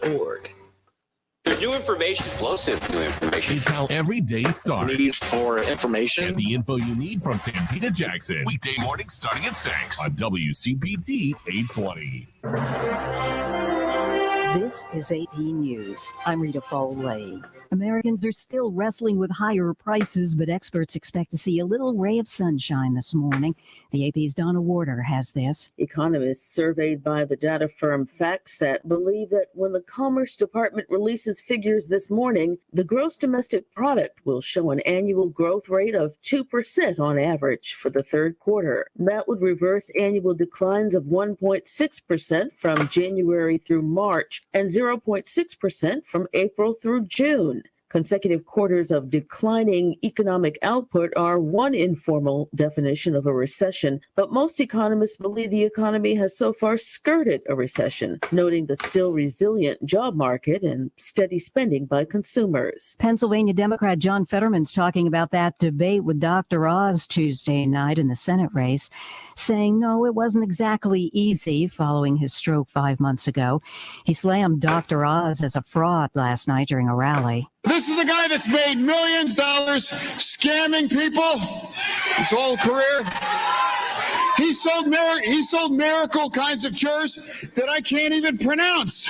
org. There's new information, explosive new information. It's how every day starts. Need for information. Get the info you need from Santita Jackson. Weekday mornings starting at 6 on WCPT 820. This is AP News. I'm Rita Foley. Americans are still wrestling with higher prices, but experts expect to see a little ray of sunshine this morning. The AP's Donna Warder has this. Economists surveyed by the data firm FactSet believe that when the Commerce Department releases figures this morning, the gross domestic product will show an annual growth rate of 2% on average for the third quarter. That would reverse annual declines of 1.6% from January through March and 0.6% from April through June. Consecutive quarters of declining economic output are one informal definition of a recession, but most economists believe the economy has so far skirted a recession, noting the still resilient job market and steady spending by consumers. Pennsylvania Democrat John Fetterman's talking about that debate with Dr. Oz Tuesday night in the Senate race, saying no, it wasn't exactly easy following his stroke 5 months ago. He slammed Dr. Oz as a fraud last night during a rally. This is a guy that's made millions of dollars scamming people his whole career. He sold miracle kinds of cures that I can't even pronounce,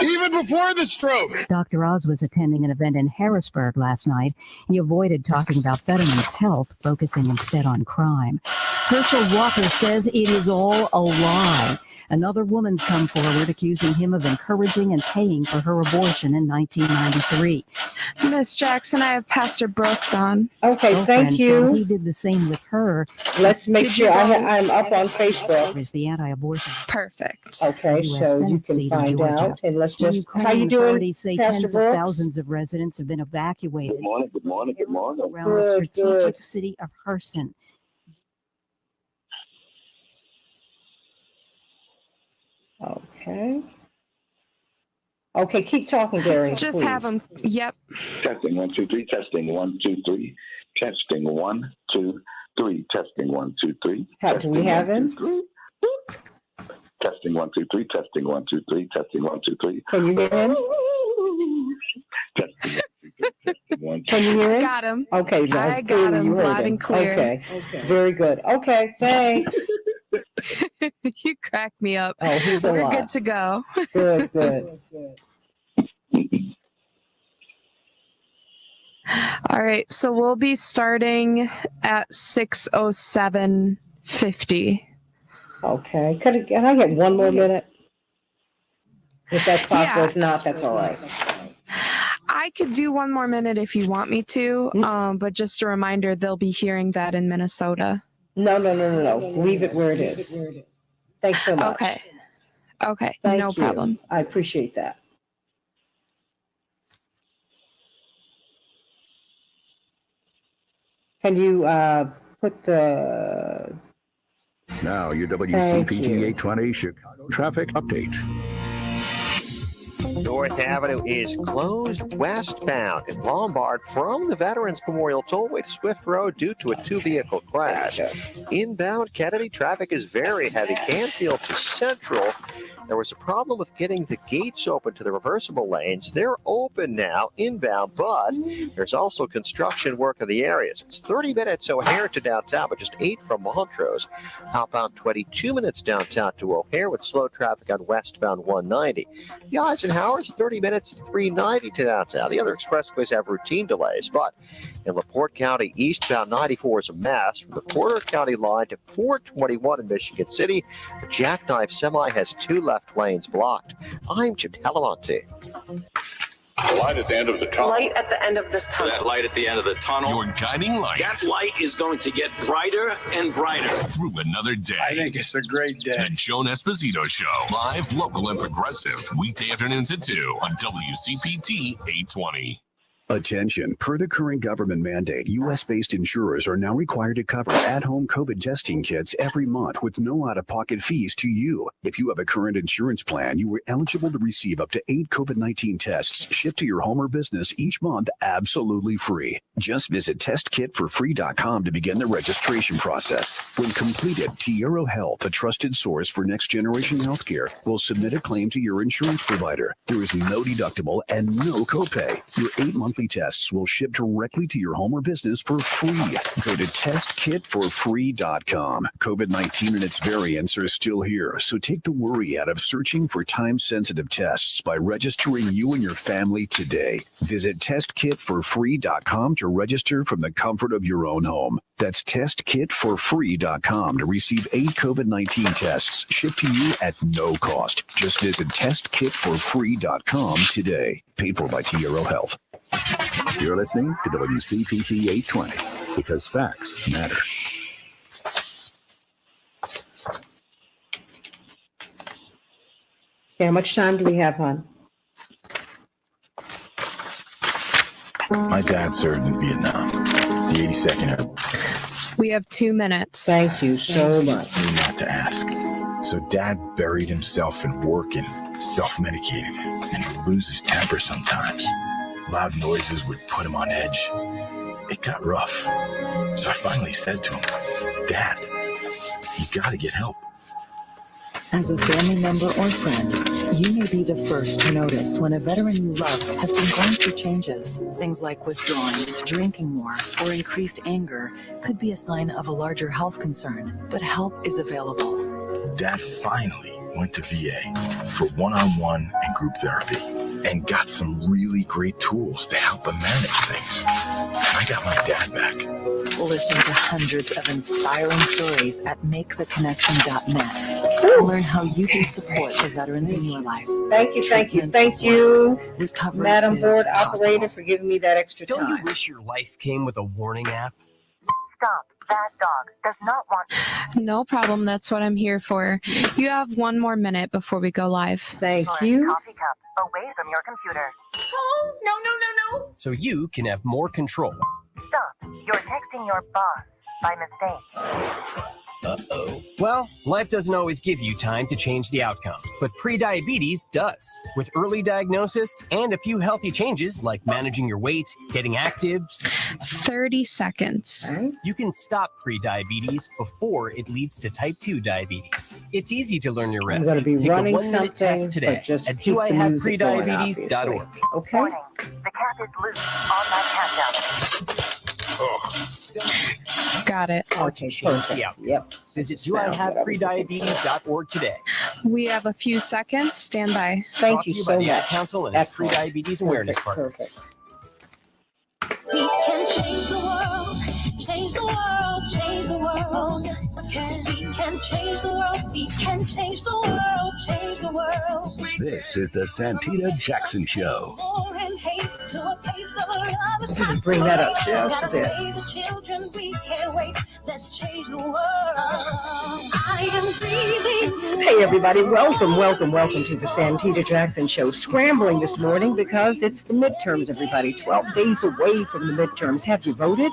even before the stroke. Dr. Oz was attending an event in Harrisburg last night. He avoided talking about Fetterman's health, focusing instead on crime. Herschel Walker says it is all a lie. Another woman's come forward accusing him of encouraging and paying for her abortion in 1993. Miss Jackson, I have Pastor Brooks on. Okay, thank you. He did the same with her. Let's make sure I'm up on Facebook. Is the anti-abortion. Perfect. Okay, so you can find out. And let's just, how you doing, say Pastor tens Brooks? of thousands of residents have been evacuated. Good morning, good morning, good morning. Around the strategic city of Herson. Okay. Okay, keep talking, Darian. Just please. have them. Yep. Testing 1 2 3. Testing 1 2 3. Testing 1 2 3. Testing 1 2 3. Do we have him? Testing 1 2 3. Testing 1 2 3. Testing 1 2 3. Can you hear him? Testing 1 2 3. Can you hear him? Got him. Okay, I got him loud and clear. Okay, very good. Okay, thanks. You cracked me up. Oh, he's a We're lot. good to go. Good. All right, so we'll be starting at 6:07:50. Okay, can I get one more minute? If that's possible. Yeah. If not, that's all right. I could do one more minute if you want me to, but just a reminder, they'll be hearing that in Minnesota. No. Leave it where it is. Thanks so much. Okay. Thank No you. problem. I appreciate that. Can you put the... Now your WCPT 820 Chicago traffic update. North Avenue is closed westbound in Lombard from the Veterans Memorial Tollway to Swift Road due to a two-vehicle crash. Inbound Kennedy traffic is very heavy. Canfield to Central. There was a problem with getting the gates open to the reversible lanes. They're open now inbound, but there's also construction work in the areas. It's 30 minutes O'Hare to downtown, but just 8 from Montrose. Outbound 22 minutes downtown to O'Hare with slow traffic on westbound 190. The Eisenhower's 30 minutes at 390 to downtown. The other expressways have routine delays, but in LaPorte County, eastbound 94 is a mess. From the Porter County line to 421 in Michigan City, the jackknife semi has 2 left lanes blocked. I'm Jim Talamonte. Light at the end of the tunnel. Light at the end of this tunnel. That light at the end of the tunnel. Your guiding light. That light is going to get brighter and brighter through another day. I think it's a great day. The Joan Esposito Show. Live, local, and progressive. Weekday afternoons at 2 on WCPT 820. Attention, per the current government mandate, U.S.-based insurers are now required to cover at-home COVID testing kits every month with no out-of-pocket fees to you. If you have a current insurance plan, you are eligible to receive up to 8 COVID-19 tests shipped to your home or business each month absolutely free. Just visit testkitforfree.com to begin the registration process. When completed, Tiero Health, a trusted source for next-generation healthcare, will submit a claim to your insurance provider. There is no deductible and no copay. Your 8 monthly tests will ship directly to your home or business for free. Go to testkitforfree.com. COVID-19 and its variants are still here, so take the worry out of searching for time-sensitive tests by registering you and your family today. Visit testkitforfree.com to register from the comfort of your own home. That's testkitforfree.com to receive 8 COVID-19 tests shipped to you at no cost. Just visit testkitforfree.com today. Paid for by Tiero Health. You're listening to WCPT 820 because facts matter. Okay, how much time do we have, hon? My dad served in Vietnam, the 82nd Air. We have 2 minutes. Thank you so much. Me not to ask. So Dad buried himself in work and self-medicated and would lose his temper sometimes. Loud noises would put him on edge. It got rough. So I finally said to him, Dad, you gotta get help. As a family member or friend, you may be the first to notice when a veteran you love has been going through changes. Things like withdrawing, drinking more, or increased anger could be a sign of a larger health concern, but help is available. Dad finally went to VA for one-on-one and group therapy and got some really great tools to help him manage things. I got my dad back. Listen to hundreds of inspiring stories at maketheconnection.net. Learn how you can support the veterans in your life. Thank you, thank you, thank you, Madam Board Operator, for giving me that extra time. Don't you wish your life came with a warning app? Stop. That dog does not want... No problem. That's what I'm here for. You have 1 more minute before we go live. Thank you. Coffee cup away from your computer. Oh, no. So you can have more control. Stop. You're texting your boss by mistake. Uh-oh. Well, life doesn't always give you time to change the outcome, but prediabetes does. With early diagnosis and a few healthy changes like managing your weight, getting active. 30 seconds. You can stop prediabetes before it leads to type 2 diabetes. It's easy to learn your risk. I'm going to be Take running a 1-minute test something, today but just at keep the music going, obviously. doihavepreddiabetes.org. Okay. Warning. The cat is loose on that countdown. Got it. Okay, perfect. Yep. Visit doihavepreddiabetes.org today. We have a few seconds. Stand by. Thank Brought to you you so by the Ad much. Council and its Excellent. Prediabetes Awareness Partners. Perfect. We can change the world, change the world, change the world. We can change the world, we can change the world, change the world. This is the Santita Jackson Show. War and hate to a place of love and Just bring that up just a bit. save the children, we can't wait. Let's change the world. I am breathing. Hey everybody, welcome to the Santita Jackson Show. Scrambling this morning because it's the midterms, everybody. 12 days away from the midterms. Have you voted?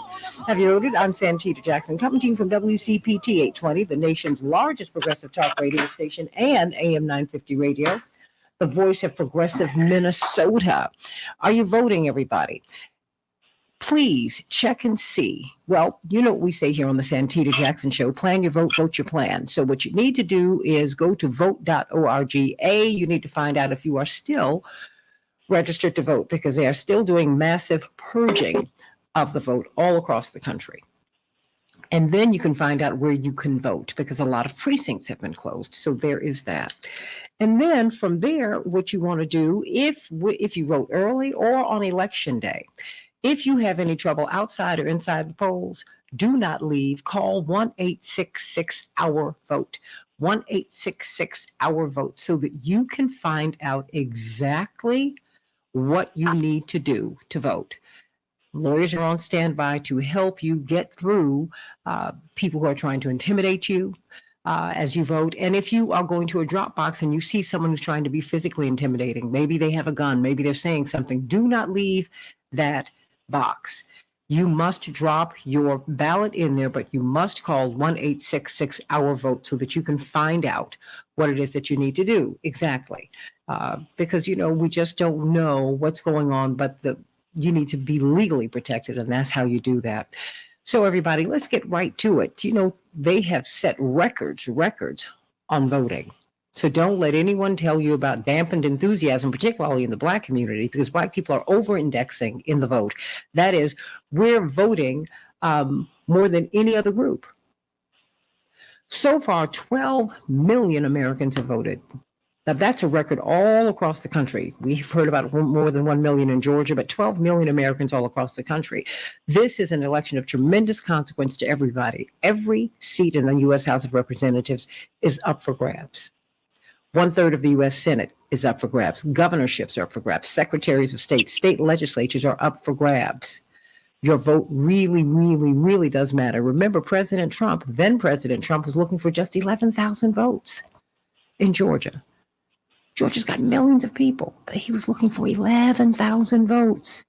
I'm Santita Jackson, coming to you from WCPT 820, the nation's largest progressive talk radio station, and AM 950 radio, the voice of progressive Minnesota. Are you voting, everybody? Please check and see. Well, you know what we say here on the Santita Jackson Show, plan your vote, vote your plan. So what you need to do is go to vote.org. You need to find out if you are still registered to vote, because they are still doing massive purging of the vote all across the country. And then you can find out where you can vote, because a lot of precincts have been closed. So there is that. And then from there, what you want to do, if you vote early or on election day, if you have any trouble outside or inside the polls, do not leave. Call 1-866-OUR-VOTE, 1-866-OUR-VOTE, so that you can find out exactly what you need to do to vote. Lawyers are on standby to help you get through people who are trying to intimidate you, as you vote. And if you are going to a drop box and you see someone who's trying to be physically intimidating, maybe they have a gun, maybe they're saying something, do not leave that box. You must drop your ballot in there, but you must call 1-866-OUR-VOTE so that you can find out what it is that you need to do exactly. Because, we just don't know what's going on, but you need to be legally protected, and that's how you do that. So everybody, let's get right to it. They have set records on voting. So don't let anyone tell you about dampened enthusiasm, particularly in the Black community, because Black people are over-indexing in the vote. That is, we're voting more than any other group. So far, 12 million Americans have voted. Now, that's a record all across the country. We've heard about more than 1 million in Georgia, but 12 million Americans all across the country. This is an election of tremendous consequence to everybody. Every seat in the U.S. House of Representatives is up for grabs. 1/3 of the U.S. Senate is up for grabs. Governorships are up for grabs. Secretaries of state legislatures are up for grabs. Your vote really, really, really does matter. Remember, then President Trump, was looking for just 11,000 votes in Georgia. Georgia's got millions of people, but he was looking for 11,000 votes.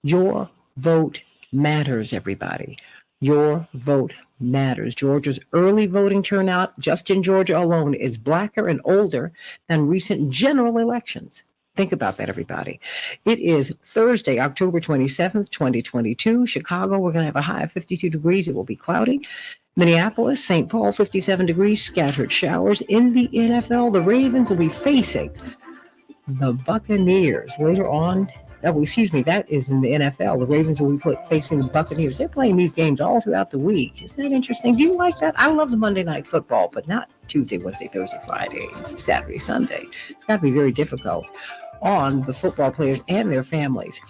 Your vote matters, everybody. Your vote matters. Georgia's early voting turnout, just in Georgia alone, is blacker and older than recent general elections. Think about that, everybody. It is Thursday, October 27th, 2022. Chicago, we're going to have a high of 52 degrees. It will be cloudy. Minneapolis, St. Paul, 57 degrees, scattered showers. In the NFL, the Ravens will be facing the Buccaneers later on. That is in the NFL. The Ravens will be facing the Buccaneers. They're playing these games all throughout the week. Isn't that interesting? Do you like that? I love the Monday Night Football, but not Tuesday, Wednesday, Thursday, Friday, Saturday, Sunday. It's got to be very difficult on the football players and their families.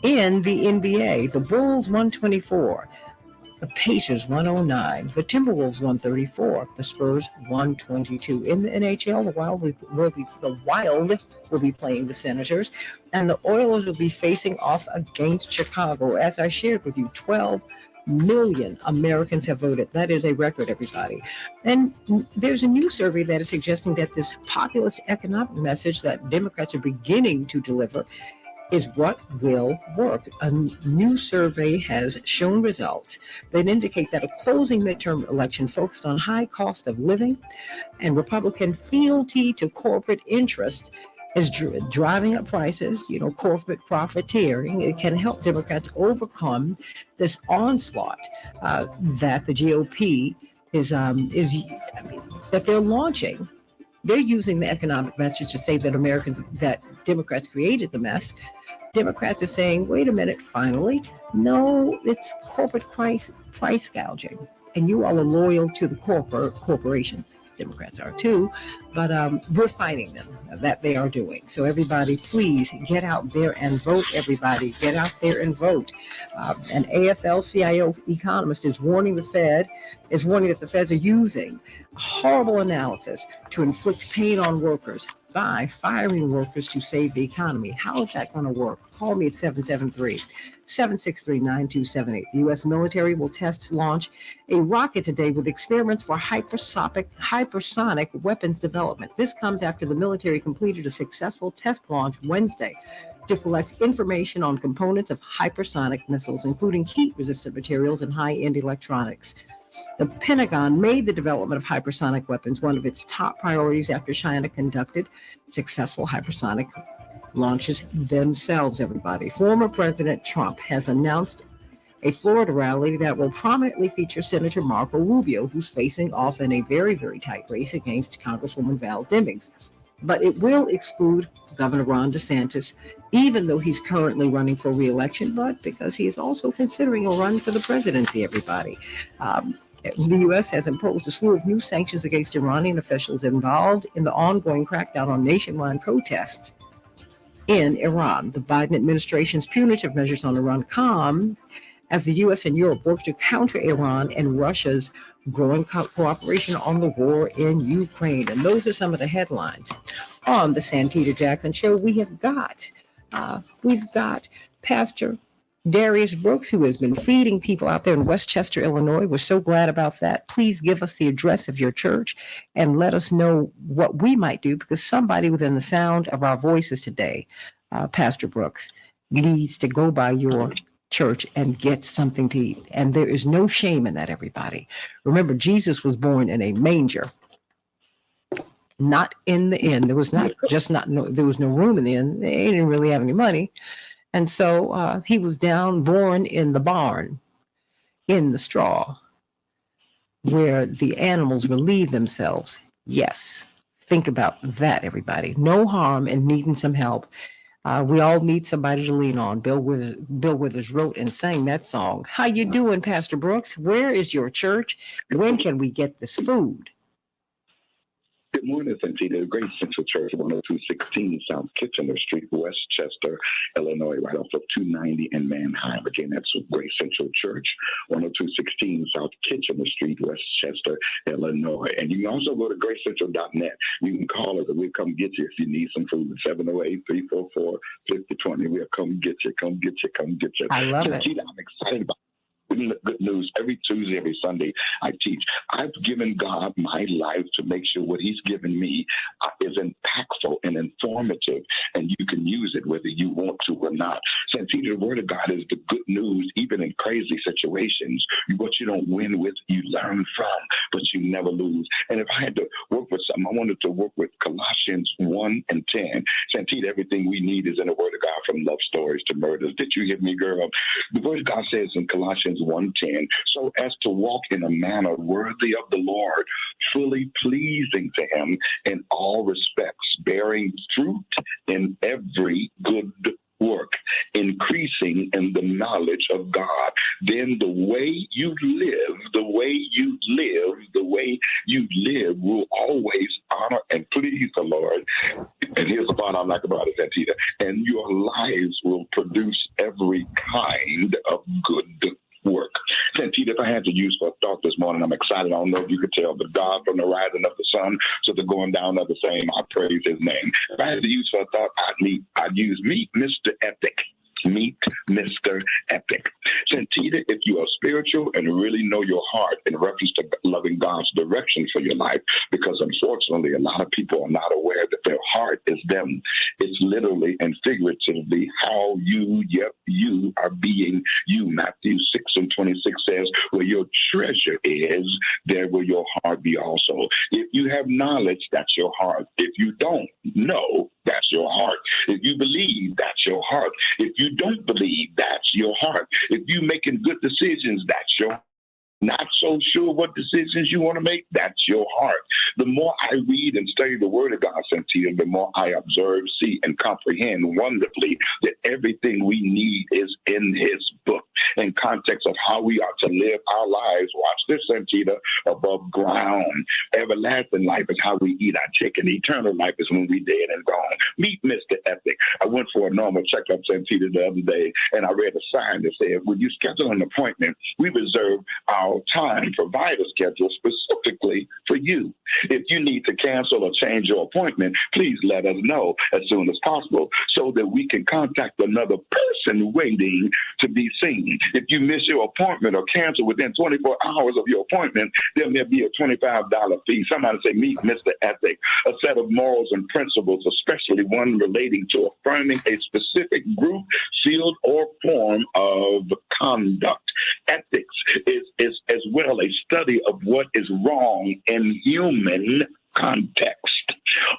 In the NBA, the Bulls 124, the Pacers 109, the Timberwolves 134, the Spurs 122. In the NHL, the Wild will be playing the Senators, and the Oilers will be facing off against Chicago. As I shared with you, 12 million Americans have voted. That is a record, everybody. And there's a new survey that is suggesting that this populist economic message that Democrats are beginning to deliver is what will work. A new survey has shown results that indicate that a closing midterm election focused on high cost of living and Republican fealty to corporate interest is driving up prices, corporate profiteering. It can help Democrats overcome this onslaught that the GOP that they're launching. They're using the economic message to say that Democrats created the mess. Democrats are saying, wait a minute, finally, no, it's corporate price gouging. And you all are loyal to the corporations. Democrats are too, but we're fighting them, that they are doing. So everybody, please get out there and vote, everybody. Get out there and vote. An AFL-CIO economist is warning that the feds are using horrible analysis to inflict pain on workers by firing workers to save the economy. How is that going to work? Call me at 773-763-9278. The U.S. military will launch a rocket today with experiments for hypersonic weapons development. This comes after the military completed a successful test launch Wednesday to collect information on components of hypersonic missiles, including heat-resistant materials and high-end electronics. The Pentagon made the development of hypersonic weapons one of its top priorities after China conducted successful hypersonic launches themselves, everybody. Former President Trump has announced a Florida rally that will prominently feature Senator Marco Rubio, who's facing off in a very, very tight race against Congresswoman Val Demings. But it will exclude Governor Ron DeSantis, even though he's currently running for re-election, but because he is also considering a run for the presidency, everybody. The U.S. has imposed a slew of new sanctions against Iranian officials involved in the ongoing crackdown on nationwide protests in Iran. The Biden administration's punitive measures on Iran come as the U.S. and Europe work to counter Iran and Russia's growing cooperation on the war in Ukraine. And those are some of the headlines on the Santita Jackson Show. We've got Pastor Darius Brooks, who has been feeding people out there in Westchester, Illinois. We're so glad about that. Please give us the address of your church and let us know what we might do, because somebody within the sound of our voices today, Pastor Brooks, needs to go by your church and get something to eat. And there is no shame in that, everybody. Remember, Jesus was born in a manger, not in the inn. There was there was no room in the inn. They didn't really have any money. And so he was born in the barn, in the straw, where the animals relieve themselves. Yes, think about that, everybody. No harm in needing some help. We all need somebody to lean on. Bill Withers wrote and sang that song. How you doing, Pastor Brooks? Where is your church? When can we get this food? Good morning, Santita. Grace Central Church, 10216 South Kitchener Street, Westchester, Illinois, right off of 290 in Manheim. Again, that's Grace Central Church, 10216 South Kitchener Street, Westchester, Illinois. And you can also go to gracecentral.net. You can call us and we'll come get you if you need some food. 708-344-5020. We'll come get you, come get you, come get you. I love it. I'm excited about good news. Every Tuesday, every Sunday, I teach. I've given God my life to make sure what he's given me is impactful and informative, and you can use it whether you want to or not. Santita, the word of God is the good news, even in crazy situations. What you don't win with, you learn from, but you never lose. And if I had to work with something, I wanted to work with Colossians 1 and 10. Santita, everything we need is in the word of God, from love stories to murders. Did you hear me, girl? The word of God says in Colossians 1:10, so as to walk in a manner worthy of the Lord, fully pleasing to him in all respects, bearing fruit in every good work, increasing in the knowledge of God. Then the way you live will always honor and please the Lord. And here's the part I like about it, Santita. And your lives will produce every kind of good work. Santita, if I had to use for a thought this morning, I'm excited. I don't know if you could tell, but God, from the rising of the sun to the going down of the same, I praise his name. If I had to use for a thought, I'd use Meet Mr. Epic. Meet Mr. Epic. Santita, if you are spiritual and really know your heart in reference to loving God's direction for your life, because unfortunately a lot of people are not aware that their heart is them. It's literally and figuratively how you are being you. Matthew 6:26 says, where your treasure is, there will your heart be also. If you have knowledge, that's your heart. If you don't know, that's your heart. If you believe, that's your heart. If you don't believe, that's your heart. If you're making good decisions, that's your heart. Not so sure what decisions you want to make, that's your heart. The more I read and study the word of God, Santita, the more I observe, see, and comprehend wonderfully that everything we need is in his book, in context of how we are to live our lives. Watch this, Santita, above ground. Everlasting life is how we eat our chicken. Eternal life is when we dead and gone. Meet Mr. Epic. I went for a normal checkup, Santita, the other day, and I read a sign that said, when you schedule an appointment, we reserve our time, provide a schedule specifically for you. If you need to cancel or change your appointment, please let us know as soon as possible so that we can contact another person waiting to be seen. If you miss your appointment or cancel within 24 hours of your appointment, then there'll be a $25 fee. Somebody say, Meet Mr. Ethic, a set of morals and principles, especially one relating to affirming a specific group, field, or form of conduct. Ethics is as well a study of what is wrong in human context.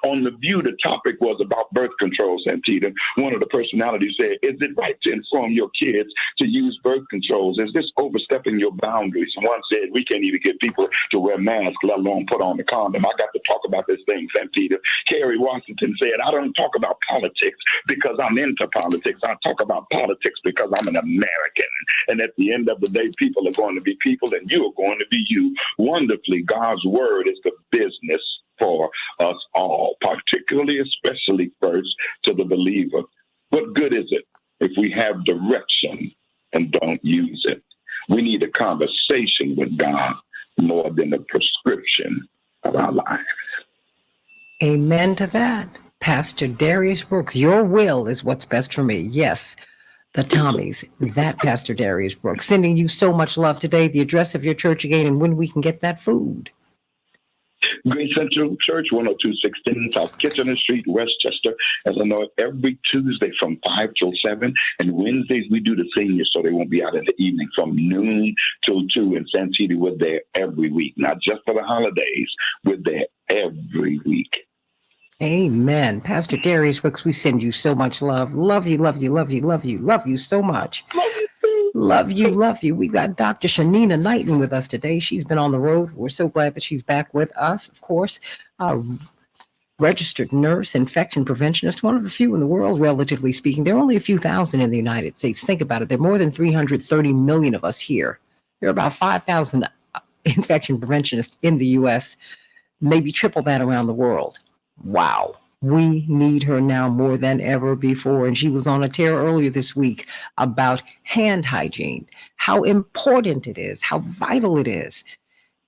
On The View, the topic was about birth control, Santita. One of the personalities said, is it right to inform your kids to use birth controls? Is this overstepping your boundaries? One said, we can't even get people to wear masks, let alone put on the condom. I got to talk about this thing, Santita. Kerry Washington said, I don't talk about politics because I'm into politics. I talk about politics because I'm an American. And at the end of the day, people are going to be people and you are going to be you. Wonderfully, God's word is the business for us all, particularly, especially first to the believer. What good is it if we have direction and don't use it? We need a conversation with God more than a prescription of our lives. Amen to that. Pastor Darius Brooks, your will is what's best for me. Yes. The Tommies, that Pastor Darius Brooks. Sending you so much love today. The address of your church again and when we can get that food. Green Central Church, 10216 South Kitchener Street, Westchester. As I know, every Tuesday from 5 till 7. And Wednesdays, we do the seniors, so they won't be out in the evening from noon till 2. And Santita, we're there every week. Not just for the holidays, we're there every week. Amen. Pastor Darius Brooks, we send you so much love. Love you, love you, love you, love you, love you so much. Love you, love you. We've got Dr. Shanina Knighton with us today. She's been on the road. We're so glad that she's back with us, of course. Registered nurse, infection preventionist, one of the few in the world, relatively speaking. There are only a few thousand in the United States. Think about it. There are more than 330 million of us here. There are about 5,000 infection preventionists in the U.S., maybe triple that around the world. Wow. We need her now more than ever before. And she was on a tear earlier this week about hand hygiene, how important it is, how vital it is.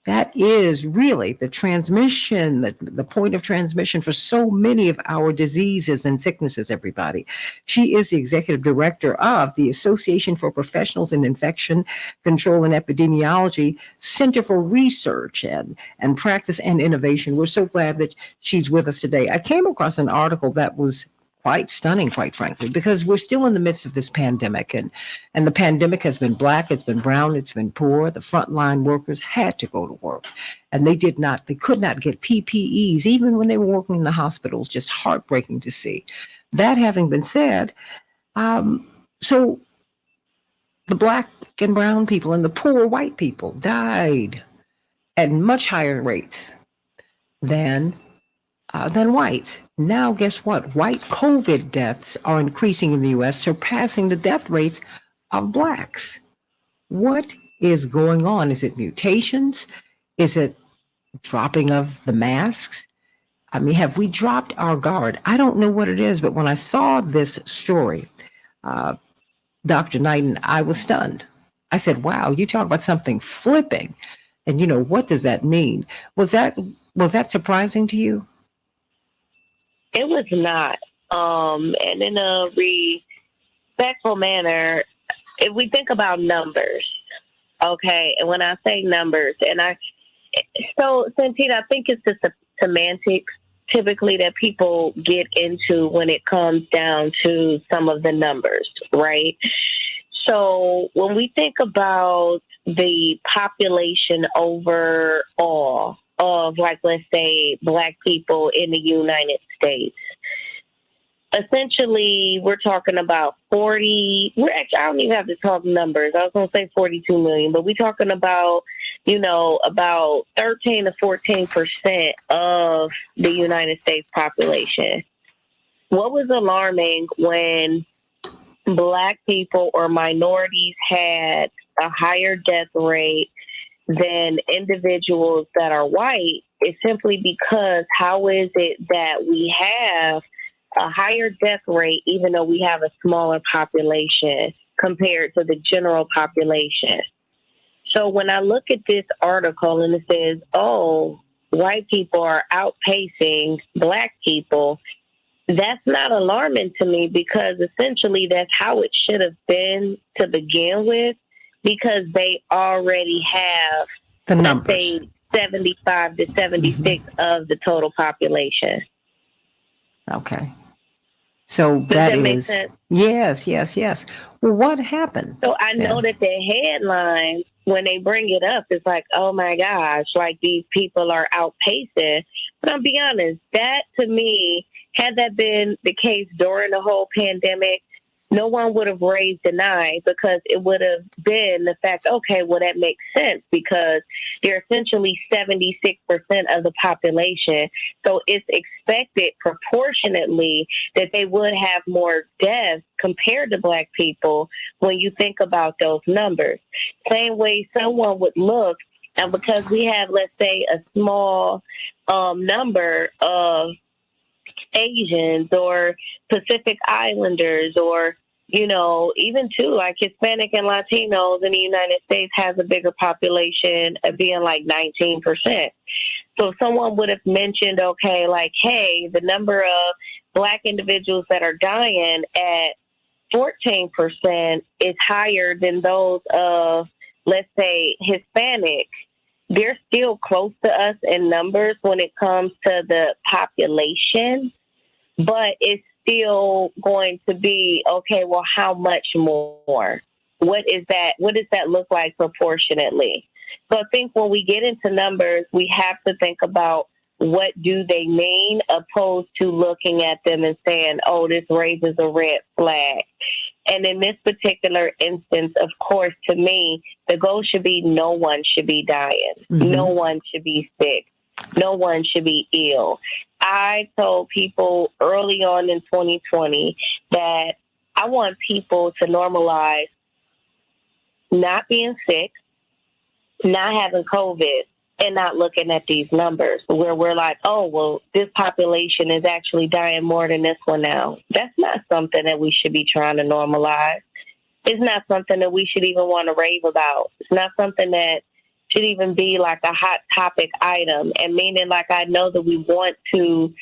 That is really the transmission, the point of transmission for so many of our diseases and sicknesses, everybody. She is the executive director of the Association for Professionals in Infection Control and Epidemiology Center for Research and Practice and Innovation. We're so glad that she's with us today. I came across an article that was quite stunning, quite frankly, because we're still in the midst of this pandemic, and the pandemic has been black, it's been brown, it's been poor. The frontline workers had to go to work, and they could not get PPEs, even when they were working in the hospitals. Just heartbreaking to see. That having been said, so the black and brown people and the poor white people died at much higher rates than whites. Now, guess what? White COVID deaths are increasing in the U.S., surpassing the death rates of blacks. What is going on? Is it mutations? Is it dropping of the masks? I mean, have we dropped our guard? I don't know what it is, but when I saw this story, Dr. Knighton, I was stunned. I said, wow, you talk about something flipping. And, what does that mean? Was that surprising to you? It was not. And in a respectful manner, if we think about numbers, okay, and when I say numbers, so Santita, I think it's the semantics typically that people get into when it comes down to some of the numbers, right? So when we think about the population overall of, like, let's say, black people in the United States, essentially we're talking about I don't even have to talk numbers. I was going to say 42 million, but we're talking about, about 13 to 14% of the United States population. What was alarming when black people or minorities had a higher death rate than individuals that are white is simply because how is it that we have a higher death rate even though we have a smaller population compared to the general population? So when I look at this article and it says, oh, white people are outpacing black people, that's not alarming to me because essentially that's how it should have been to begin with, because they already have, the numbers, let's say, 75 to 76 of the total population. Okay. So Does that make sense? Yes. Well, what happened? So I know that the headlines, when they bring it up, it's like, oh my gosh, like these people are outpacing. But I'll be honest, that to me, had that been the case during the whole pandemic, no one would have raised an eye because it would have been the fact, okay, well, that makes sense because they're essentially 76% of the population. So it's expected proportionately that they would have more deaths compared to black people when you think about those numbers. Same way someone would look, and because we have, let's say, a small number of Asians or Pacific Islanders or, even too, like Hispanic and Latinos in the United States has a bigger population of being like 19%. So someone would have mentioned, okay, like, hey, the number of black individuals that are dying at 14% is higher than those of, let's say, Hispanic, they're still close to us in numbers when it comes to the population, but it's still going to be, okay, well, how much more? What is that? What does that look like proportionately? So I think when we get into numbers, we have to think about what do they mean, opposed to looking at them and saying, oh, this raises a red flag. And in this particular instance, of course, to me, the goal should be no one should be dying. Mm-hmm. No one should be sick. No one should be ill. I told people early on in 2020 that I want people to normalize not being sick, not having COVID, and not looking at these numbers where we're like, oh, well, this population is actually dying more than this one now. That's not something that we should be trying to normalize. It's not something that we should even want to rave about. It's not something that should even be like a hot topic item. And meaning, like, I know that we want to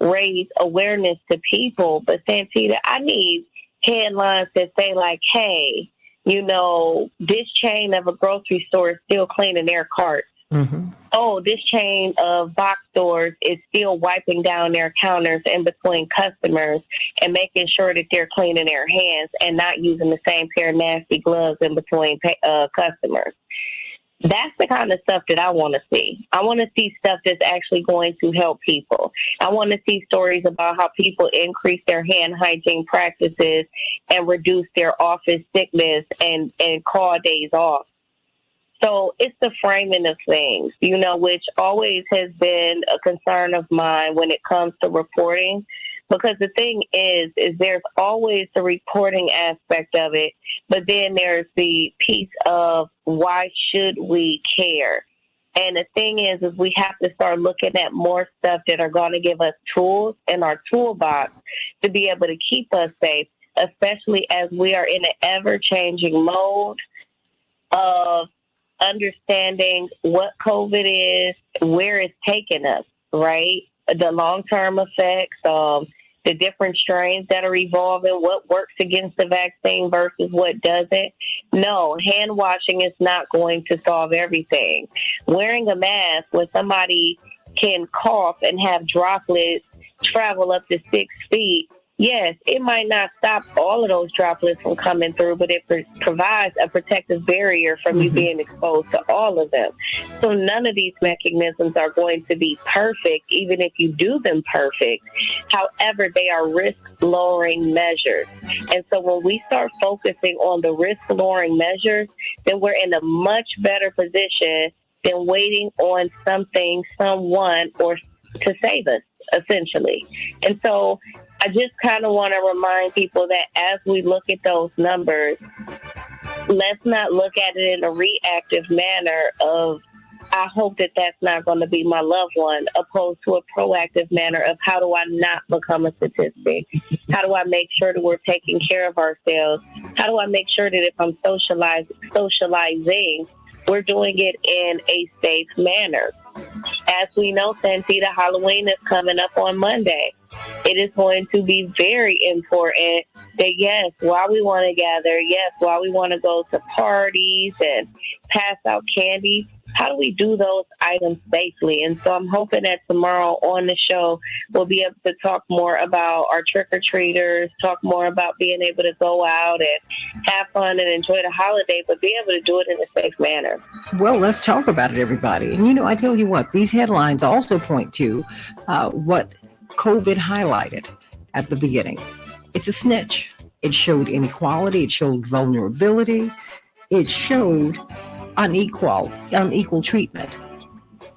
raise awareness to people, but Santita, I need headlines that say like, hey, you know, this chain of a grocery store is still cleaning their carts. Mm-hmm. Oh, this chain of box stores is still wiping down their counters in between customers and making sure that they're cleaning their hands and not using the same pair of nasty gloves in between customers. That's the kind of stuff that I want to see. I want to see stuff that's actually going to help people. I want to see stories about how people increase their hand hygiene practices and reduce their office sickness and call days off. So it's the framing of things, you know, which always has been a concern of mine when it comes to reporting. Because the thing is there's always the reporting aspect of it, but then there's the piece of why should we care? And the thing is we have to start looking at more stuff that are going to give us tools in our toolbox to be able to keep us safe, especially as we are in an ever-changing mode of understanding what COVID is, where it's taking us, right? The long-term effects, the different strains that are evolving, what works against the vaccine versus what doesn't. No, hand washing is not going to solve everything. Wearing a mask when somebody can cough and have droplets travel up to 6 feet, yes, it might not stop all of those droplets from coming through, but it provides a protective barrier from you being exposed to all of them. So none of these mechanisms are going to be perfect, even if you do them perfect. However, they are risk-lowering measures. And so when we start focusing on the risk-lowering measures, then we're in a much better position than waiting on something, someone, or to save us, essentially. And so I just kind of want to remind people that as we look at those numbers, let's not look at it in a reactive manner of, I hope that that's not going to be my loved one, opposed to a proactive manner of how do I not become a statistic? How do I make sure that we're taking care of ourselves? How do I make sure that if I'm socializing, we're doing it in a safe manner? As we know, Santita, Halloween is coming up on Monday. It is going to be very important that, yes, while we want to gather, yes, while we want to go to parties and pass out candy, how do we do those items safely? And so I'm hoping that tomorrow on the show, we'll be able to talk more about our trick-or-treaters, talk more about being able to go out and have fun and enjoy the holiday, but be able to do it in a safe manner. Well, let's talk about it, everybody. And, you know, I tell you what, these headlines also point to what COVID highlighted at the beginning. It's a snitch. It showed inequality. It showed vulnerability. It showed unequal treatment.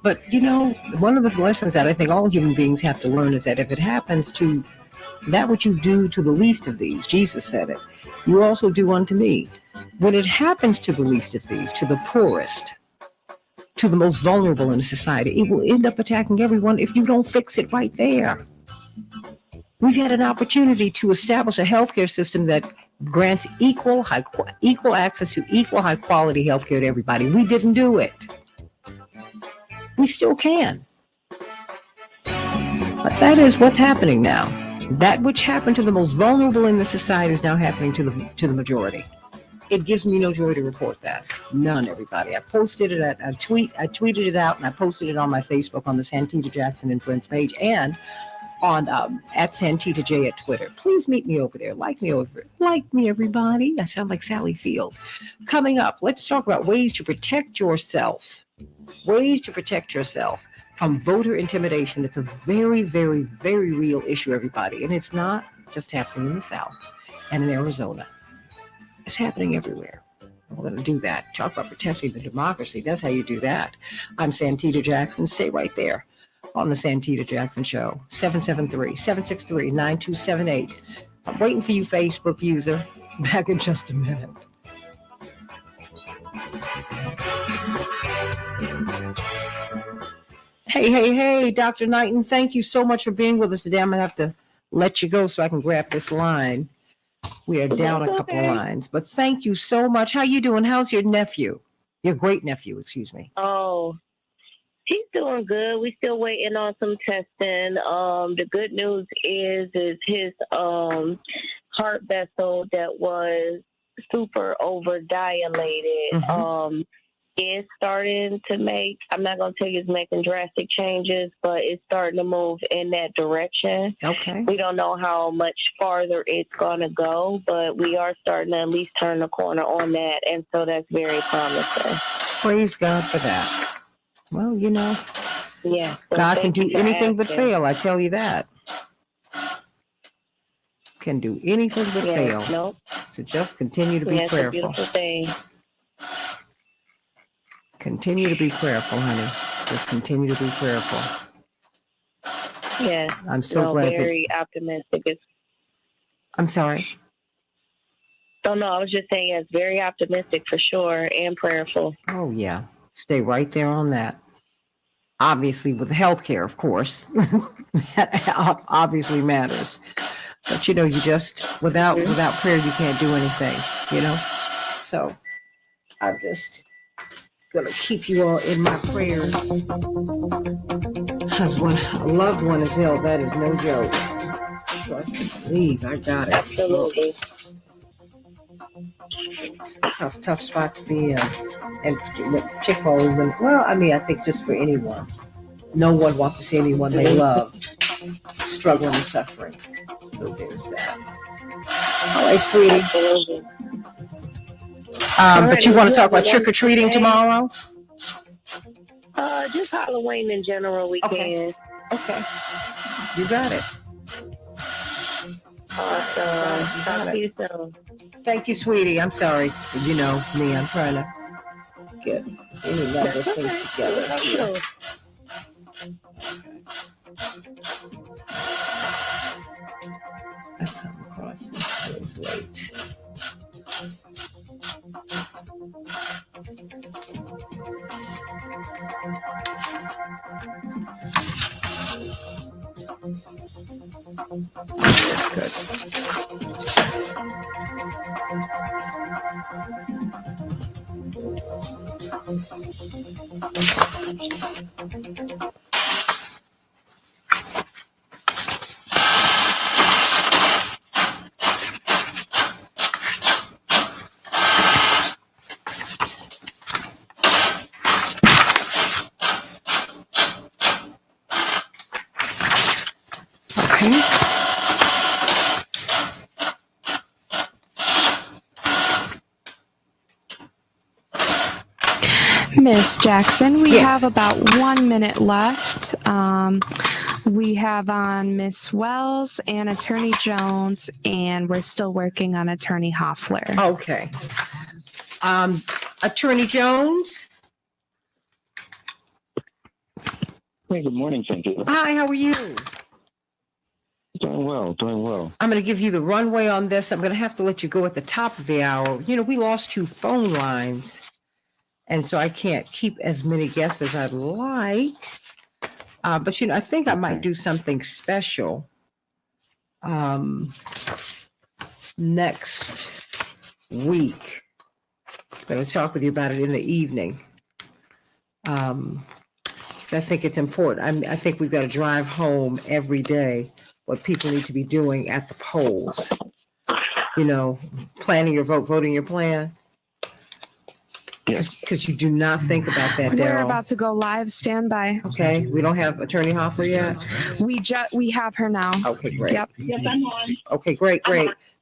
But, you know, one of the lessons that I think all human beings have to learn is that if it happens to that which you do to the least of these, Jesus said it, you also do unto me. When it happens to the least of these, to the poorest, to the most vulnerable in society, it will end up attacking everyone if you don't fix it right there. We've had an opportunity to establish a healthcare system that grants equal access to equal high quality healthcare to everybody. We didn't do it. We still can. But that is what's happening now. That which happened to the most vulnerable in the society is now happening to the majority. It gives me no joy to report that. None, everybody. I posted it I tweeted it out, and I posted it on my Facebook on the Santita Jackson and Friends page, and on at Santita J at Twitter. Please meet me over there. Like me over there. Like me, everybody. I sound like Sally Field. Coming up, let's talk about ways to protect yourself. Ways to protect yourself from voter intimidation. It's a very, very, very real issue, everybody. And it's not just happening in the South and in Arizona. It's happening everywhere. We're going to do that. Talk about protecting the democracy. That's how you do that. I'm Santita Jackson. Stay right there on the Santita Jackson Show. 773-763-9278. I'm waiting for you, Facebook user. Back in just a minute. Hey, Dr. Knighton, thank you so much for being with us today. I'm going to have to let you go so I can grab this line. We are down a couple of lines, but thank you so much. How you doing? How's your nephew? Your great nephew, excuse me. Oh, he's doing good. We still waiting on some testing. The good news is his heart vessel that was super over dilated. Is starting to make, I'm not going to tell you it's making drastic changes, but it's starting to move in that direction. Okay. We don't know how much farther it's going to go, but we are starting to at least turn the corner on that. And so that's very promising. Praise God for that. Well, you know, yeah, so God can do anything but asking. fail. I tell you that. Can do anything but fail. Nope. So just continue to be That's prayerful. a beautiful thing. Continue to be prayerful, honey. Just continue to be prayerful. Yeah. I'm so glad very optimistic. I'm sorry. Oh, no, I was just saying it's very optimistic for sure and prayerful. Oh, yeah. Stay right there on that. Obviously, with healthcare, of course, that obviously matters. But, you know, you just, without prayer, you can't do anything, you know? So I'm just going to keep you all in my prayers. As when a loved one is ill, that is no joke. Trust and believe. I got it. Absolutely. Tough spot to be in. And particularly when, well, I mean, I think just for anyone. No one wants to see anyone they love struggling and suffering. So there's that. All right, sweetie. But you want to talk about trick-or-treating tomorrow? Just Halloween in general weekend. Okay. You got it. Awesome. Talk to you soon. Thank you, sweetie. I'm sorry. You know me, I'm trying to get any of those things together. Sure. I've come across this late. That's good. Miss Jackson, we have about 1 minute left. We have on Miss Wells and Attorney Jones, and we're still working on Attorney Hoffler. Okay. Attorney Jones? Hey, good morning, Santita. Hi, how are you? Doing well. I'm going to give you the runway on this. I'm going to have to let you go at the top of the hour. You know, we lost 2 phone lines, and so I can't keep as many guests as I'd like. But, you know, I think I might do something special next week. I'm going to talk with you about it in the evening. I think it's important. I think we've got to drive home every day what people need to be doing at the polls. You know, planning your vote, voting your plan. Because you do not think about that, Daryl. We're about to go live. Stand by. Okay, we don't have Attorney Hoffler yet? We have her now. Okay, great. Yep. Yes, I'm on. Okay, great.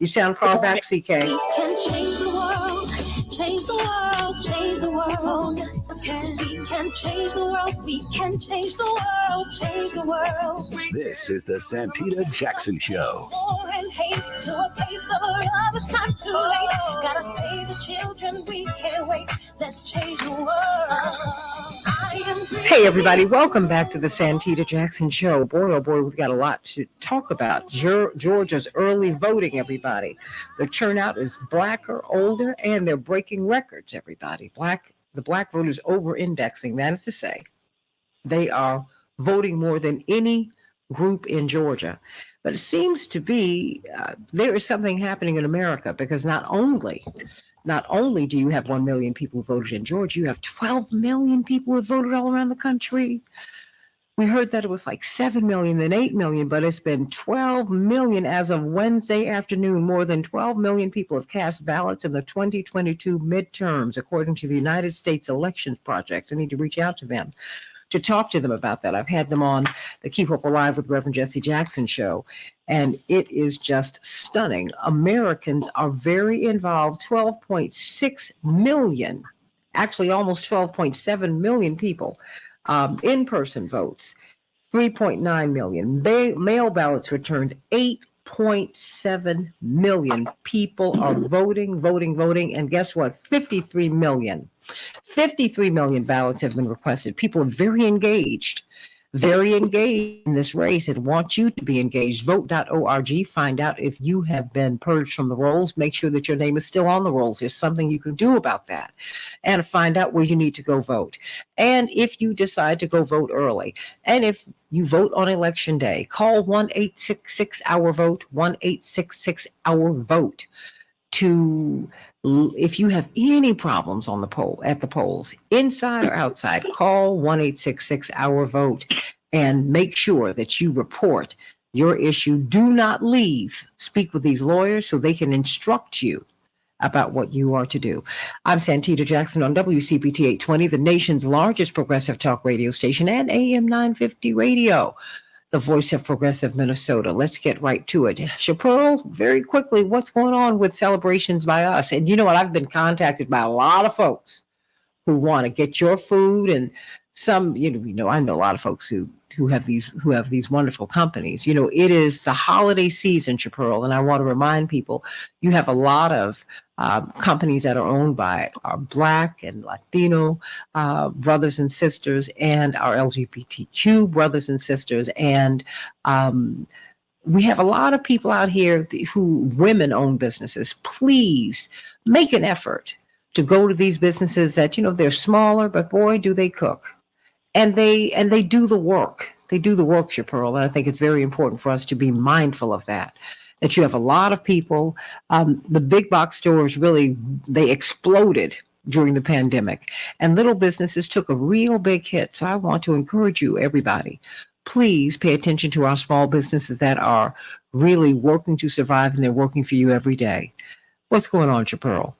You sound far back, CK. We can change the world, change the world, change the world. We can change the world, we can change the world, change the world. This is the Santita Jackson Show. War and hate to a place of love, it's not too late. Gotta save the children, we can't wait. Let's change the world. Hey, everybody. Welcome back to the Santita Jackson Show. Boy, oh boy, we've got a lot to talk about. Georgia's early voting, everybody. The turnout is blacker, older, and they're breaking records, everybody. The black vote is over-indexing. That is to say, they are voting more than any group in Georgia. But it seems to be there is something happening in America, because not only do you have 1 million people who voted in Georgia, you have 12 million people who voted all around the country. We heard that it was like 7 million, then 8 million, but it's been 12 million as of Wednesday afternoon. More than 12 million people have cast ballots in the 2022 midterms, according to the United States Elections Project. I need to reach out to them to talk to them about that. I've had them on the Keep Hope Alive with Reverend Jesse Jackson show, and it is just stunning. Americans are very involved. 12.6 million, actually almost 12.7 million people, in-person votes, 3.9 million. Mail ballots returned, 8.7 million people are voting. And guess what? 53 million ballots have been requested. People are very engaged in this race and want you to be engaged. Vote.org. Find out if you have been purged from the rolls. Make sure that your name is still on the rolls. There's something you can do about that. And find out where you need to go vote. And if you decide to go vote early, and if you vote on election day, call 1-866-OUR-VOTE, 1-866-OUR-VOTE. If you have any problems on the at the polls, inside or outside, call 1-866-OUR-VOTE and make sure that you report your issue. Do not leave. Speak with these lawyers so they can instruct you about what you are to do. I'm Santita Jackson on WCPT 820, the nation's largest progressive talk radio station, and AM 950 radio, the voice of progressive Minnesota. Let's get right to it. Chaparral, very quickly, what's going on with celebrations by us? And you know what? I've been contacted by a lot of folks who want to get your food, and some, I know a lot of folks who have these wonderful companies. It is the holiday season, Chaparral, and I want to remind people, you have a lot of companies that are owned by our Black and Latino brothers and sisters, and our LGBTQ brothers and sisters. And we have a lot of people out here who women-owned businesses. Please make an effort to go to these businesses that, they're smaller, but boy, do they cook. And they do the work. They do the work, Chaparral. And I think it's very important for us to be mindful of that you have a lot of people. The big box stores they exploded during the pandemic, and little businesses took a real big hit. So I want to encourage you, everybody, please pay attention to our small businesses that are really working to survive, and they're working for you every day. What's going on, Chaparral?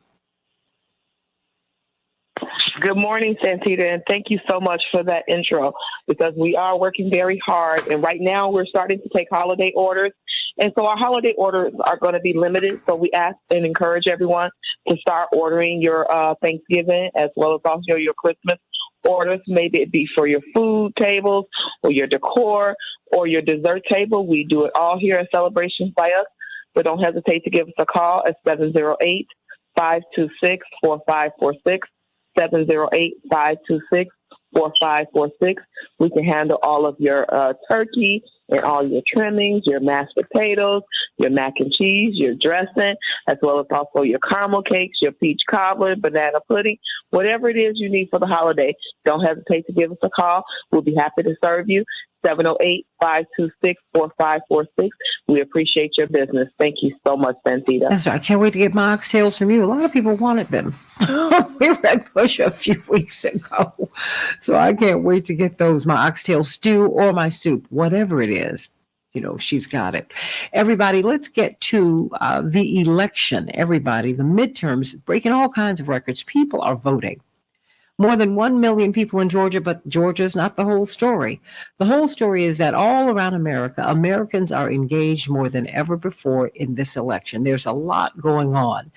Good morning, Santita, and thank you so much for that intro, because we are working very hard, and right now we're starting to take holiday orders. And so our holiday orders are going to be limited. So we ask and encourage everyone to start ordering your Thanksgiving as well as also your Christmas orders. Maybe it be for your food tables or your decor or your dessert table. We do it all here at Celebrations by Us. So don't hesitate to give us a call at 708-526-4546, 708-526-4546. We can handle all of your turkey and all your trimmings, your mashed potatoes, your mac and cheese, your dressing, as well as also your caramel cakes, your peach cobbler, banana pudding, whatever it is you need for the holiday. Don't hesitate to give us a call. We'll be happy to serve you. 708-526-4546. We appreciate your business. Thank you so much, Santita. That's right. I can't wait to get my oxtails from you. A lot of people wanted them. We were at Bush a few weeks ago. So I can't wait to get those, my oxtail stew or my soup, whatever it is. She's got it. Everybody, let's get to the election. Everybody, the midterms, breaking all kinds of records. People are voting. More than 1 million people in Georgia, but Georgia's not the whole story. The whole story is that all around America, Americans are engaged more than ever before in this election. There's a lot going on.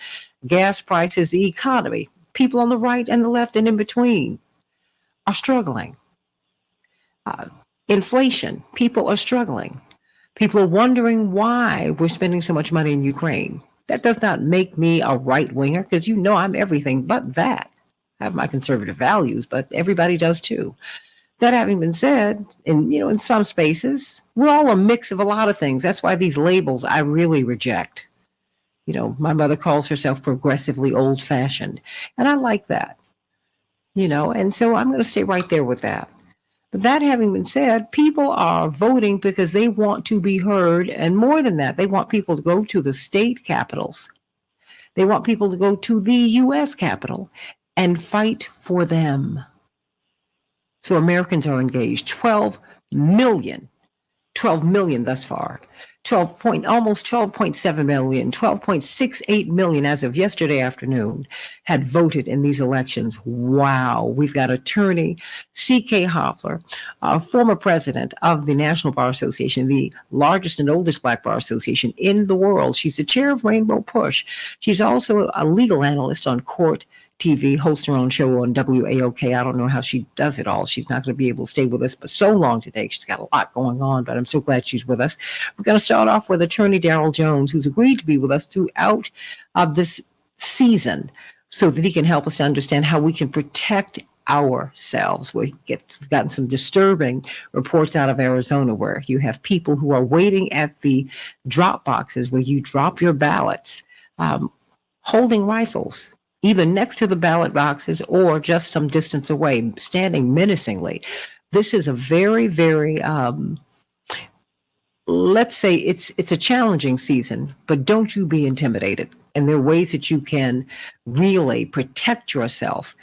Gas prices, the economy, people on the right and the left and in between are struggling. Inflation, people are struggling. People are wondering why we're spending so much money in Ukraine. That does not make me a right-winger, because I'm everything but that. I have my conservative values, but everybody does too. That having been said, in some spaces, we're all a mix of a lot of things. That's why these labels I really reject. My mother calls herself progressively old-fashioned, and I like that. And so I'm going to stay right there with that. But that having been said, people are voting because they want to be heard, and more than that, they want people to go to the state capitals. They want people to go to the U.S. Capitol and fight for them. So Americans are engaged. 12 million thus far. Almost 12.7 million, 12.68 million as of yesterday afternoon had voted in these elections. Wow. We've got attorney C.K. Hoffler, former president of the National Bar Association, the largest and oldest black bar association in the world. She's the chair of Rainbow Push. She's also a legal analyst on Court TV, hosts her own show on WAOK. I don't know how she does it all. She's not going to be able to stay with us for so long today. She's got a lot going on, but I'm so glad she's with us. We're going to start off with attorney Darrell Jones, who's agreed to be with us throughout this season so that he can help us to understand how we can protect ourselves. We've gotten some disturbing reports out of Arizona where you have people who are waiting at the drop boxes where you drop your ballots, holding rifles, even next to the ballot boxes or just some distance away, standing menacingly. This is a very, very, let's say it's a challenging season, but don't you be intimidated. And there are ways that you can really protect yourself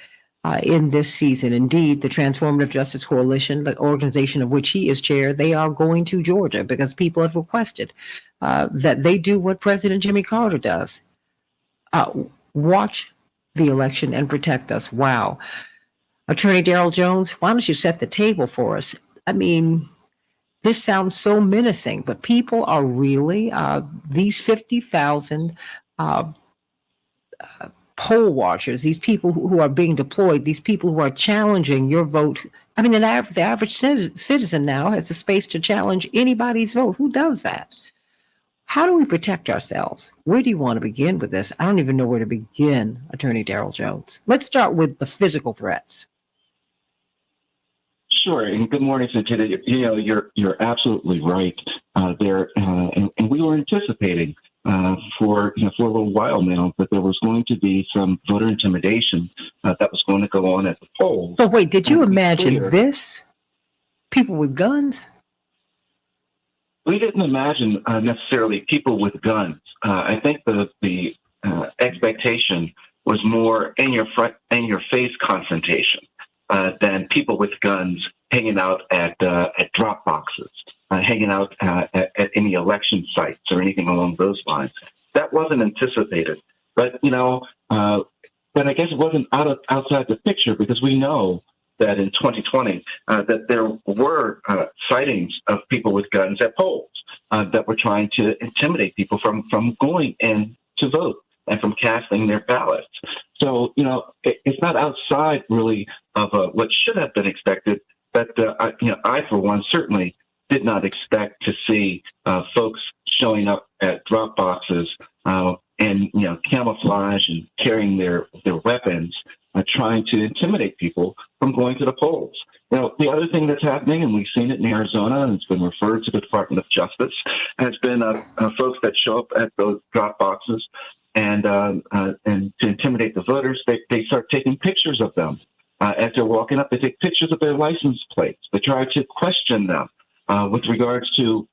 in this season. Indeed, the Transformative Justice Coalition, the organization of which he is chair, they are going to Georgia because people have requested that they do what President Jimmy Carter does. Watch the election and protect us. Wow. Attorney Darrell Jones, why don't you set the table for us? I mean, this sounds so menacing, but people are really, these 50,000 poll watchers, these people who are being deployed, these people who are challenging your vote. I mean, the average citizen now has the space to challenge anybody's vote. Who does that? How do we protect ourselves? Where do you want to begin with this? I don't even know where to begin, Attorney Darrell Jones. Let's start with the physical threats. Sure, and good morning, Santita. You're absolutely right there, and we were anticipating for a little while now that there was going to be some voter intimidation that was going to go on at the polls. But wait, did you imagine this? People with guns? We didn't imagine necessarily people with guns. I think the expectation was more in your face confrontation than people with guns hanging out at drop boxes, hanging out at any election sites or anything along those lines. That wasn't anticipated, but but I guess it wasn't outside the picture because we know that in 2020 that there were sightings of people with guns at polls that were trying to intimidate people from going in to vote and from casting their ballots. So, it's not outside really of what should have been expected. But, I, for one, certainly did not expect to see folks showing up at drop boxes and, camouflage and carrying their weapons, trying to intimidate people from going to the polls. The other thing that's happening, and we've seen it in Arizona, and it's been referred to the Department of Justice, has been folks that show up at those drop boxes and to intimidate the voters. They start taking pictures of them as they're walking up. They take pictures of their license plates. They try to question them with regards to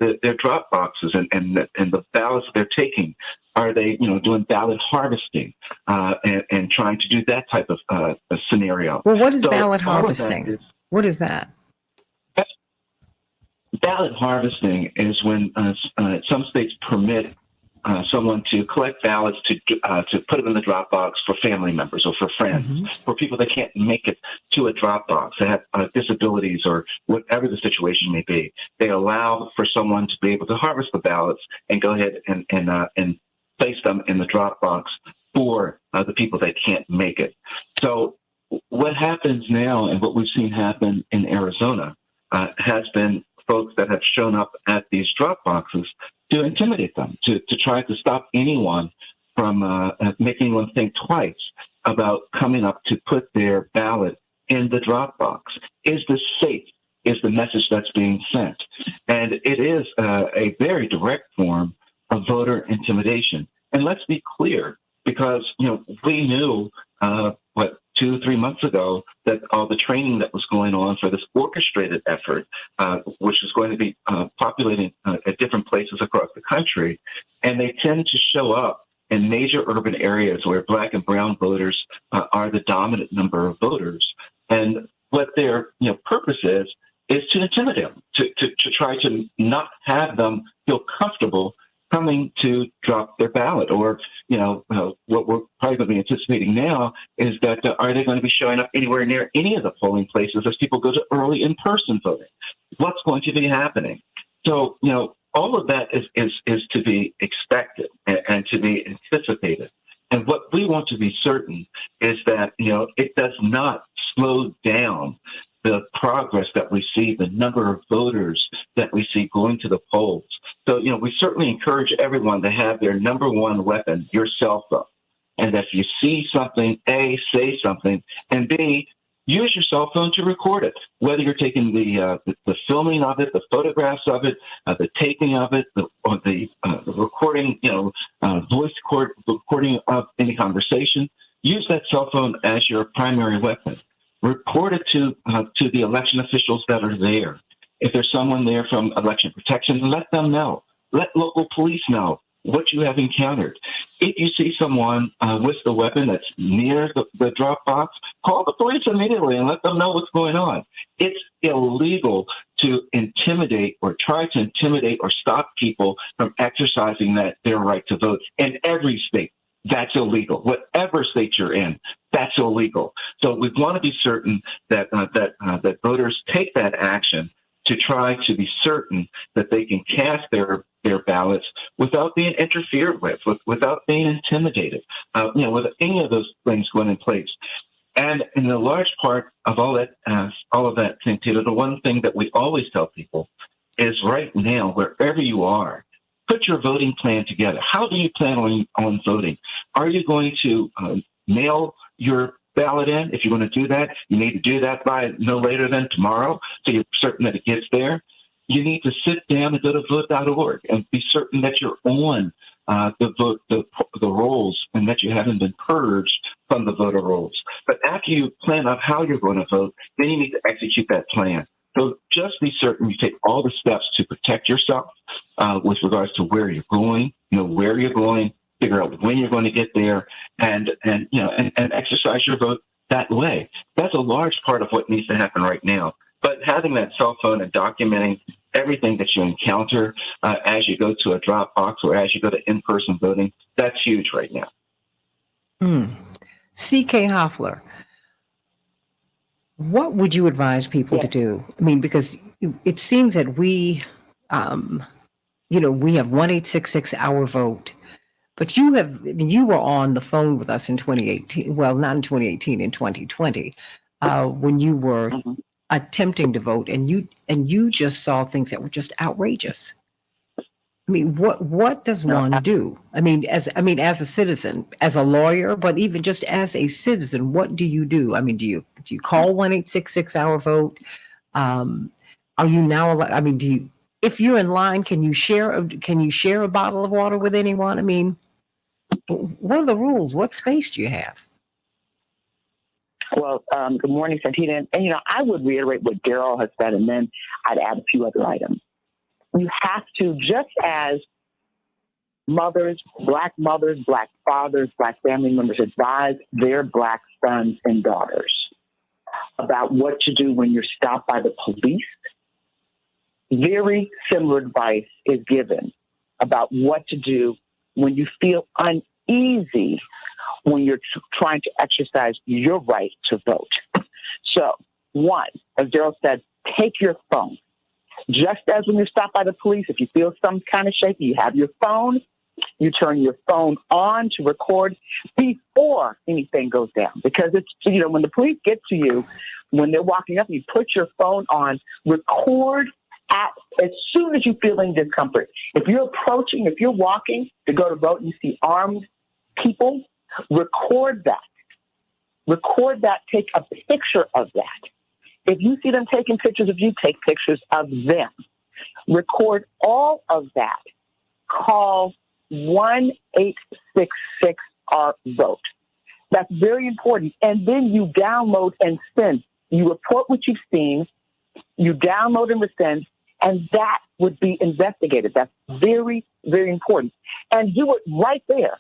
their drop boxes and the ballots they're taking. Are they doing ballot harvesting and trying to do that type of a scenario? Well, what is ballot harvesting? What is that? ballot harvesting is when some states permit someone to collect ballots to put them in the drop box for family members or for friends, for people that can't make it to a drop box, that have disabilities or whatever the situation may be. They allow for someone to be able to harvest the ballots and go ahead and place them in the drop box for the people that can't make it. So what happens now and what we've seen happen in Arizona has been folks that have shown up at these drop boxes to intimidate them, to try to stop anyone from making anyone think twice about coming up to put their ballot in the drop box. Is this safe? Is the message that's being sent. And it is a very direct form of voter intimidation. And let's be clear, because we knew 2-3 months ago that all the training that was going on for this orchestrated effort, which is going to be populating at different places across the country, and they tend to show up in major urban areas where Black and brown voters are the dominant number of voters. And what their purpose is to intimidate them, to try to not have them feel comfortable coming to drop their ballot. Or, what we're probably going to be anticipating now is that are they going to be showing up anywhere near any of the polling places as people go to early in-person voting? What's going to be happening? So, all of that is to be expected and to be anticipated. And what we want to be certain is that, it does not slow down the progress that we see, the number of voters that we see going to the polls. So, we certainly encourage everyone to have their number one weapon, your cell phone. And if you see something, A, say something, and B, use your cell phone to record it, whether you're taking the filming of it, the photographs of it, the taking of it, the recording, voice recording of any conversation. Use that cell phone as your primary weapon. Report it to the election officials that are there. If there's someone there from election protection, let them know. Let local police know what you have encountered. If you see someone with the weapon that's near the drop box, call the police immediately and let them know what's going on. It's illegal to intimidate or try to intimidate or stop people from exercising their right to vote in every state. That's illegal. Whatever state you're in, that's illegal. So we want to be certain that that voters take that action to try to be certain that they can cast their ballots without being interfered with, without being intimidated, with any of those things going in place. And in the large part of all of that, Santita, the one thing that we always tell people is right now, wherever you are, put your voting plan together. How do you plan on voting? Are you going to mail your ballot in? If you're going to do that, you need to do that by no later than tomorrow, so you're certain that it gets there. You need to sit down and go to vote.org and be certain that you're on the rolls and that you haven't been purged from the voter rolls. But after you plan out how you're going to vote, then you need to execute that plan. So just be certain you take all the steps to protect yourself with regards to where you're going, where you're going, figure out when you're going to get there, and exercise your vote that way. That's a large part of what needs to happen right now. But having that cell phone and documenting everything that you encounter as you go to a drop box or as you go to in-person voting, that's huge right now. C.K. Hoffler, what would you advise people to do? I mean, because it seems that we have 1-866 Our Vote, but you were on the phone with us in 2018. Well, not in 2018, in 2020, when you were attempting to vote, and you just saw things that were just outrageous. I mean, what does one do? I mean, as a citizen, as a lawyer, but even just as a citizen, what do you do? I mean, do you call 1-866 Our Vote? Are you now? I mean, if you're in line, can you share a bottle of water with anyone? I mean, what are the rules? What space do you have? Well, good morning, Santita. And, I would reiterate what Daryl has said, and then I'd add a few other items. You have to, just as Black fathers, Black family members advise their Black sons and daughters about what to do when you're stopped by the police, very similar advice is given about what to do when you feel uneasy when you're trying to exercise your right to vote. So, one, as Daryl said, take your phone. Just as when you're stopped by the police, if you feel some kind of shaky, you have your phone. You turn your phone on to record before anything goes down. Because it's, when the police get to you, when they're walking up, you put your phone on, record as soon as you feel any discomfort. If you're walking to go to vote and you see armed people, record that. Record that. Take a picture of that. If you see them taking pictures of you, take pictures of them. Record all of that. Call 1-866-RVOTE. That's very important. And then you download and send. You report what you've seen. You download and send, and that would be investigated. That's very, very important. And do it right there.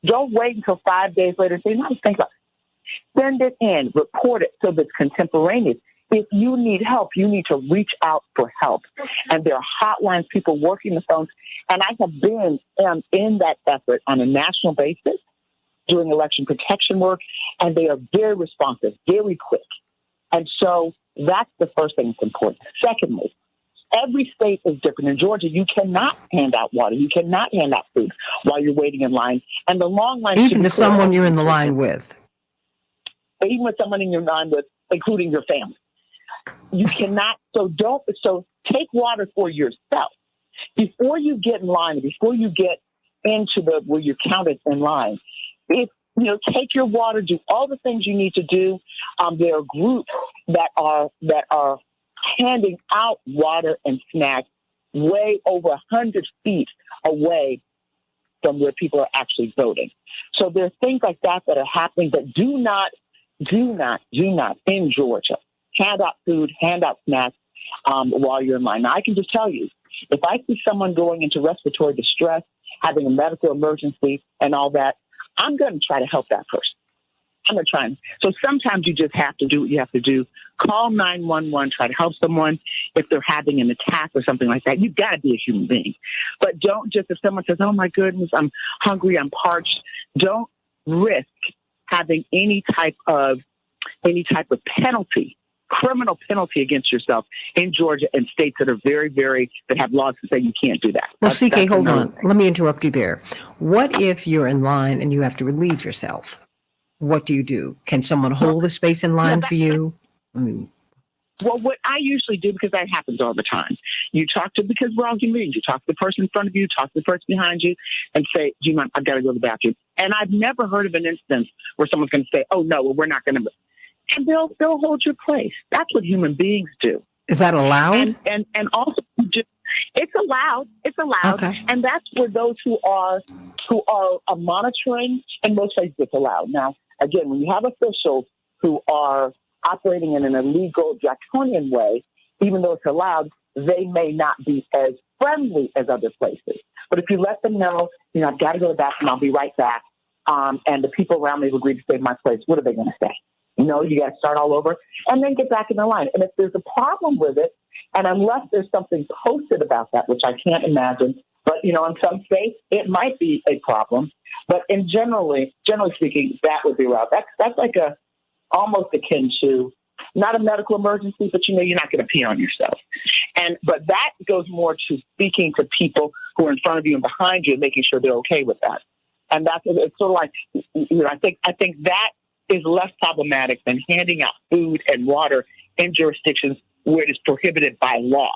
Don't wait until 5 days later and say, no, think about it. Send it in. Report it so that it's contemporaneous. If you need help, you need to reach out for help. And there are hotlines, people working the phones. And I have been in that effort on a national basis doing election protection work, and they are very responsive, very quick. And so that's the first thing that's important. Secondly, every state is different. In Georgia, you cannot hand out water. You cannot hand out food while you're waiting in line. And the long line... Even to someone you're in the line with. Even with someone in your line with, including your family. You cannot, so take water for yourself. Before you get in line, before you get into where you're counted in line, take your water, do all the things you need to do. There are groups that are handing out water and snacks way over 100 feet away from where people are actually voting. So there's things like that are happening, but do not in Georgia hand out food, hand out snacks while you're in line. Now, I can just tell you, if I see someone going into respiratory distress, having a medical emergency and all that, I'm going to try to help that person. I'm going to try. So sometimes you just have to do what you have to do. Call 911, try to help someone if they're having an attack or something like that. You've got to be a human being. But don't just, if someone says, oh my goodness, I'm hungry, I'm parched, don't risk having any type of penalty, criminal penalty against yourself in Georgia and states that are very, very, that have laws that say you can't do that. Well, CK, hold on. Let me interrupt you there. What if you're in line and you have to relieve yourself? What do? Can someone hold the space in line for you? Well, what I usually do, because that happens all the time, because we're all human beings, you talk to the person in front of you, talk to the person behind you, and say, do you mind, I've got to go to the bathroom. And I've never heard of an instance where someone's going to say, oh, no, well, we're not going to. And they'll hold your place. That's what human beings do. Is that allowed? And also, it's allowed. It's allowed. Okay. And that's for those who are monitoring. In most places, it's allowed. Now, again, when you have officials who are operating in an illegal, draconian way, even though it's allowed, they may not be as friendly as other places. But if you let them know, I've got to go to the bathroom, I'll be right back, and the people around me have agreed to stay in my place, what are they going to say? You got to start all over and then get back in the line. And if there's a problem with it, and unless there's something posted about that, which I can't imagine, but, in some states, it might be a problem. But generally speaking, that would be allowed. That's like almost akin to not a medical emergency, but you're not going to pee on yourself. But that goes more to speaking to people who are in front of you and behind you and making sure they're okay with that. And it's sort of like, I think that is less problematic than handing out food and water in jurisdictions where it is prohibited by law.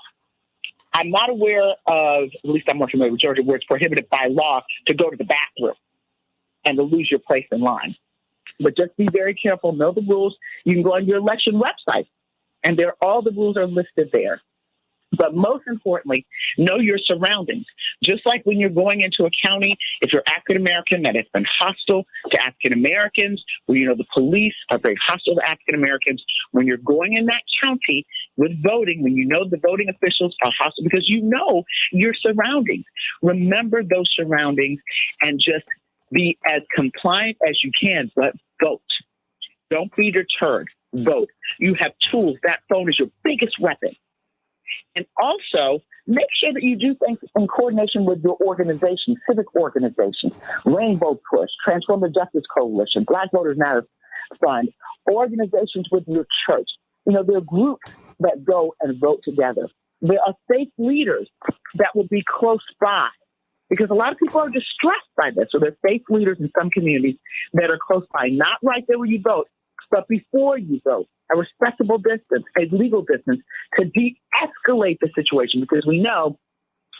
I'm not aware of, at least I'm more familiar with Georgia, where it's prohibited by law to go to the bathroom and to lose your place in line. But just be very careful, know the rules. You can go on your election website, and all the rules are listed there. But most importantly, know your surroundings. Just like when you're going into a county, if you're African American, that has been hostile to African Americans, where the police are very hostile to African Americans. When you're going in that county with voting, when the voting officials are hostile, because your surroundings. Remember those surroundings and just be as compliant as you can, but vote. Don't be deterred. Vote. You have tools. That phone is your biggest weapon. And also, make sure that you do things in coordination with your organizations, civic organizations, Rainbow Push, Transform the Justice Coalition, Black Voters Matter Fund, organizations with your church. You know, there are groups that go and vote together. There are faith leaders that will be close by, because a lot of people are distressed by this. So there are faith leaders in some communities that are close by, not right there where you vote, but before you vote, a respectable distance, a legal distance, to de-escalate the situation, because we know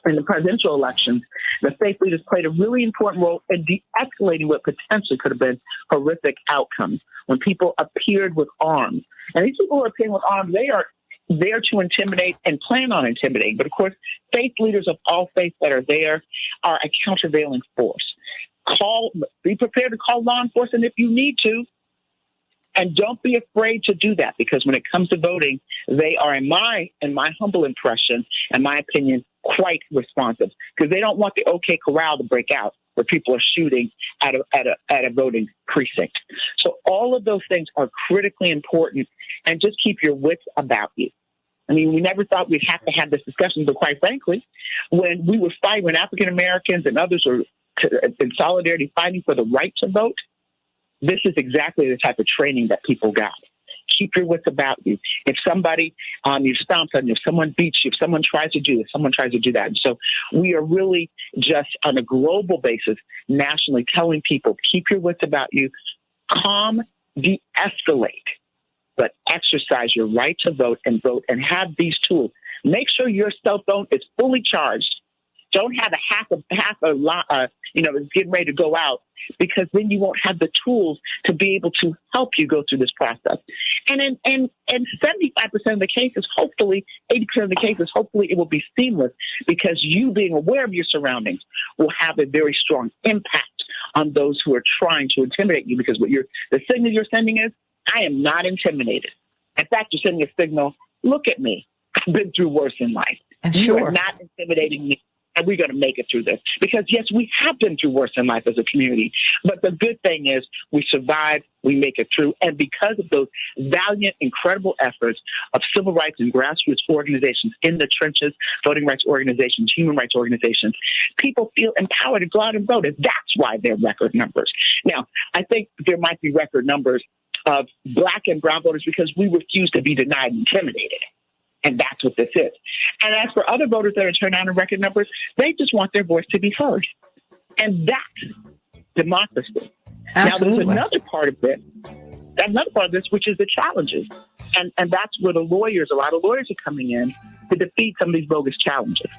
in the presidential elections, the faith leaders played a really important role in de-escalating what potentially could have been horrific outcomes when people appeared with arms. And these people who are appearing with arms, they are there to intimidate and plan on intimidating. But of course, faith leaders of all faiths that are there are a countervailing force. Be prepared to call law enforcement if you need to. And don't be afraid to do that, because when it comes to voting, they are, in my humble impression and my opinion, quite responsive, because they don't want the OK Corral to break out where people are shooting at a voting precinct. So all of those things are critically important, and just keep your wits about you. I mean, we never thought we'd have to have this discussion, but quite frankly, when we were fighting, when African Americans and others were in solidarity fighting for the right to vote, this is exactly the type of training that people got. Keep your wits about you. If somebody you stomps on you, if someone beats you, if someone tries to do this, someone tries to do that. And so we are really just on a global basis, nationally, telling people, keep your wits about you, calm, de-escalate, but exercise your right to vote and have these tools. Make sure your cell phone is fully charged. Don't have it's getting ready to go out, because then you won't have the tools to be able to help you go through this process. And in 75% of the cases, hopefully 80% of the cases, hopefully it will be seamless, because you being aware of your surroundings will have a very strong impact on those who are trying to intimidate you, because the signal you're sending is, I am not intimidated. In fact, you're sending a signal, look at me. I've been through worse in life. You are not intimidating me. And we're going to make it through this. Because, yes, we have been through worse in life as a community. But the good thing is we survive, we make it through. And because of those valiant, incredible efforts of civil rights and grassroots organizations in the trenches, voting rights organizations, human rights organizations, people feel empowered to go out and vote. And that's why they're record numbers. Now, I think there might be record numbers of Black and brown voters because we refuse to be denied and intimidated. And that's what this is. And as for other voters that are turned out in record numbers, they just want their voice to be heard. And that's democracy. Absolutely. Now, there's another part of this, which is the challenges. And that's where a lot of lawyers are coming in to defeat some of these bogus challenges.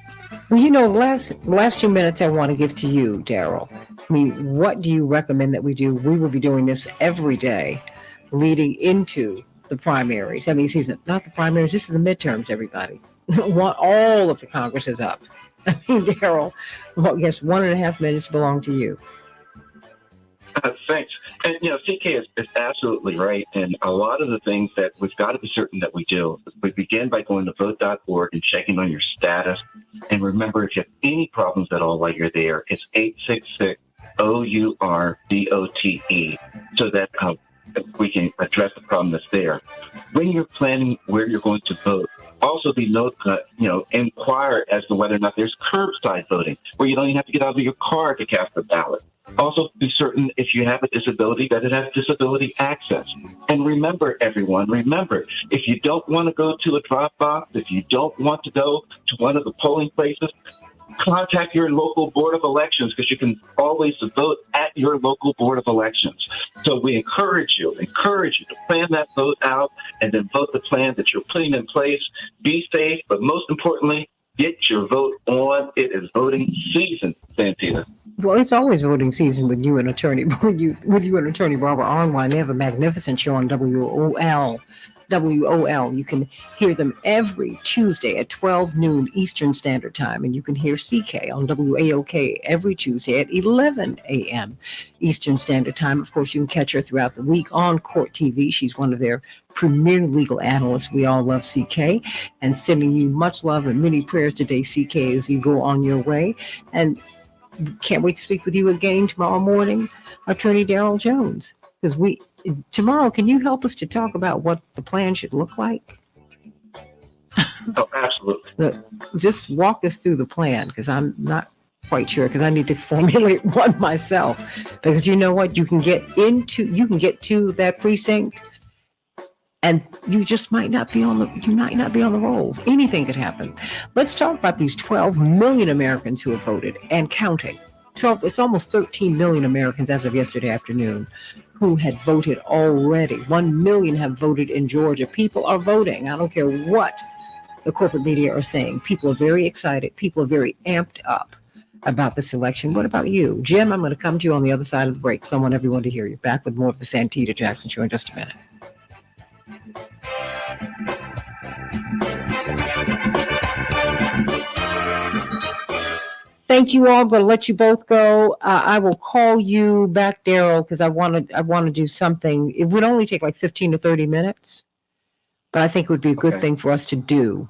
Well, last few minutes I want to give to you, Daryl. I mean, what do you recommend that we do? We will be doing this every day leading into the primaries. I mean, not the primaries, this is the midterms, everybody. Want all of the Congresses up. I mean, Daryl, well, yes, 1.5 minutes belong to you. Thanks. And, CK is absolutely right. And a lot of the things that we've got to be certain that we do, we begin by going to vote.org and checking on your status. And remember, if you have any problems at all while you're there, it's 866-OUR-DOTE, so that we can address the problem that's there. When you're planning where you're going to vote, also inquire as to whether or not there's curbside voting, where you don't even have to get out of your car to cast a ballot. Also be certain, if you have a disability, that it has disability access. And remember, everyone, if you don't want to go to a drop box, if you don't want to go to one of the polling places, contact your local board of elections, because you can always vote at your local board of elections. So we encourage you to plan that vote out and then vote the plan that you're putting in place. Be safe, but most importantly, get your vote on. It is voting season, Santita. Well, it's always voting season with you and Attorney Barbara Online. They have a magnificent show on WOL. You can hear them every Tuesday at 12 noon Eastern Standard Time. And you can hear CK on WAOK every Tuesday at 11 a.m. Eastern Standard Time. Of course, you can catch her throughout the week on Court TV. She's one of their premier legal analysts. We all love CK, and sending you much love and many prayers today, CK, as you go on your way. And can't wait to speak with you again tomorrow morning, Attorney Daryl Jones. Because tomorrow, can you help us to talk about what the plan should look like? Oh, absolutely. Look, just walk us through the plan, because I'm not quite sure, because I need to formulate one myself. Because you know what, you can get to that precinct, and you just might not be on the rolls. Anything could happen. Let's talk about these 12 million Americans who have voted and counting. It's almost 13 million Americans as of yesterday afternoon who had voted already. 1 million have voted in Georgia. People are voting. I don't care what the corporate media are saying. People are very excited. People are very amped up about this election. What about you? Jim, I'm going to come to you on the other side of the break. I want everyone to hear you. Back with more of the Santita Jackson Show in just a minute. Thank you all. I'm going to let you both go. I will call you back, Daryl, because I want to do something. It would only take like 15 to 30 minutes, but I think it would be a good thing for us to do.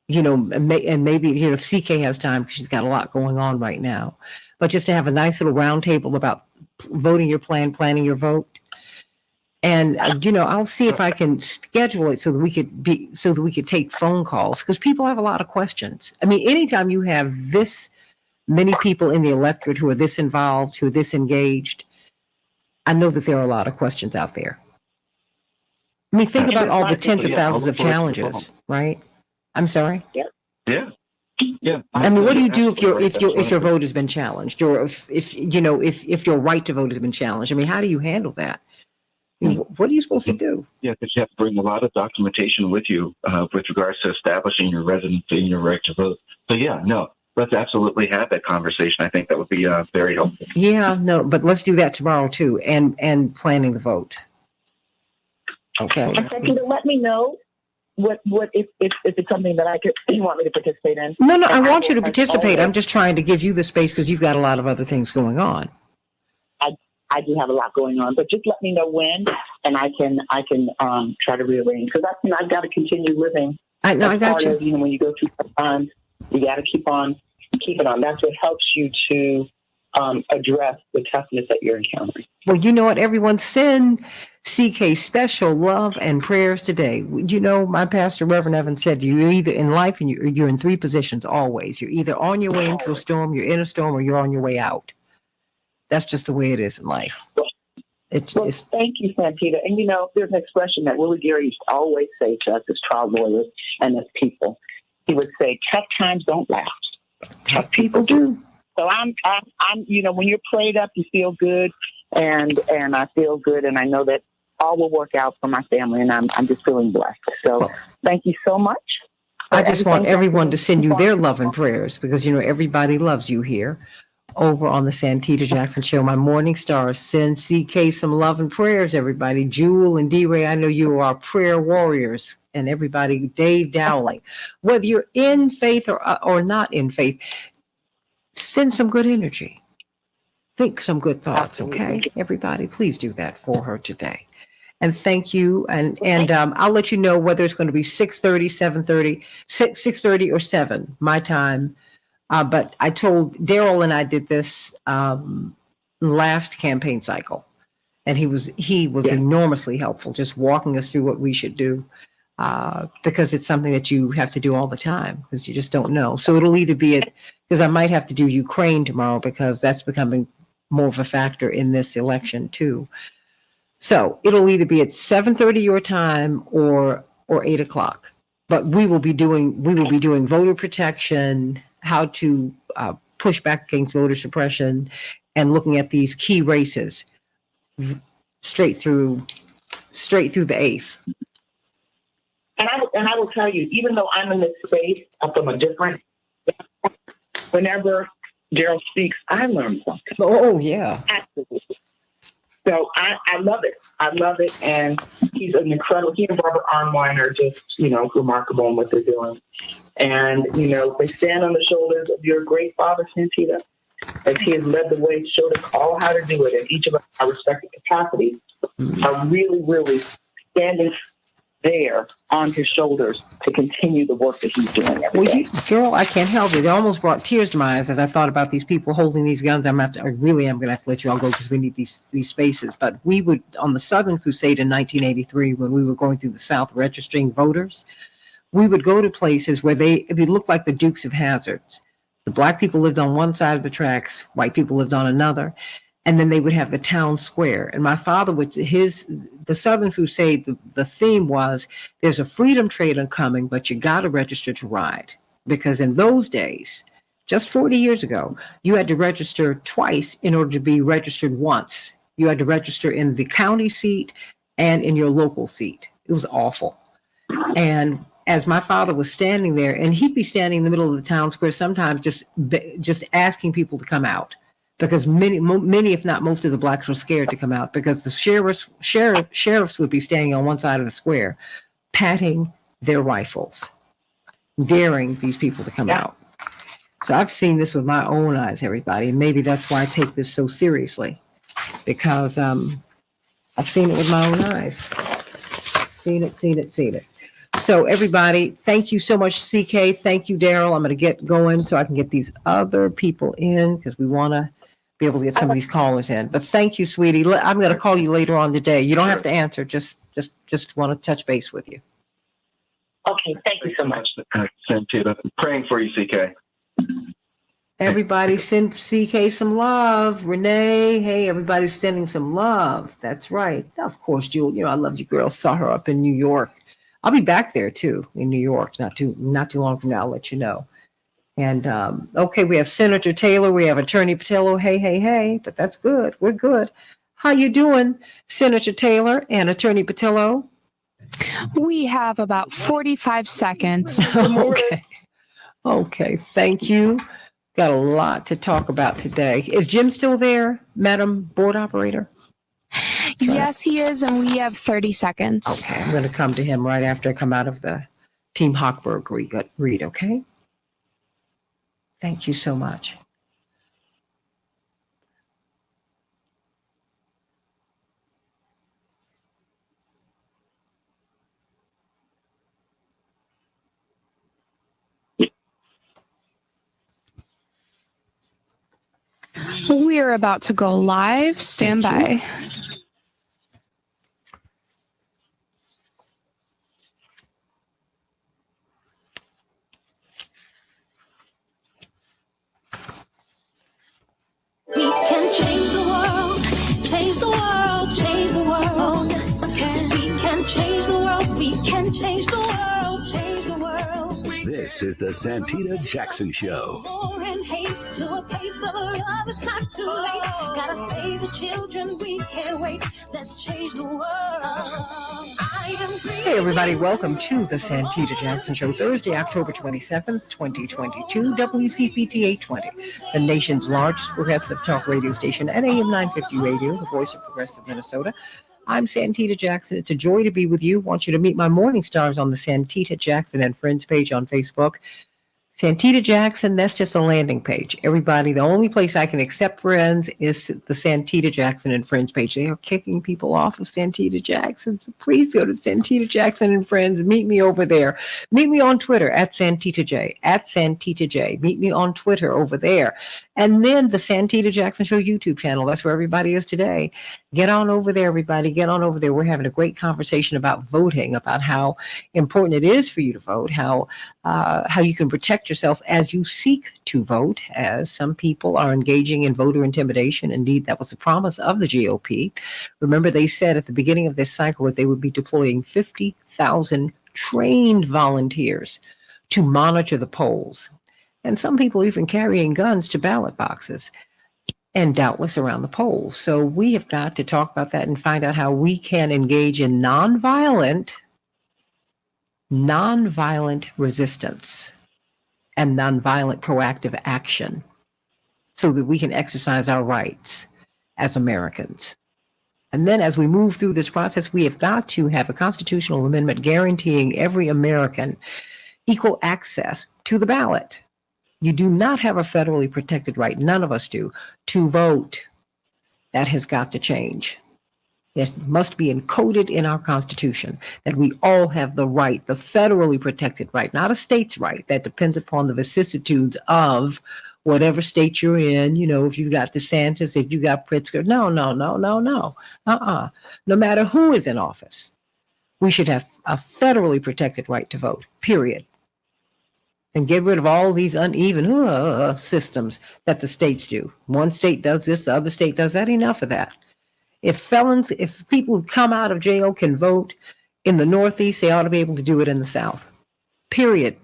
You know, and maybe, you know, if CK has time, because she's got a lot going on right now, but just to have a nice little roundtable about voting your plan, planning your vote. And, you know, I'll see if I can schedule it so that we could take phone calls, because people have a lot of questions. I mean, anytime you have this many people in the electorate who are this involved, who are this engaged, I know that there are a lot of questions out there. I mean, think about all the tens of thousands of challenges, right? I'm sorry? Yeah. I mean, what do you do if your vote has been challenged, or if your right to vote has been challenged? I mean, how do you handle that? I mean, what are you supposed to do? Yeah, because you have to bring a lot of documentation with you with regards to establishing your residency and your right to vote. So yeah, no, let's absolutely have that conversation. I think that would be very helpful. Yeah, no, but let's do that tomorrow too, and planning the vote. Okay. And let me know what if it's something that you want me to participate in. No, I want you to participate. I'm just trying to give you the space because you've got a lot of other things going on. I do have a lot going on, but just let me know when, and I can try to rearrange, because I've got to continue living. I got you. You know, when you go through tough times, you got to keep on. That's what helps you to address the toughness that you're encountering. Well, you know what? Everyone send CK special love and prayers today. You know, my pastor, Reverend Evans, said you're either in life and you're in three positions always. You're either on your way into a storm, you're in a storm, or you're on your way out. That's just the way it is in life. Thank you, Santita. And, you know, there's an expression that Willie Gary used to always say to us as trial lawyers and as people. He would say, tough times don't last. Tough people do. So I'm, you know, when you're prayed up, you feel good, and I feel good, and I know that all will work out for my family, and I'm just feeling blessed. So thank you so much. I just want everyone to send you their love and prayers, because, you know, everybody loves you here over on the Santita Jackson Show. My morning stars, send CK some love and prayers, everybody. Jewel and D-Ray, I know you are prayer warriors. And everybody, Dave Dowling, whether you're in faith or not in faith, send some good energy. Think some good thoughts, okay? Everybody, please do that for her today. And thank you. And I'll let you know whether it's going to be 6:30, 7:30, 6:30 or 7, my time. But I told Daryl, and I did this last campaign cycle, and he was enormously helpful, just walking us through what we should do. Because it's something that you have to do all the time, because you just don't know. So it'll either be because I might have to do Ukraine tomorrow, because that's becoming more of a factor in this election too. So it'll either be at 7:30 your time or 8 o'clock. But we will be doing voter protection, how to push back against voter suppression, and looking at these key races straight through the eighth. And I will tell you, even though I'm in this space from a different, whenever Daryl speaks, I learn something. Oh, yeah. Absolutely. So I love it. I love it. And he's an incredible, he and Robert Arnwine are just, you know, remarkable in what they're doing. And, you know, they stand on the shoulders of your great father, Santita, as he has led the way, showed us all how to do it. And each of us, our respective capacities, are really, really standing there on his shoulders to continue the work that he's doing every day. Girl, I can't help it. It almost brought tears to my eyes as I thought about these people holding these guns. I really am going to have to let you all go, because we need these spaces. But we would, on the Southern Crusade in 1983, when we were going through the South registering voters, we would go to places where if it looked like the Dukes of Hazzards, the black people lived on one side of the tracks, white people lived on another, and then they would have the town square. And my father would, the Southern Crusade, the theme was, there's a freedom train coming, but you got to register to ride. Because in those days, just 40 years ago, you had to register twice in order to be registered once. You had to register in the county seat and in your local seat. It was awful. And as my father was standing there, and he'd be standing in the middle of the town square, sometimes just asking people to come out, because many, if not most of the blacks were scared to come out, because the sheriffs would be standing on one side of the square, patting their rifles, daring these people to come out. So I've seen this with my own eyes, everybody, and maybe that's why I take this so seriously, because I've seen it with my own eyes. Seen it. So everybody, thank you so much, CK. Thank you, Daryl. I'm going to get going so I can get these other people in, because we want to be able to get some of these callers in. But thank you, sweetie. I'm going to call you later on today. You don't have to answer. Just want to touch base with you. Okay, thank you so much. Santita, praying for you, CK. Everybody send CK some love. Renee, hey, everybody's sending some love. That's right. Of course, Jewel, I love you, girl. Saw her up in New York. I'll be back there too, in New York, not too long from now. I'll let you know. And okay, we have Senator Taylor, we have Attorney Patillo. Hey, but that's good. We're good. How you doing, Senator Taylor and Attorney Patillo? We have about 45 seconds. Okay, thank you. Got a lot to talk about today. Is Jim still there, Madam Board Operator? Yes, he is, and we have 30 seconds. Okay, I'm going to come to him right after I come out of the Team Hochberg read, okay? Thank you so much. We're about to go live. Stand by. We can change the world, change the world, change the world. We can change the world, we can change the world, change the world. This is the Santita Jackson Show. War and hate to a place of love, it's not too late. Gotta save the children, we can't wait. Let's change the world. Hey everybody, welcome to the Santita Jackson Show, Thursday, October 27th, 2022, WCPT 820, the nation's largest progressive talk radio station at AM 950 Radio, the voice of progressive Minnesota. I'm Santita Jackson. It's a joy to be with you. I want you to meet my morning stars on the Santita Jackson and Friends page on Facebook. Santita Jackson, that's just a landing page. Everybody, the only place I can accept friends is the Santita Jackson and Friends page. They are kicking people off of Santita Jackson. So please go to Santita Jackson and Friends. Meet me over there. Meet me on Twitter at Santita J. Meet me on Twitter over there. And then the Santita Jackson Show YouTube channel. That's where everybody is today. Get on over there, everybody. Get on over there. We're having a great conversation about voting, about how important it is for you to vote, how you can protect yourself as you seek to vote, as some people are engaging in voter intimidation. Indeed, that was the promise of the GOP. Remember, they said at the beginning of this cycle that they would be deploying 50,000 trained volunteers to monitor the polls. And some people even carrying guns to ballot boxes and doubtless around the polls. So we have got to talk about that and find out how we can engage in nonviolent resistance and nonviolent proactive action so that we can exercise our rights as Americans. And then as we move through this process, we have got to have a constitutional amendment guaranteeing every American equal access to the ballot. You do not have a federally protected right, none of us do, to vote. That has got to change. It must be encoded in our Constitution that we all have the right, the federally protected right, not a state's right that depends upon the vicissitudes of whatever state you're in. You know, if you got DeSantis, if you got Pritzker, no. No matter who is in office, We should have a federally protected right to vote, period. And get rid of all these uneven systems that the states do. One state does this, the other state does that. Enough of that. If people who come out of jail can vote in the Northeast, they ought to be able to do it in the South. Period.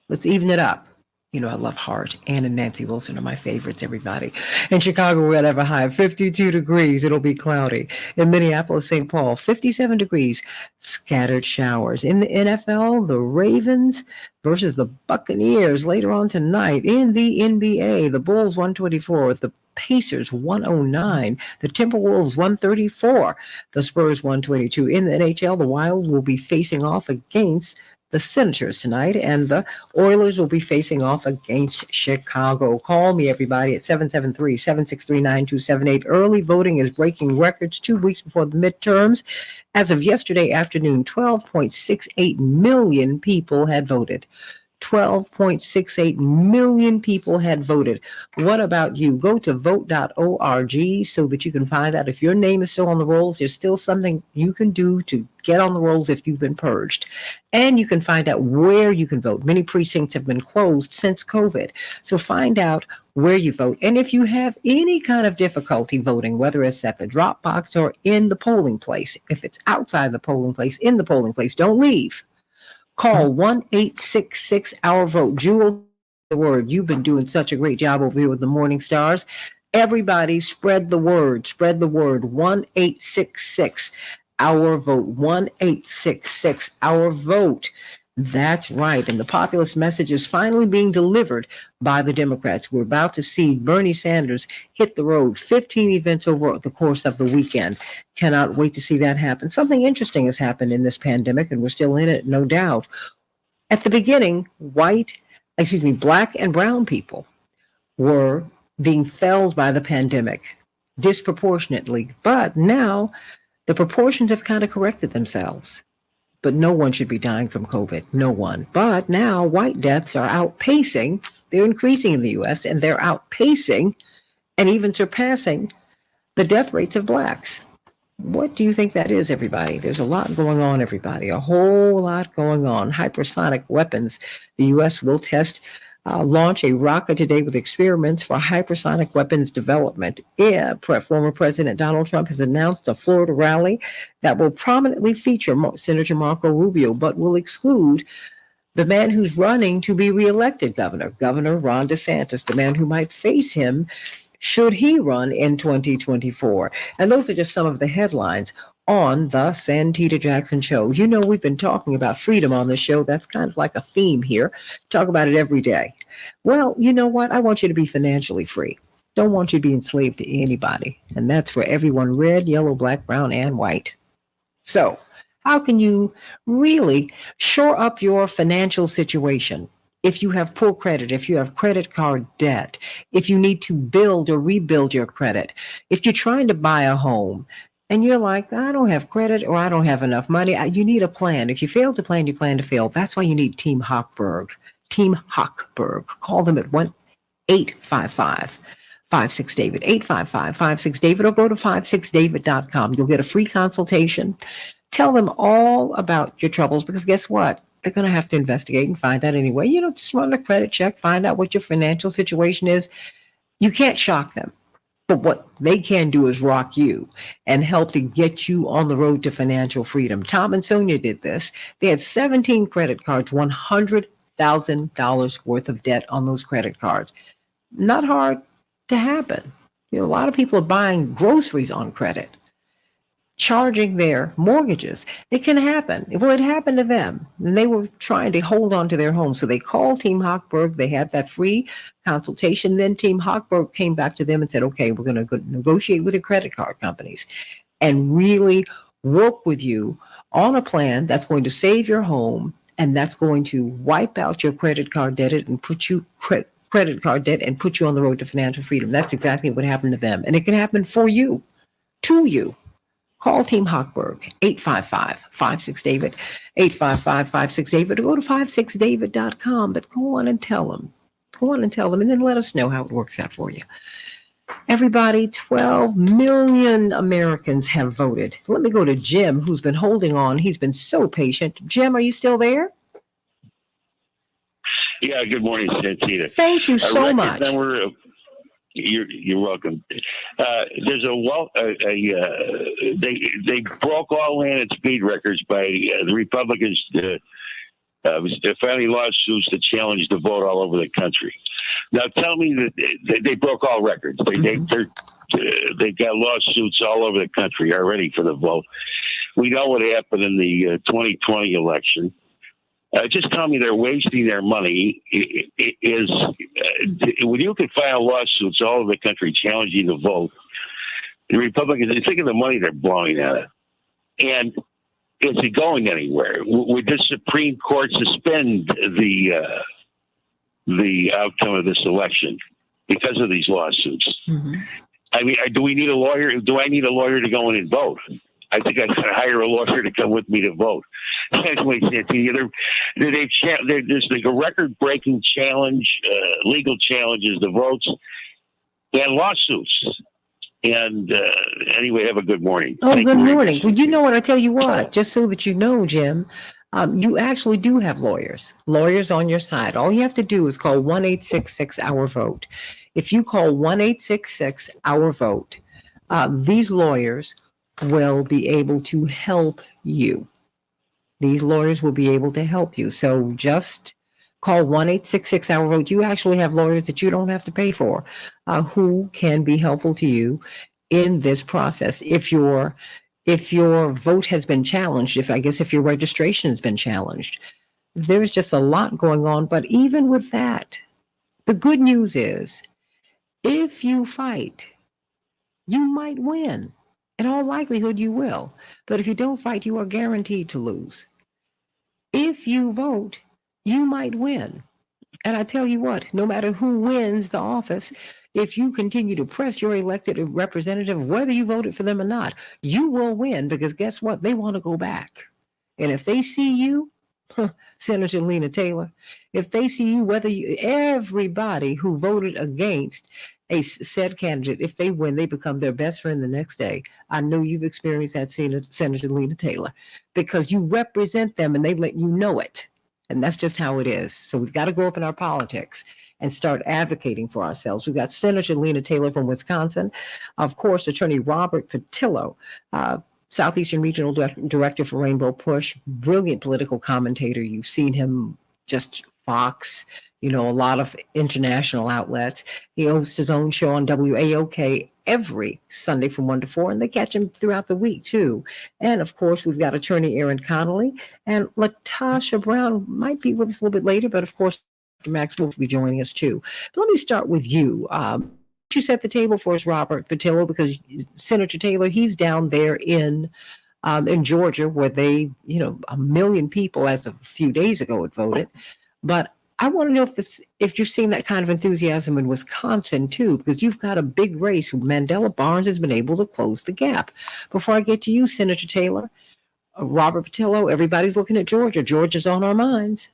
Let's even it up. You know, I love Hart. Ann and Nancy Wilson are my favorites, everybody. In Chicago, we're going to have a high of 52 degrees. It'll be cloudy. In Minneapolis, St. Paul, 57 degrees. Scattered showers. In the NFL, the Ravens versus the Buccaneers later on tonight. In the NBA, the Bulls 124, the Pacers 109, the Timberwolves 134, the Spurs 122. In the NHL, the Wild will be facing off against the Senators tonight, and the Oilers will be facing off against Chicago. Call me, everybody, at 773-763-9278. Early voting is breaking records 2 weeks before the midterms. As of yesterday afternoon, 12.68 million people had voted. 12.68 million people had voted. What about you? Go to vote.org so that you can find out if your name is still on the rolls. There's still something you can do to get on the rolls if you've been purged. And you can find out where you can vote. Many precincts have been closed since COVID. So find out where you vote. And if you have any kind of difficulty voting, whether it's at the drop box or in the polling place, if it's outside the polling place, in the polling place, don't leave. Call 1-866-OUR-VOTE. Jewel, the word. You've been doing such a great job over here with the Morning Stars. Everybody spread the word. Spread the word. 1-866-OUR-VOTE. 1-866-OUR-VOTE. That's right. And the populist message is finally being delivered by the Democrats. We're about to see Bernie Sanders hit the road. 15 events over the course of the weekend. Cannot wait to see that happen. Something interesting has happened in this pandemic, and we're still in it, no doubt. At the beginning, black and brown people were being felled by the pandemic disproportionately. But now the proportions have kind of corrected themselves. But no one should be dying from COVID. No one. But now white deaths are outpacing. They're increasing in the U.S. and they're outpacing and even surpassing the death rates of blacks. What do you think that is, everybody? There's a lot going on, everybody. A whole lot going on. Hypersonic weapons. The U.S. will launch a rocket today with experiments for hypersonic weapons development. Former President Donald Trump has announced a Florida rally that will prominently feature Senator Marco Rubio, but will exclude the man who's running to be reelected governor, Governor Ron DeSantis, the man who might face him should he run in 2024. And those are just some of the headlines on the Santita Jackson Show. You know, we've been talking about freedom on this show. That's kind of like a theme here. Talk about it every day. Well, you know what? I want you to be financially free. Don't want you to be enslaved to anybody. And that's for everyone, red, yellow, black, brown, and white. So how can you really shore up your financial situation? If you have poor credit, if you have credit card debt, if you need to build or rebuild your credit, if you're trying to buy a home, and you're like, I don't have credit or I don't have enough money. You need a plan. If you fail to plan, you plan to fail. That's why you need Team Hochberg. Team Hochberg. Call them at 1-855-56-DAVID. 855-56-DAVID or go to 56david.com. You'll get a free consultation. Tell them all about your troubles because guess what? They're going to have to investigate and find out anyway. You know, just run a credit check, find out what your financial situation is. You can't shock them. But what they can do is rock you and help to get you on the road to financial freedom. Tom and Sonia did this. They had 17 credit cards, $100,000 worth of debt on those credit cards. Not hard to happen. You know, a lot of people are buying groceries on credit, charging their mortgages. It can happen. Well, it happened to them. And they were trying to hold on to their home. So they called Team Hochberg. They had that free consultation. Then Team Hochberg came back to them and said, okay, we're going to negotiate with your credit card companies and really work with you on a plan that's going to save your home and that's going to wipe out your credit card debt and put you on the road to financial freedom. That's exactly what happened to them. And it can happen for you, to you. Call Team Hochberg, 855-56-DAVID, 855-56-DAVID, or go to 56david.com. But go on and tell them. Go on and tell them, and then let us know how it works out for you. Everybody, 12 million Americans have voted. Let me go to Jim, who's been holding on. He's been so patient. Jim, are you still there? Yeah, good morning, Santita. Thank you so much. You're welcome. There's they broke all land and speed records by the Republicans filing lawsuits to challenge the vote all over the country. Now, tell me that they broke all records. They got lawsuits all over the country already for the vote. We know what happened in the 2020 election. Just tell me they're wasting their money. When you can file lawsuits all over the country challenging the vote, the Republicans, they think of the money they're blowing at it. And is it going anywhere? Would the Supreme Court suspend the outcome of this election because of these lawsuits? Mm-hmm. I mean, do we need a lawyer? Do I need a lawyer to go in and vote? I think I could hire a lawyer to come with me to vote. Anyway, Santita, there's like a record-breaking challenge, legal challenges, the votes, and lawsuits. And anyway, have a good morning. Oh, good morning. Well, you know what? I tell you what, just so that you know, Jim, you actually do have lawyers on your side. All you have to do is call 1-866-OUR-VOTE. If you call 1-866-OUR-VOTE, these lawyers will be able to help you. These lawyers will be able to help you. So just call 1-866-OUR-VOTE. You actually have lawyers that you don't have to pay for who can be helpful to you in this process. If your vote has been challenged, if your registration has been challenged, there's just a lot going on. But even with that, the good news is if you fight, you might win. In all likelihood, you will. But if you don't fight, you are guaranteed to lose. If you vote, you might win. And I tell you what, no matter who wins the office, if you continue to press your elected representative, whether you voted for them or not, you will win, because guess what? They want to go back. And if they see you, Senator Lena Taylor, if they see you, everybody who voted against a said candidate, if they win, they become their best friend the next day. I know you've experienced that, Senator Lena Taylor, because you represent them and they let you know it. And that's just how it is. So we've got to go up in our politics and start advocating for ourselves. We've got Senator Lena Taylor from Wisconsin. Of course, Attorney Robert Patillo, Southeastern Regional Director for Rainbow Push, brilliant political commentator. You've seen him just Fox, a lot of international outlets. He hosts his own show on WAOK every Sunday from 1 to 4, and they catch him throughout the week too. And of course, we've got Attorney Aaron Connolly, and Latasha Brown might be with us a little bit later, but of course, Dr. Max will be joining us too. But let me start with you. You set the table for us, Robert Patillo, because Senator Taylor, he's down there in Georgia, where they, 1 million people as of a few days ago had voted. But I want to know if you've seen that kind of enthusiasm in Wisconsin too, because you've got a big race. Mandela Barnes has been able to close the gap. Before I get to you, Senator Taylor, Robert Patillo, everybody's looking at Georgia. Georgia's on our minds.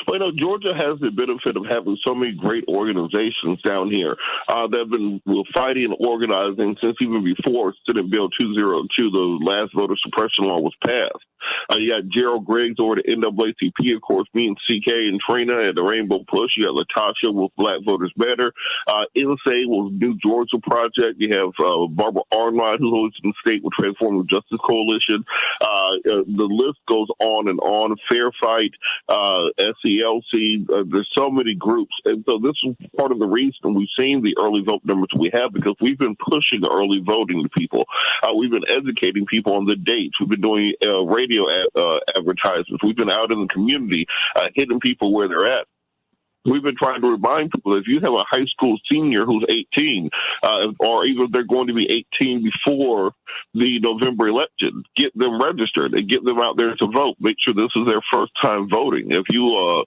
Well, Georgia has the benefit of having so many great organizations down here that have been fighting and organizing since even before Senate Bill 202, the last voter suppression law, was passed. You got Gerald Griggs over the NAACP, of course, me and CK and Trina at the Rainbow Push. You got Latasha with Black Voters Matter. NSA with New Georgia Project. You have Barbara Arnline, who's always in the state with Transformative Justice Coalition. The list goes on and on. Fair Fight, SELC. There's so many groups. And so this is part of the reason we've seen the early vote numbers we have, because we've been pushing early voting to people. We've been educating people on the dates. We've been doing radio advertisements. We've been out in the community, hitting people where they're at. We've been trying to remind people that if you have a high school senior who's 18, or even if they're going to be 18 before the November election, get them registered and get them out there to vote. Make sure this is their first time voting. If you are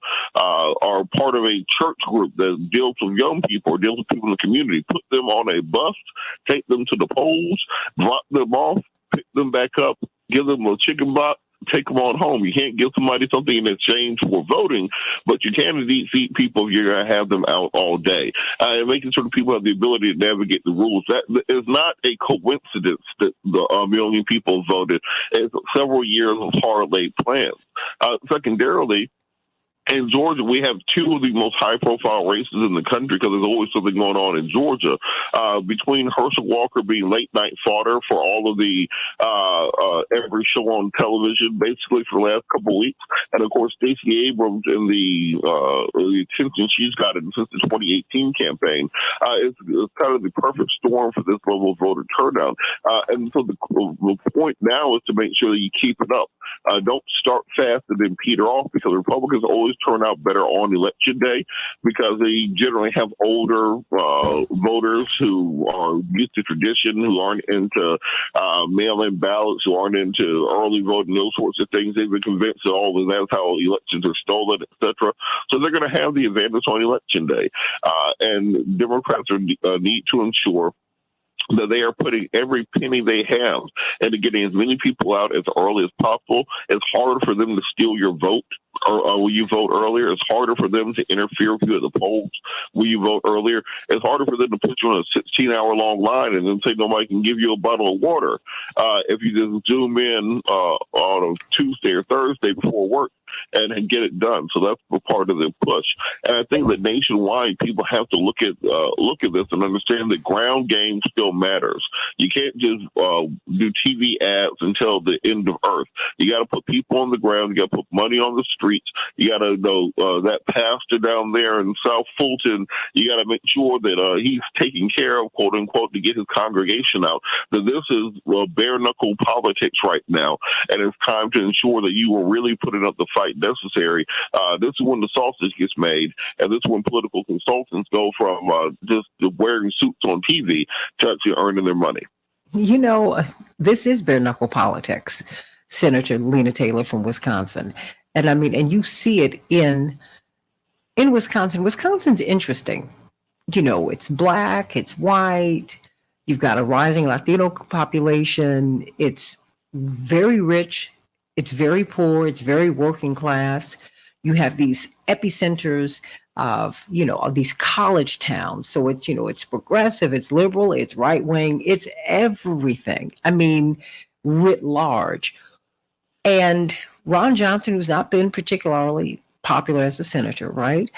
part of a church group that deals with young people or deals with people in the community, put them on a bus, take them to the polls, drop them off, pick them back up, give them a chicken box, take them on home. You can't give somebody something in exchange for voting, but you can indeed feed people if you're going to have them out all day. And making sure that people have the ability to navigate the rules. That is not a coincidence that the million people voted. It's several years of hard-laid plans. Secondarily, in Georgia, we have two of the most high-profile races in the country because there's always something going on in Georgia. Between Herschel Walker being late-night fodder for all of the every show on television, basically for the last couple of weeks, and of course Stacey Abrams and the attention she's gotten since the 2018 campaign, it's kind of the perfect storm for this level of voter turnout. And so the point now is to make sure that you keep it up. Don't start fast and then peter off, because Republicans always turn out better on election day because they generally have older voters who are used to tradition, who aren't into mail-in ballots, who aren't into early voting, those sorts of things. They've been convinced that all of that's how elections are stolen, etc. So they're going to have the advantage on election day. And Democrats need to ensure that they are putting every penny they have into getting as many people out as early as possible. It's harder for them to steal your vote. Or will you vote earlier? It's harder for them to interfere with you at the polls. Will you vote earlier? It's harder for them to put you on a 16-hour-long line and then say nobody can give you a bottle of water. If you just zoom in on a Tuesday or Thursday before work and get it done. So that's a part of the push. And I think that nationwide, people have to look at this and understand that ground game still matters. You can't just do TV ads until the end of earth. You got to put people on the ground. You got to put money on the streets. You got to know that pastor down there in South Fulton. You got to make sure that he's taking care of, quote unquote, to get his congregation out. That this is bare knuckle politics right now, and it's time to ensure that you are really putting up the fight necessary. This is when the sausage gets made, and this is when political consultants go from just wearing suits on TV to actually earning their money. You know, this is bare knuckle politics. Senator Lena Taylor from Wisconsin. And I mean, and you see it in Wisconsin. Wisconsin's interesting. You know, it's black, it's white. You've got a rising Latino population. It's very rich. It's very poor. It's very working class. You have these epicenters of, of these college towns. So it's, it's progressive, it's liberal, it's right wing, it's everything. I mean, writ large. And Ron Johnson, who's not been particularly popular as a senator, right?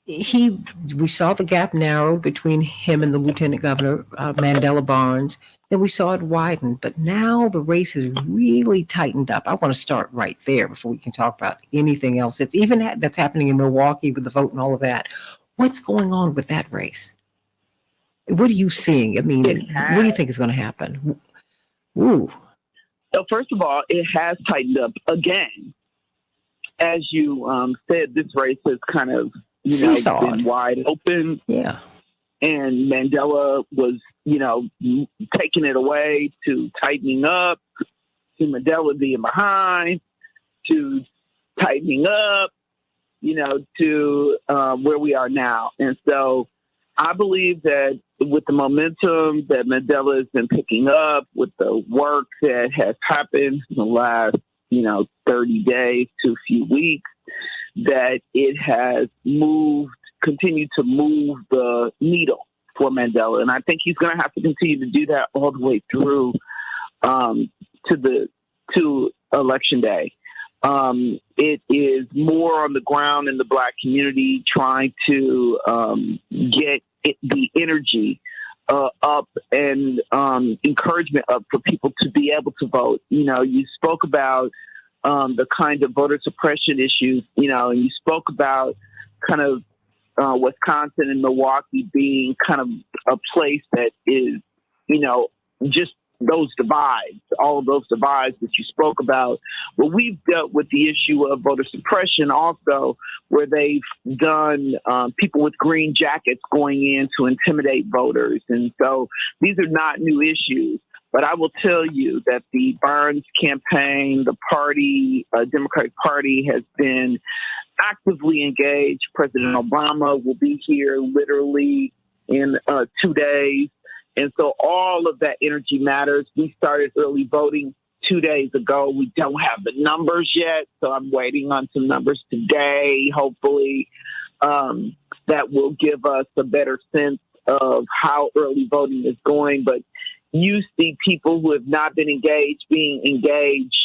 We saw the gap narrow between him and the Lieutenant Governor, Mandela Barnes, and we saw it widen. But now the race is really tightened up. I want to start right there before we can talk about anything else. It's even that's happening in Milwaukee with the vote and all of that. What's going on with that race? What are you seeing? I mean, what do you think is going to happen? Ooh. So first of all, it has tightened up again. As you said, this race has kind of been wide open. Yeah. And Mandela was, taking it away to tightening up, to Mandela being behind, to tightening up, to where we are now. And so I believe that with the momentum that Mandela has been picking up, with the work that has happened in the last, 30 days to a few weeks, that it has continued to move the needle for Mandela. And I think he's going to have to continue to do that all the way through to Election Day. It is more on the ground in the Black community, trying to get the energy up and encouragement up for people to be able to vote. You spoke about the kind of voter suppression issues, and you spoke about kind of Wisconsin and Milwaukee being kind of a place that is, just those divides, all of those divides that you spoke about. But we've dealt with the issue of voter suppression also, where they've done people with green jackets going in to intimidate voters. And so these are not new issues. But I will tell you that the Barnes campaign, the party, Democratic Party, has been actively engaged. President Obama will be here literally in 2 days. And so all of that energy matters. We started early voting 2 days ago. We don't have the numbers yet, so I'm waiting on some numbers today, hopefully, that will give us a better sense of how early voting is going. But you see people who have not been engaged being engaged,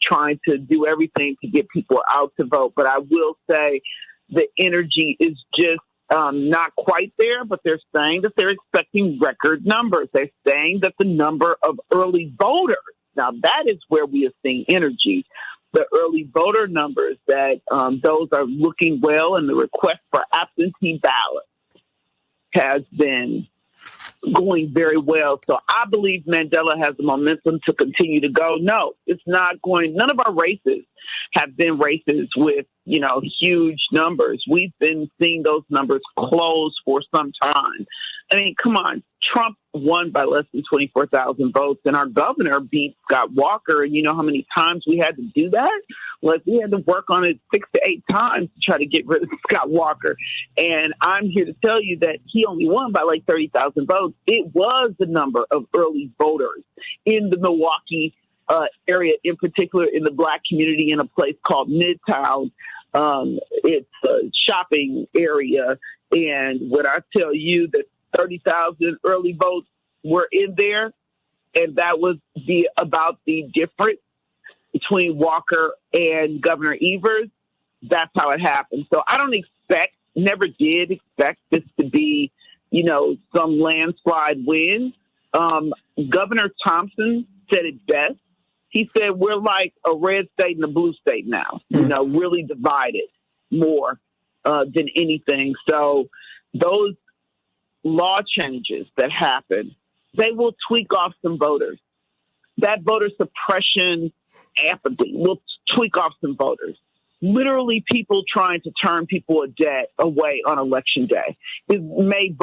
trying to do everything to get people out to vote. But I will say the energy is just not quite there, but they're saying that they're expecting record numbers. They're saying that the number of early voters, now that is where we are seeing energy. The early voter numbers, that those are looking well, and the request for absentee ballots has been going very well. So I believe Mandela has the momentum to continue to go. No, it's not going. None of our races have been races with, huge numbers. We've been seeing those numbers close for some time. I mean, come on. Trump won by less than 24,000 votes, and our governor beat Scott Walker. And you know how many times we had to do that? Like, we had to work on it 6 to 8 times to try to get rid of Scott Walker. And I'm here to tell you that he only won by like 30,000 votes. It was the number of early voters in the Milwaukee area, in particular in the Black community, in a place called Midtown. It's a shopping area. And when I tell you that 30,000 early votes were in there, and that was about the difference between Walker and Governor Evers, that's how it happened. So I don't never did expect this to be, some landslide win. Governor Thompson said it best. He said, we're like a red state and a blue state now, really divided more than anything. So those law changes that happen, they will tweak off some voters. That voter suppression apathy will tweak off some voters. Literally, people trying to turn people away on election day. It may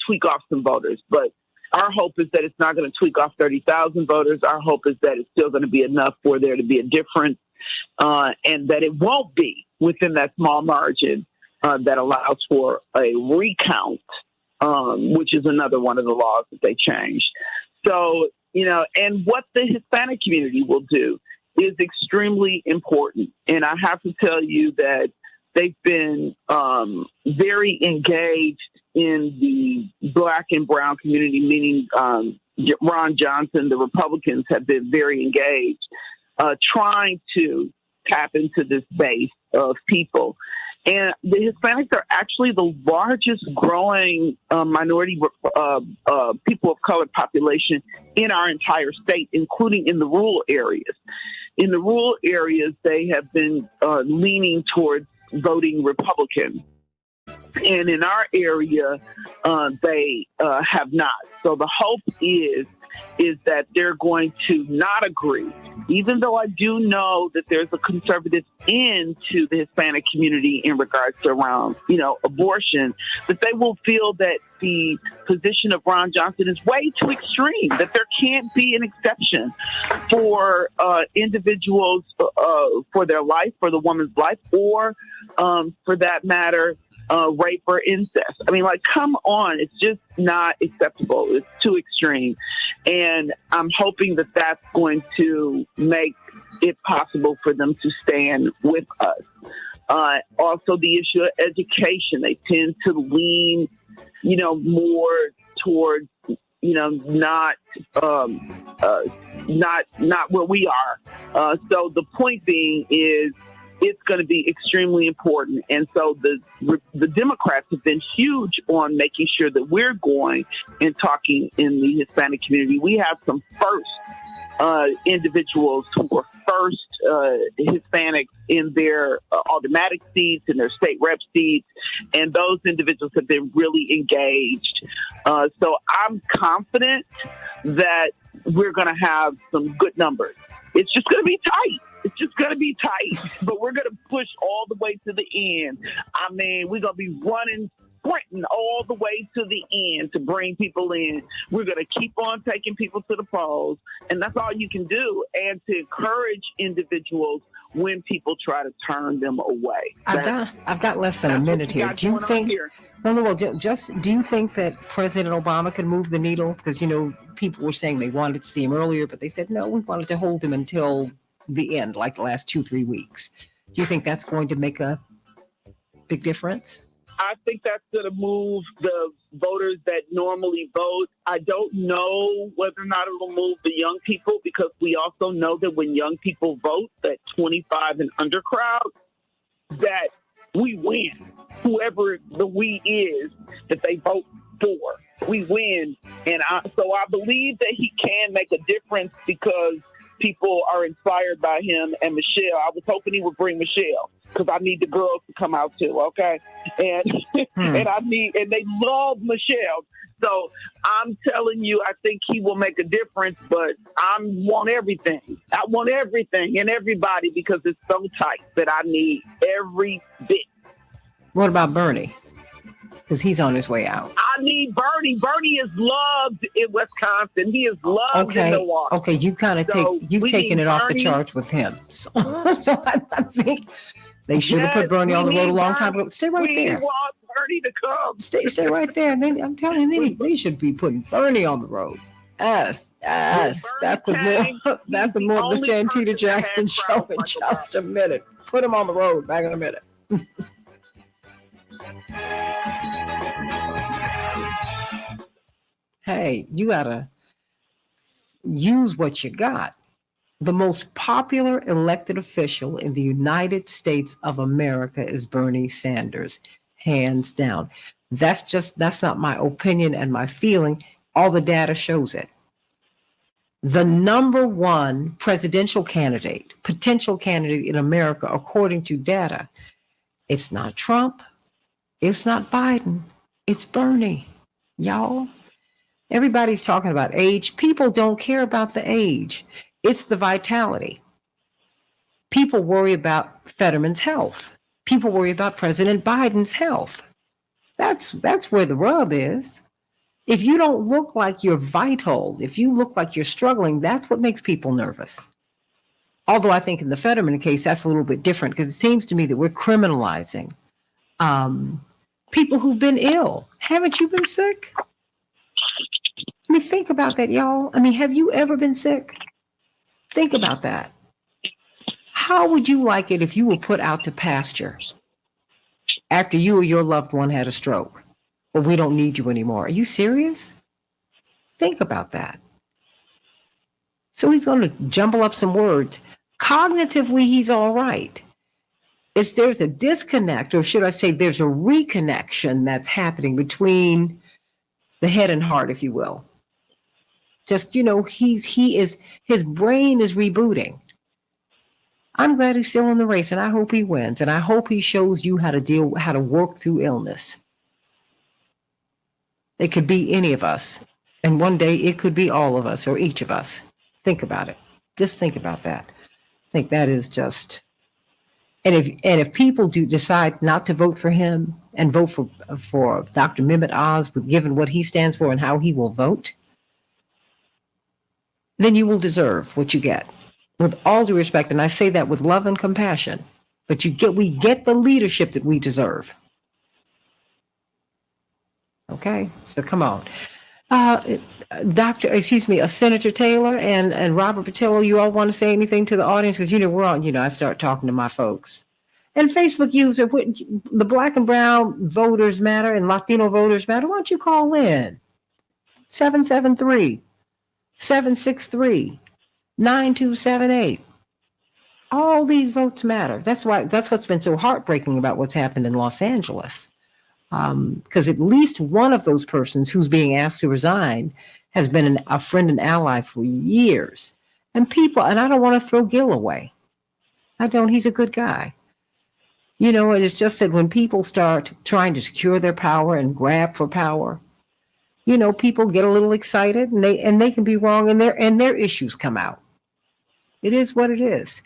tweak off some voters, but our hope is that it's not going to tweak off 30,000 voters. Our hope is that it's still going to be enough for there to be a difference, and that it won't be within that small margin that allows for a recount, which is another one of the laws that they changed. So, and what the Hispanic community will do is extremely important. And I have to tell you that they've been very engaged in the Black and brown community, meaning Ron Johnson, the Republicans have been very engaged, trying to tap into this base of people. And the Hispanics are actually the largest growing minority people of color population in our entire state, including in the rural areas. In the rural areas, they have been leaning towards voting Republican. And in our area, they have not. So the hope is that they're going to not agree, even though I do know that there's a conservative end to the Hispanic community in regards to around, abortion, that they will feel that the position of Ron Johnson is way too extreme, that there can't be an exception for individuals, for their life, for the woman's life, or for that matter, rape or incest. I mean, come on. It's just not acceptable. It's too extreme. And I'm hoping that that's going to make it possible for them to stand with us. Also, the issue of education. They tend to lean, more towards, not where we are. So the point being is, it's going to be extremely important. And so the Democrats have been huge on making sure that we're going and talking in the Hispanic community. We have some first individuals who were first Hispanics in their automatic seats and their state rep seats. And those individuals have been really engaged. So I'm confident that we're going to have some good numbers. It's just going to be tight. It's just going to be tight, but we're going to push all the way to the end. I mean, we're going to be sprinting all the way to the end to bring people in. We're going to keep on taking people to the polls, and that's all you can do, and to encourage individuals when people try to turn them away. I've got less than a minute here. Do you think? Do you think that President Obama can move the needle? Because people were saying they wanted to see him earlier, but they said, no, we wanted to hold him until the end, like the last 2-3 weeks. Do you think that's going to make a big difference? I think that's going to move the voters that normally vote. I don't know whether or not it'll move the young people, because we also know that when young people vote, that 25 and under crowd, that we win. Whoever the we is that they vote for, we win. And so I believe that he can make a difference because people are inspired by him and Michelle. I was hoping he would bring Michelle because I need the girls to come out too, okay? And and they love Michelle. So I'm telling you, I think he will make a difference, but I want everything. I want everything and everybody because it's so tight that I need every bit. What about Bernie? Because he's on his way out. I need Bernie. Bernie is loved in Wisconsin. He is loved in Milwaukee. Okay, you kind of you've taken it off the charts with him. So I think they should have put Bernie on the road a long time ago. Stay right there. We want Bernie to come. Stay right there. And I'm telling you, they should be putting Bernie on the road. Yes. Back with more of the Santita Jackson show in just a minute. Put him on the road. Back in a minute. Hey, you gotta use what you got. The most popular elected official in the United States of America is Bernie Sanders, hands down. That's not my opinion and my feeling. All the data shows it. The number one presidential candidate, potential candidate in America, according to data, it's not Trump, it's not Biden, it's Bernie, y'all. Everybody's talking about age. People don't care about the age. It's the vitality. People worry about Fetterman's health. People worry about President Biden's health. That's where the rub is. If you don't look like you're vital, if you look like you're struggling, that's what makes people nervous. Although I think in the Fetterman case, that's a little bit different because it seems to me that we're criminalizing people who've been ill. Haven't you been sick? I mean, think about that, y'all. I mean, have you ever been sick? Think about that. How would you like it if you were put out to pasture after you or your loved one had a stroke? Well, we don't need you anymore. Are you serious? Think about that. So he's going to jumble up some words. Cognitively, he's all right. There's a disconnect, or should I say there's a reconnection that's happening between the head and heart, if you will. Just, his brain is rebooting. I'm glad he's still in the race, and I hope he wins, and I hope he shows you how to work through illness. It could be any of us, and one day it could be all of us or each of us. Think about it. Just think about that. I think that is just. And if people do decide not to vote for him and vote for Dr. Mehmet Oz, given what he stands for and how he will vote, then you will deserve what you get. With all due respect, and I say that with love and compassion, but we get the leadership that we deserve. Okay, so come on. Senator Taylor and Robert Patillo, you all want to say anything to the audience? Because, we're on, I start talking to my folks. And Facebook user, the Black and Brown Voters Matter and Latino Voters Matter, why don't you call in? 773-763-9278. All these votes matter. That's what's been so heartbreaking about what's happened in Los Angeles. Because at least one of those persons who's being asked to resign has been a friend and ally for years. And I don't want to throw Gil away. I don't. He's a good guy. And it's just that when people start trying to secure their power and grab for power, people get a little excited and they can be wrong and their issues come out. It is what it is.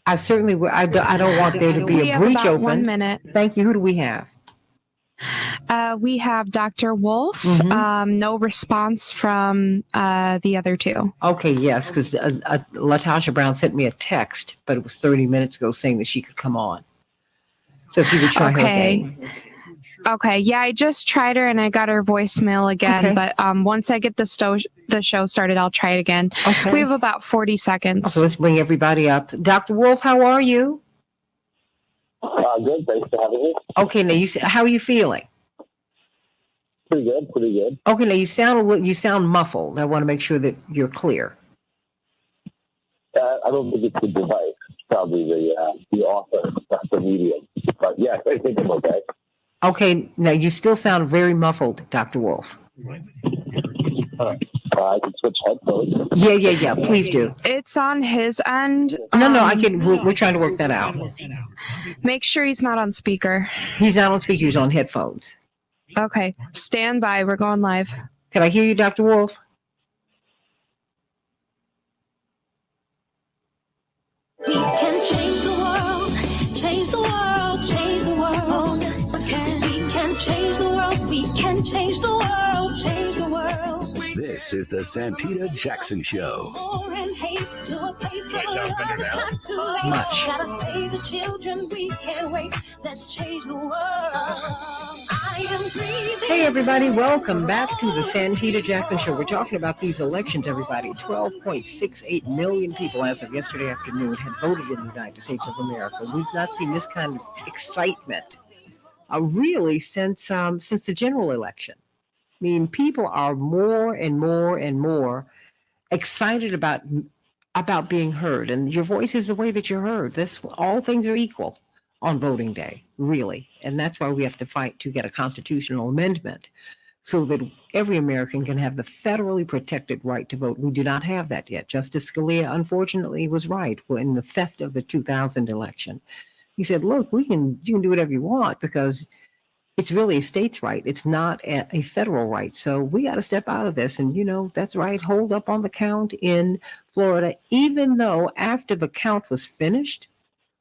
I certainly I don't want there to be a breach open. 1 minute. Thank you. Who do we have? We have Dr. Wolf. No response from the other two. Okay, yes, because Latasha Brown sent me a text, but it was 30 minutes ago saying that she could come on. So if you could try her again. Okay, yeah, I just tried her and I got her voicemail again. Okay. But once I get the show started, I'll try it again. Okay. We have about 40 seconds. Okay, let's bring everybody up. Dr. Wolf, how are you? Good. Thanks for having me. Okay, now how are you feeling? Pretty good. Pretty good. Okay, now you sound muffled. I want to make sure that you're clear. I don't think it's the device. It's probably the author, not the medium. But yes, I think I'm okay. Okay, now you still sound very muffled, Dr. Wolf. I can switch headphones. Yeah. Please do. It's on his end. No, I can. We're trying to work that out. Make sure he's not on speaker. He's not on speaker. He's on headphones. Okay, stand by. We're going live. Can I hear you, Dr. Wolf? We can change the world, change the world, change the world. We can change the world, we can change the world, change the world. This is the Santita Jackson Show. War and hate to a place of love. It's not too late. Much. Gotta save the children, we can't wait. Let's change the world. I am breathing. Hey, everybody. Welcome back to the Santita Jackson Show. We're talking about these elections, everybody. 12.68 million people as of yesterday afternoon had voted in the United States of America. We've not seen this kind of excitement really since the general election. I mean, people are more and more and more excited about being heard, and your voice is the way that you're heard. All things are equal on voting day, really, and that's why we have to fight to get a constitutional amendment so that every American can have the federally protected right to vote. We do not have that yet. Justice Scalia, unfortunately, was right in the theft of the 2000 election. He said, "Look, you can do whatever you want because it's really a state's right. It's not a federal right. So we got to step out of this." And, that's right. Hold up on the count in Florida, even though after the count was finished,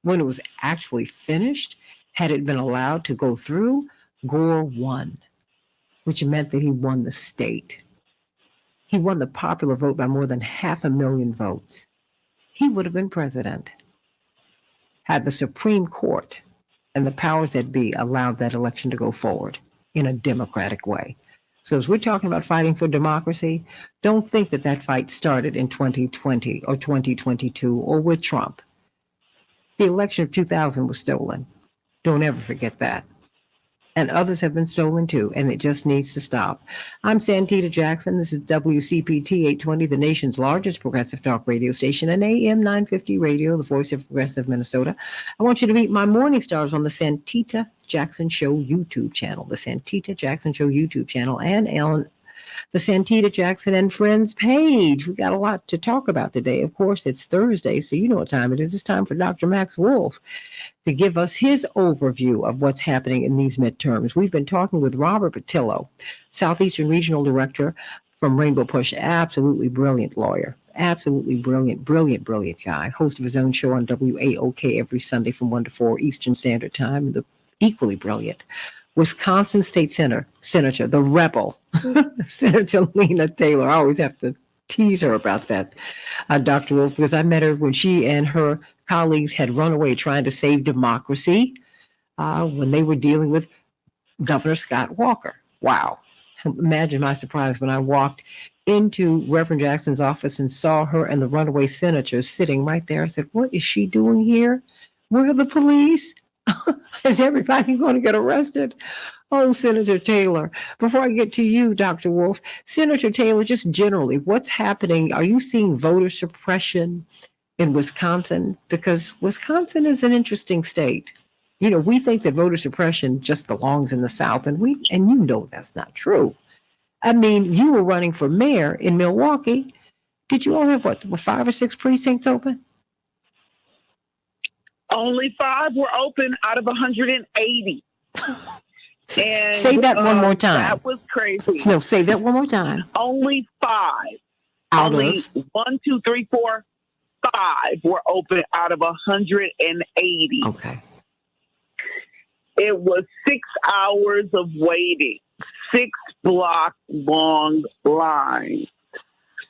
when it was actually finished, had it been allowed to go through, Gore won, which meant that he won the state. He won the popular vote by more than 500,000 votes. He would have been president had the Supreme Court and the powers that be allowed that election to go forward in a democratic way. So as we're talking about fighting for democracy, don't think that fight started in 2020 or 2022 or with Trump. The election of 2000 was stolen. Don't ever forget that. And others have been stolen too, and it just needs to stop. I'm Santita Jackson. This is WCPT 820, the nation's largest progressive talk radio station, and AM 950 radio, the voice of progressive Minnesota. I want you to meet my morning stars on the Santita Jackson Show YouTube channel, the Santita Jackson Show YouTube channel, and on the Santita Jackson and Friends page. We got a lot to talk about today. Of course, it's Thursday, so you know what time it is. It's time for Dr. Max Wolf to give us his overview of what's happening in these midterms. We've been talking with Robert Patillo, Southeastern Regional Director from Rainbow Push, absolutely brilliant lawyer, absolutely brilliant guy, host of his own show on WAOK every Sunday from 1 to 4 Eastern Standard Time, the equally brilliant Wisconsin State Senator, the rebel, Senator Lena Taylor. I always have to tease her about that, Dr. Wolf, because I met her when she and her colleagues had run away trying to save democracy when they were dealing with Governor Scott Walker. Wow. Imagine my surprise when I walked into Reverend Jackson's office and saw her and the runaway senator sitting right there. I said, what is she doing here? Where are the police? Is everybody going to get arrested? Oh, Senator Taylor, before I get to you, Dr. Wolf, Senator Taylor, just generally, what's happening? Are you seeing voter suppression in Wisconsin? Because Wisconsin is an interesting state. We think that voter suppression just belongs in the South, and that's not true. I mean, you were running for mayor in Milwaukee. Did you all have 5 or 6 precincts open? Only 5 were open out of 180. And say that one more time. That was crazy. No, say that one more time. Only 5. Out Only of 1, 2, 3, 4, 5 were open out of 180. Okay. It was 6 hours of waiting, 6 block long lines.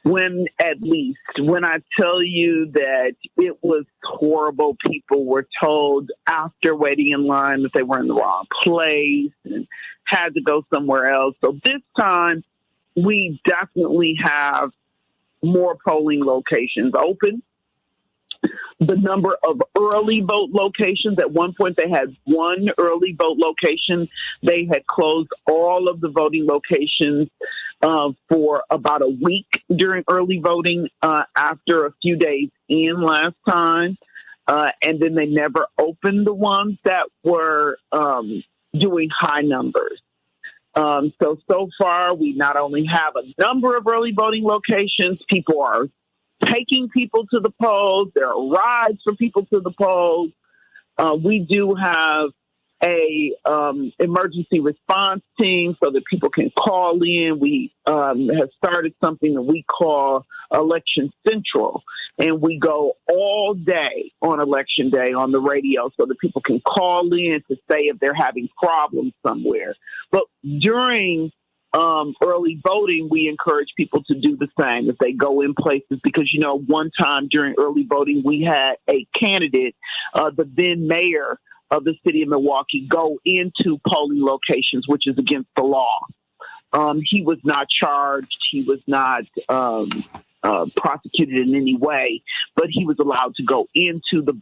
When I tell you that it was horrible, people were told after waiting in line that they were in the wrong place and had to go somewhere else. So this time, we definitely have more polling locations open. The number of early vote locations, at one point they had one early vote location. They had closed all of the voting locations for about a week during early voting after a few days in last time. And then they never opened the ones that were doing high numbers. So far, we not only have a number of early voting locations, people are taking people to the polls. There are rides for people to the polls. We do have a emergency response team so that people can call in. We have started something that we call Election Central, and we go all day on Election Day on the radio so that people can call in to say if they're having problems somewhere. But during early voting, we encourage people to do the same if they go in places, because, one time during early voting, we had a candidate, the then mayor of the city of Milwaukee, go into polling locations, which is against the law. He was not charged. He was not prosecuted in any way, but he was allowed to go into the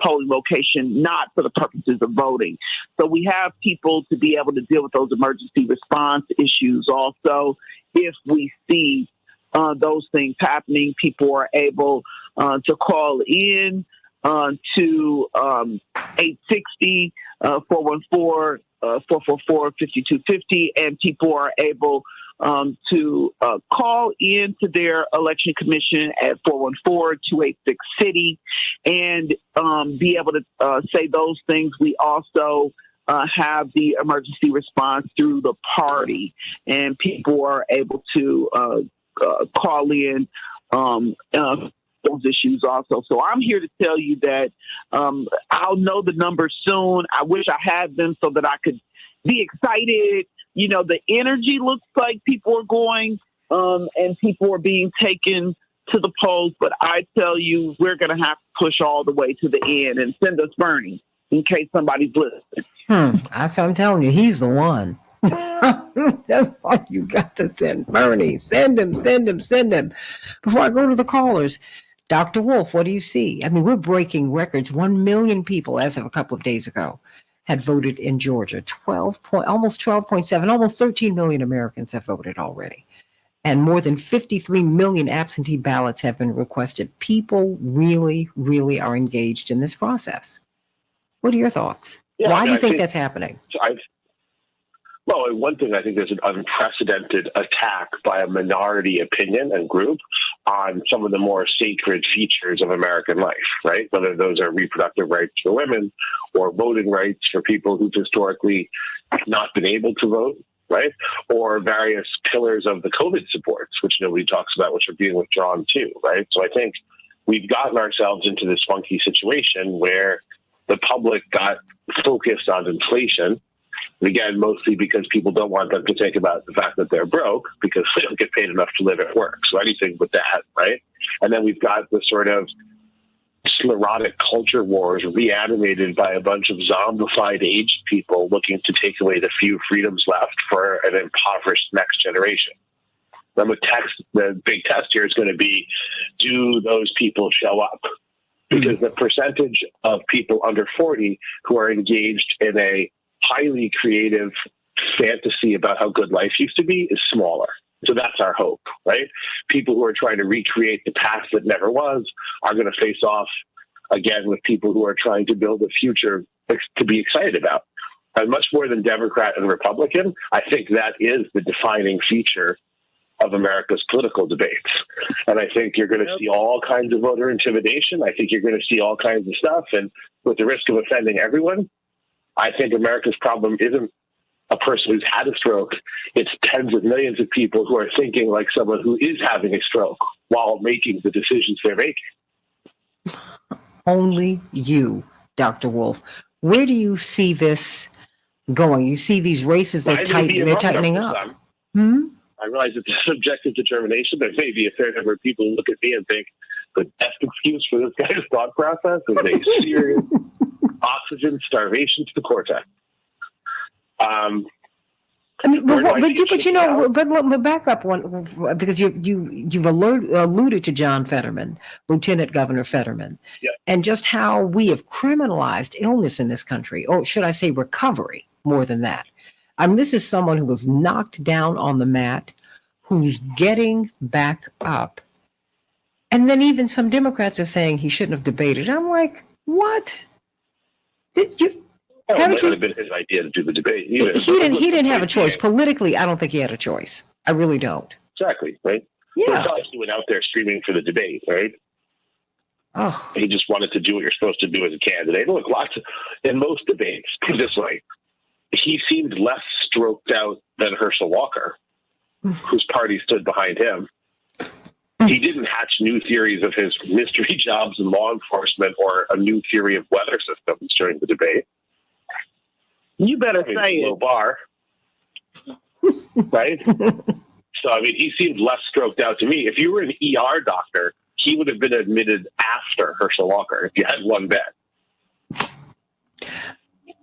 polling location, not for the purposes of voting. So we have people to be able to deal with those emergency response issues. Also, if we see those things happening, people are able to call in to 860 414 444 5250, and people are able to call into their election commission at 414-286-CITY and be able to say those things. We also have the emergency response through the party, and people are able to call in those issues also. So I'm here to tell you that I'll know the numbers soon. I wish I had them so that I could be excited. The energy looks like people are going and people are being taken to the polls. But I tell you, we're going to have to push all the way to the end and send us Bernie in case somebody's listening. I'm telling you, he's the one. That's all you got to send. Bernie, send him. Before I go to the callers, Dr. Wolf, what do you see? I mean, we're breaking records. 1 million people, as of a couple of days ago, had voted in Georgia. Almost 12.7, almost 13 million Americans have voted already. And more than 53 million absentee ballots have been requested. People really, really are engaged in this process. What are your thoughts? Yeah, Why do you think that's happening? Well, one thing, I think there's an unprecedented attack by a minority opinion and group on some of the more sacred features of American life, right? Whether those are reproductive rights for women or voting rights for people who've historically not been able to vote, right? Or various pillars of the COVID supports, which nobody talks about, which are being withdrawn too, right? So I think we've gotten ourselves into this funky situation where the public got focused on inflation. Again, mostly because people don't want them to think about the fact that they're broke because they don't get paid enough to live at work. So anything with that, right? And then we've got the sort of sclerotic culture wars reanimated by a bunch of zombified aged people looking to take away the few freedoms left for an impoverished next generation. Then the big test here is going to be, do those people show up? Because the percentage of people under 40 who are engaged in a highly creative fantasy about how good life used to be is smaller. So that's our hope, right? People who are trying to recreate the past that never was are going to face off again with people who are trying to build a future to be excited about. And much more than Democrat and Republican, I think that is the defining feature of America's political debates. And I think you're going to see all kinds of voter intimidation. I think you're going to see all kinds of stuff. And with the risk of offending everyone, I think America's problem isn't a person who's had a stroke. It's tens of millions of people who are thinking like someone who is having a stroke while making the decisions they're making. Only you, Dr. Wolf. Where do you see this going? You see these races, they're tightening up. I realize it's a subjective determination. There may be a fair number of people who look at me and think the best excuse for this guy's thought process is a serious oxygen starvation to the cortex. I mean, but back up one, because you've alluded to John Fetterman, Lieutenant Governor Fetterman, and just how we have criminalized illness in this country, or should I say recovery, more than that. I mean, this is someone who was knocked down on the mat, who's getting back up. And then even some Democrats are saying he shouldn't have debated. I'm like, what? Did you? Well, it might have been his idea to do the debate. He didn't have a choice. Politically, I don't think he had a choice. I really don't. Exactly, right? Yeah. It's not like he went out there screaming for the debate, right? Oh. He just wanted to do what you're supposed to do as a candidate. Look, in most debates, put it this way, he seemed less stroked out than Herschel Walker, whose party stood behind him. He didn't hatch new theories of his mystery jobs in law enforcement or a new theory of weather systems during the debate. You better say low it. bar, right? So, I mean, he seemed less stroked out to me. If you were an ER doctor, he would have been admitted after Herschel Walker if you had one bet.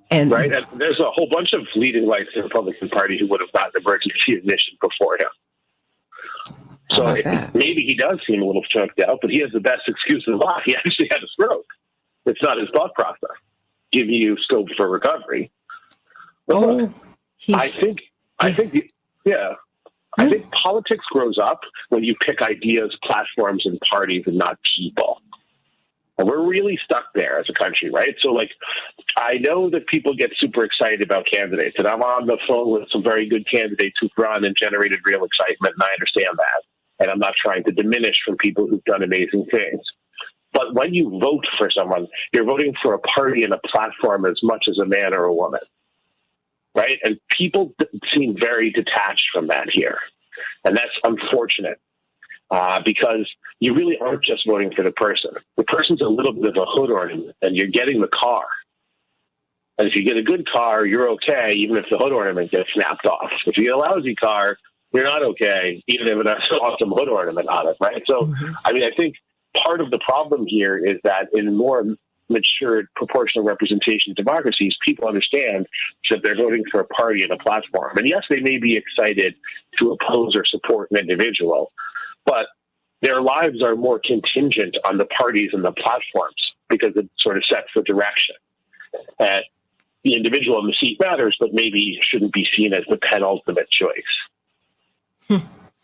And there's a whole bunch of leading lights in the Republican Party who would have gotten emergency admission before him. So maybe he does seem a little stroked out, but he has the best excuse in the lot. He actually had a stroke. It's not his thought process giving you scope for recovery. But I think politics grows up when you pick ideas, platforms, and parties, and not people. And we're really stuck there as a country, right? So, like, I know that people get super excited about candidates, and I'm on the phone with some very good candidates who've run and generated real excitement, and I understand that. And I'm not trying to diminish from people who've done amazing things. But when you vote for someone, you're voting for a party and a platform as much as a man or a woman, right? And people seem very detached from that here. And that's unfortunate because you really aren't just voting for the person. The person's a little bit of a hood ornament, and you're getting the car. And if you get a good car, you're okay, even if the hood ornament gets snapped off. If you get a lousy car, you're not okay, even if it has an awesome hood ornament on it, right? So, I mean, I think part of the problem here is that in more matured proportional representation democracies, people understand that they're voting for a party and a platform. And yes, they may be excited to oppose or support an individual, but their lives are more contingent on the parties and the platforms because it sort of sets the direction. And the individual in the seat matters, but maybe shouldn't be seen as the penultimate choice. I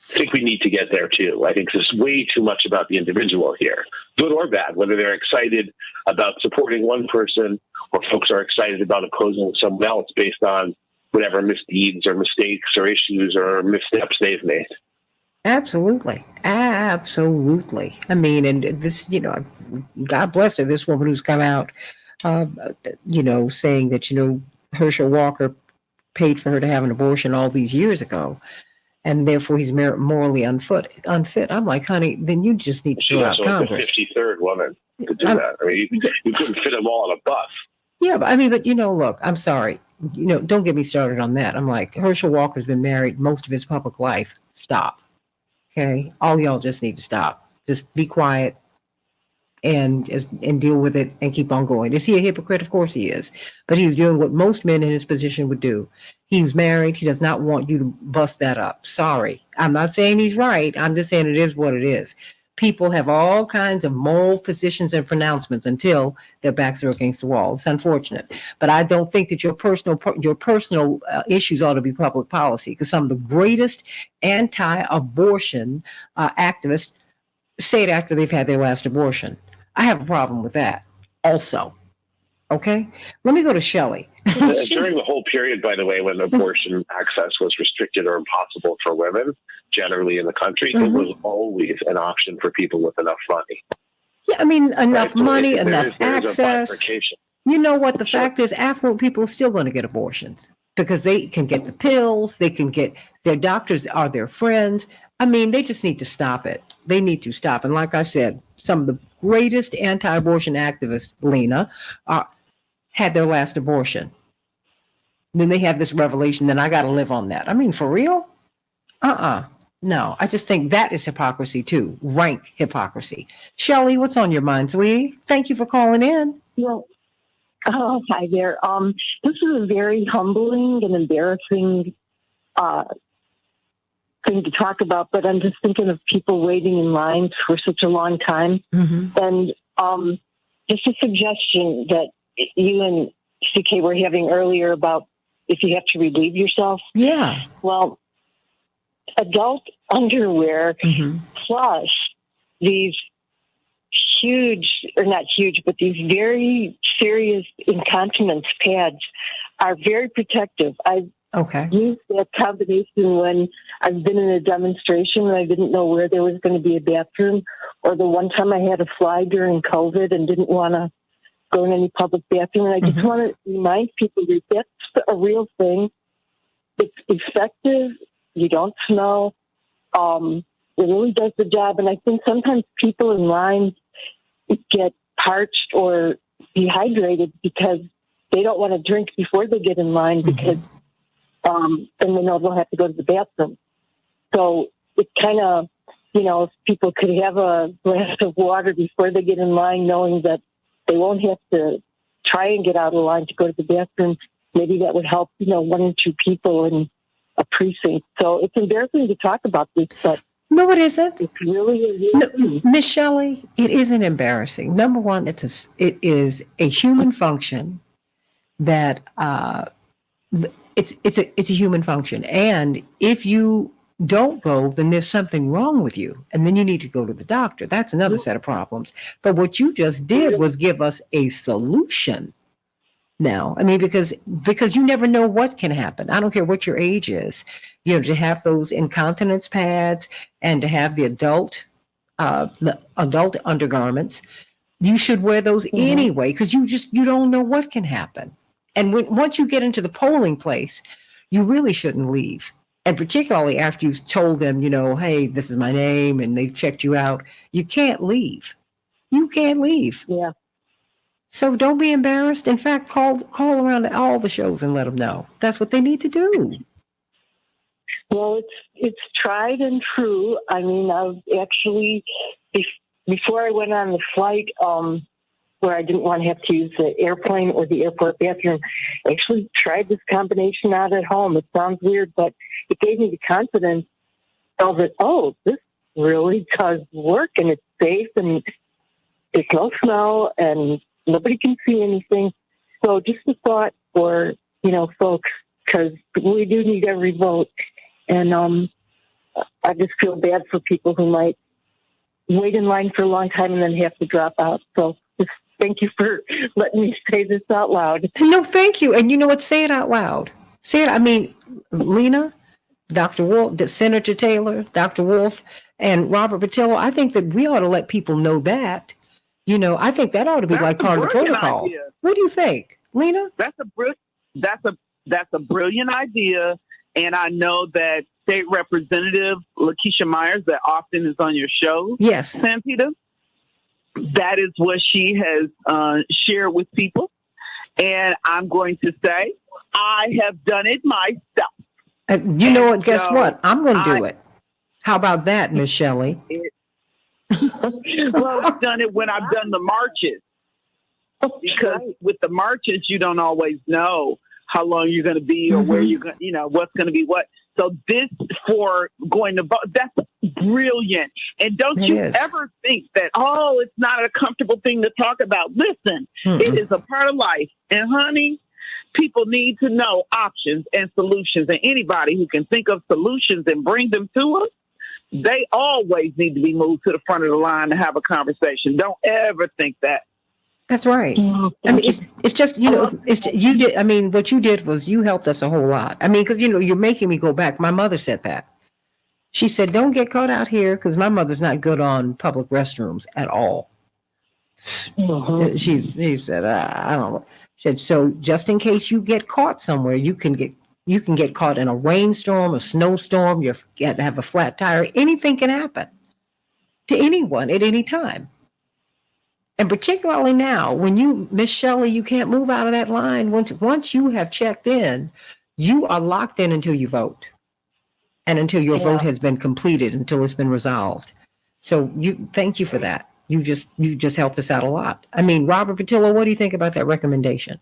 think we need to get there too. I think there's way too much about the individual here, good or bad, whether they're excited about supporting one person or folks are excited about opposing someone else based on whatever misdeeds or mistakes or issues or missteps they've made. Absolutely. Absolutely. I mean, and this, God bless her, this woman who's come out, saying that, Herschel Walker paid for her to have an abortion all these years ago, and therefore he's morally unfit. I'm like, honey, then you just need to She throw was out Congress. The 53rd woman to do that. I mean, you couldn't fit them all on a bus. Yeah, but look, I'm sorry. Don't get me started on that. I'm like, Herschel Walker's been married most of his public life. Stop. Okay? All y'all just need to stop. Just be quiet and deal with it and keep on going. Is he a hypocrite? Of course he is. But he's doing what most men in his position would do. He's married. He does not want you to bust that up. Sorry. I'm not saying he's right. I'm just saying it is what it is. People have all kinds of moral positions and pronouncements until their backs are against the wall. It's unfortunate. But I don't think that your personal issues ought to be public policy, because some of the greatest anti-abortion activists say it after they've had their last abortion. I have a problem with that also. Okay? Let me go to Shelley. During the whole period, by the way, when abortion access was restricted or impossible for women, generally in the country, it was always an option for people with enough money. Yeah, I mean, enough money, enough there's access. A bifurcation. You know what? The fact is, affluent people are still going to get abortions because they can get the pills. They can get, their doctors are their friends. I mean, they just need to stop it. They need to stop. And like I said, some of the greatest anti-abortion activists, Lena, had their last abortion. Then they have this revelation, then I got to live on that. I mean, for real? No, I just think that is hypocrisy too. Rank hypocrisy. Shelley, what's on your mind, sweetie? Thank you for calling in. Well, hi there. This is a very humbling and embarrassing thing to talk about, but I'm just thinking of people waiting in lines for such a long time. And just a suggestion that you and CK were having earlier about if you have to relieve yourself. Yeah. Well, adult underwear plus these huge, or not huge, but these very serious incontinence pads are very protective. I've used that combination when I've been in a demonstration and I didn't know where there was going to be a bathroom, or the one time I had to fly during COVID and didn't want to go in any public bathroom. And I just want to remind people that that's a real thing. It's effective. You don't smell. It really does the job. And I think sometimes people in line get parched or dehydrated because they don't want to drink before they get in line because then they know they'll have to go to the bathroom. So it kind of, if people could have a glass of water before they get in line, knowing that they won't have to try and get out of line to go to the bathroom, maybe that would help, one or two people in a precinct. So it's embarrassing to talk about this, but no, it isn't. It's really Miss Shelley, it isn't embarrassing. Number one, it is a human function that it's a human function, and if you don't go, then there's something wrong with you, and then you need to go to the doctor. That's another set of problems. But what you just did was give us a solution. Now, I mean, because you never know what can happen. I don't care what your age is, to have those incontinence pads and to have the adult undergarments, you should wear those anyway, because you don't know what can happen. And once you get into the polling place, you really shouldn't leave. And particularly after you've told them, hey, this is my name, and they've checked you out, you can't leave. You can't leave. Yeah. So don't be embarrassed. In fact, call around to all the shows and let them know. That's what they need to do. Well, it's tried and true. I mean, I've actually, before I went on the flight, where I didn't want to have to use the airplane or the airport bathroom, I actually tried this combination out at home. It sounds weird, but it gave me the confidence of it. Oh, this really does work, and it's safe, and there's no smell, and nobody can see anything. So just a thought for, folks, because we do need every vote. And I just feel bad for people who might wait in line for a long time and then have to drop out. So just thank you for letting me say this out loud. No, thank you. And you know what? Say it out loud. Say it. I mean, Lena, Dr. Wolf, Senator Taylor, Dr. Wolf, and Robert Patillo, I think that we ought to let people know that. I think that ought to be like part of the protocol. Idea. What do you think, Lena? That's a brilliant idea, and I know that State Representative Lakeisha Myers, that often is on your show, yes, Santita, that is what she has shared with people, and I'm going to say I have done it myself. You know what? Guess what? I'm going to do it. How about that, Miss Shelley? Well, I've done it when I've done the marches, because with the marches, you don't always know how long you're going to be or where you're going, what's going to be what. So this for going to vote, that's brilliant. And don't you ever think that, it's not a comfortable thing to talk about. Listen, it is a part of life. And honey, people need to know options and solutions. And anybody who can think of solutions and bring them to us, they always need to be moved to the front of the line to have a conversation. Don't ever think that. That's right. I mean, it's just, you did. I mean, what you did was you helped us a whole lot. I mean, because, you're making me go back. My mother said that. She said, don't get caught out here, because my mother's not good on public restrooms at all. She said, I don't know. She said, so just in case you get caught somewhere, you can get caught in a rainstorm, a snowstorm, you have a flat tire. Anything can happen to anyone at any time. And particularly now, when Miss Shelley, you can't move out of that line. Once you have checked in, you are locked in until you vote. and until your vote Yeah. has been completed, until it's been resolved. So thank you for that. You just helped us out a lot. I mean, Robert Patillo, what do you think about that recommendation?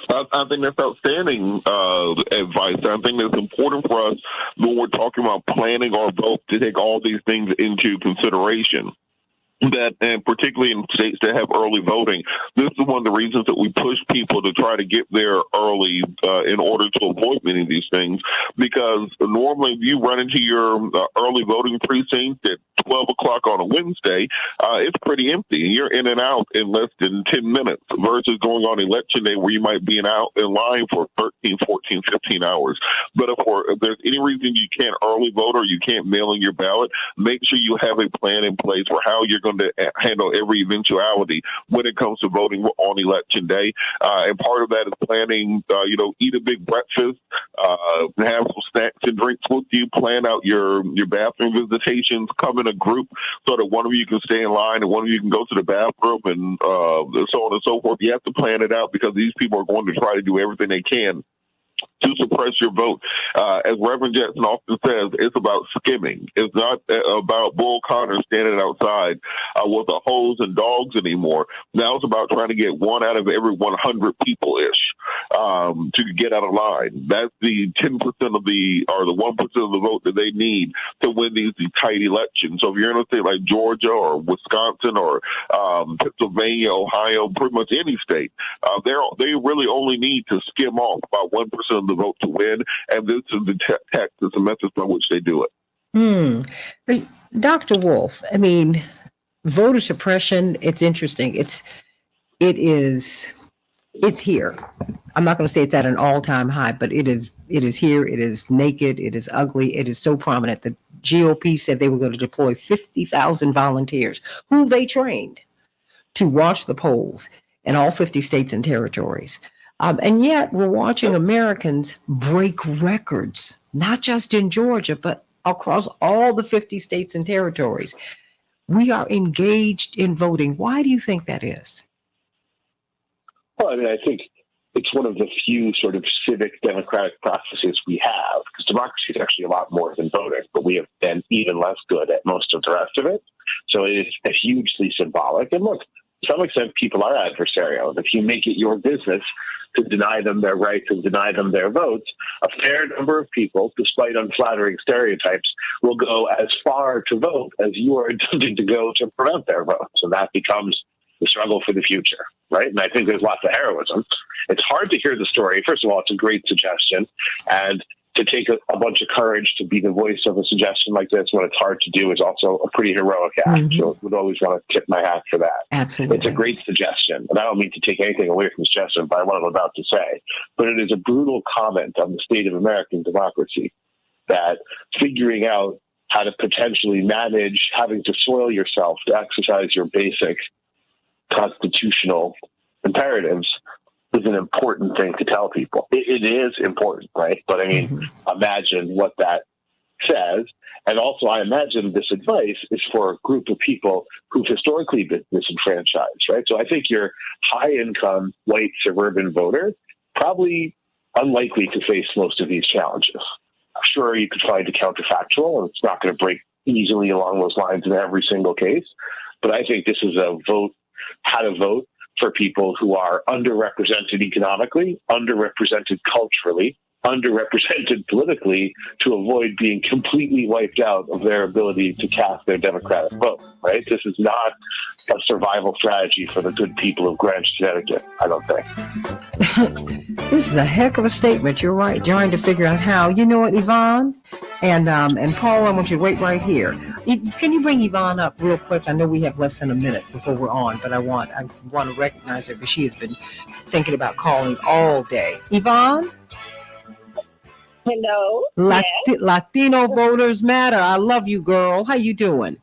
I think that's outstanding advice. I think it's important for us when we're talking about planning our vote to take all these things into consideration. And particularly in states that have early voting, this is one of the reasons that we push people to try to get there early in order to avoid many of these things. Because normally, if you run into your early voting precinct at 12 o'clock on a Wednesday, it's pretty empty. And you're in and out in less than 10 minutes versus going on election day where you might be in line for 13, 14, 15 hours. But if there's any reason you can't early vote or you can't mail in your ballot, make sure you have a plan in place for how you're going to handle every eventuality when it comes to voting on election day. And part of that is planning, eat a big breakfast, have some snacks and drinks with you, plan out your bathroom visitations, come in a group so that one of you can stay in line and one of you can go to the bathroom and so on and so forth. You have to plan it out because these people are going to try to do everything they can to suppress your vote. As Reverend Jackson often says, it's about skimming. It's not about Bull Connor standing outside with the hose and dogs anymore. Now it's about trying to get 1 out of every 100 people-ish to get out of line. That's the 10% or the 1% of the vote that they need to win these tight elections. So if you're in a state like Georgia or Wisconsin or Pennsylvania, Ohio, pretty much any state, they really only need to skim off about 1% of the vote to win, and this is the tactics and methods by which they do it. Dr. Wolf, I mean, voter suppression, it's interesting. It's here. I'm not going to say it's at an all-time high, but it is here. It is naked. It is ugly. It is so prominent. The GOP said they were going to deploy 50,000 volunteers who they trained to watch the polls in all 50 states and territories. And yet we're watching Americans break records, not just in Georgia, but across all the 50 states and territories. We are engaged in voting. Why do you think that is? Well, I mean, I think it's one of the few sort of civic democratic processes we have, because democracy is actually a lot more than voting, but we have been even less good at most of the rest of it. So it is hugely symbolic. And look, to some extent, people are adversarial. If you make it your business to deny them their rights and deny them their votes, a fair number of people, despite unflattering stereotypes, will go as far to vote as you are attempting to go to prevent their vote. So that becomes the struggle for the future, right? And I think there's lots of heroism. It's hard to hear the story. First of all, it's a great suggestion. And to take a bunch of courage to be the voice of a suggestion like this when it's hard to do is also a pretty heroic act. Mm-hmm. So I would always want to tip my hat for that. Absolutely. It's a great suggestion. And I don't mean to take anything away from the suggestion by what I'm about to say, but it is a brutal comment on the state of American democracy that figuring out how to potentially manage having to soil yourself to exercise your basic constitutional imperatives is an important thing to tell people. It is important, right? But I mean, imagine what that says. And also, I imagine this advice is for a group of people who've historically been disenfranchised, right? So I think your high-income, white, suburban voter probably unlikely to face most of these challenges. Sure, you could find a counterfactual, and it's not going to break easily along those lines in every single case. But I think this is a vote, how to vote for people who are underrepresented economically, underrepresented culturally, underrepresented politically, to avoid being completely wiped out of their ability to cast their democratic vote, right? This is not a survival strategy for the good people of Greenwich, Connecticut, I don't think. This is a heck of a statement. You're right. Trying to figure out how. You know what, Yvonne and Paul, I want you to wait right here. Can you bring Yvonne up real quick? I know we have less than a minute before we're on, but I want to recognize her because she has been thinking about calling all day. Yvonne? Hello. Latino voters matter. I love you, girl. How you doing?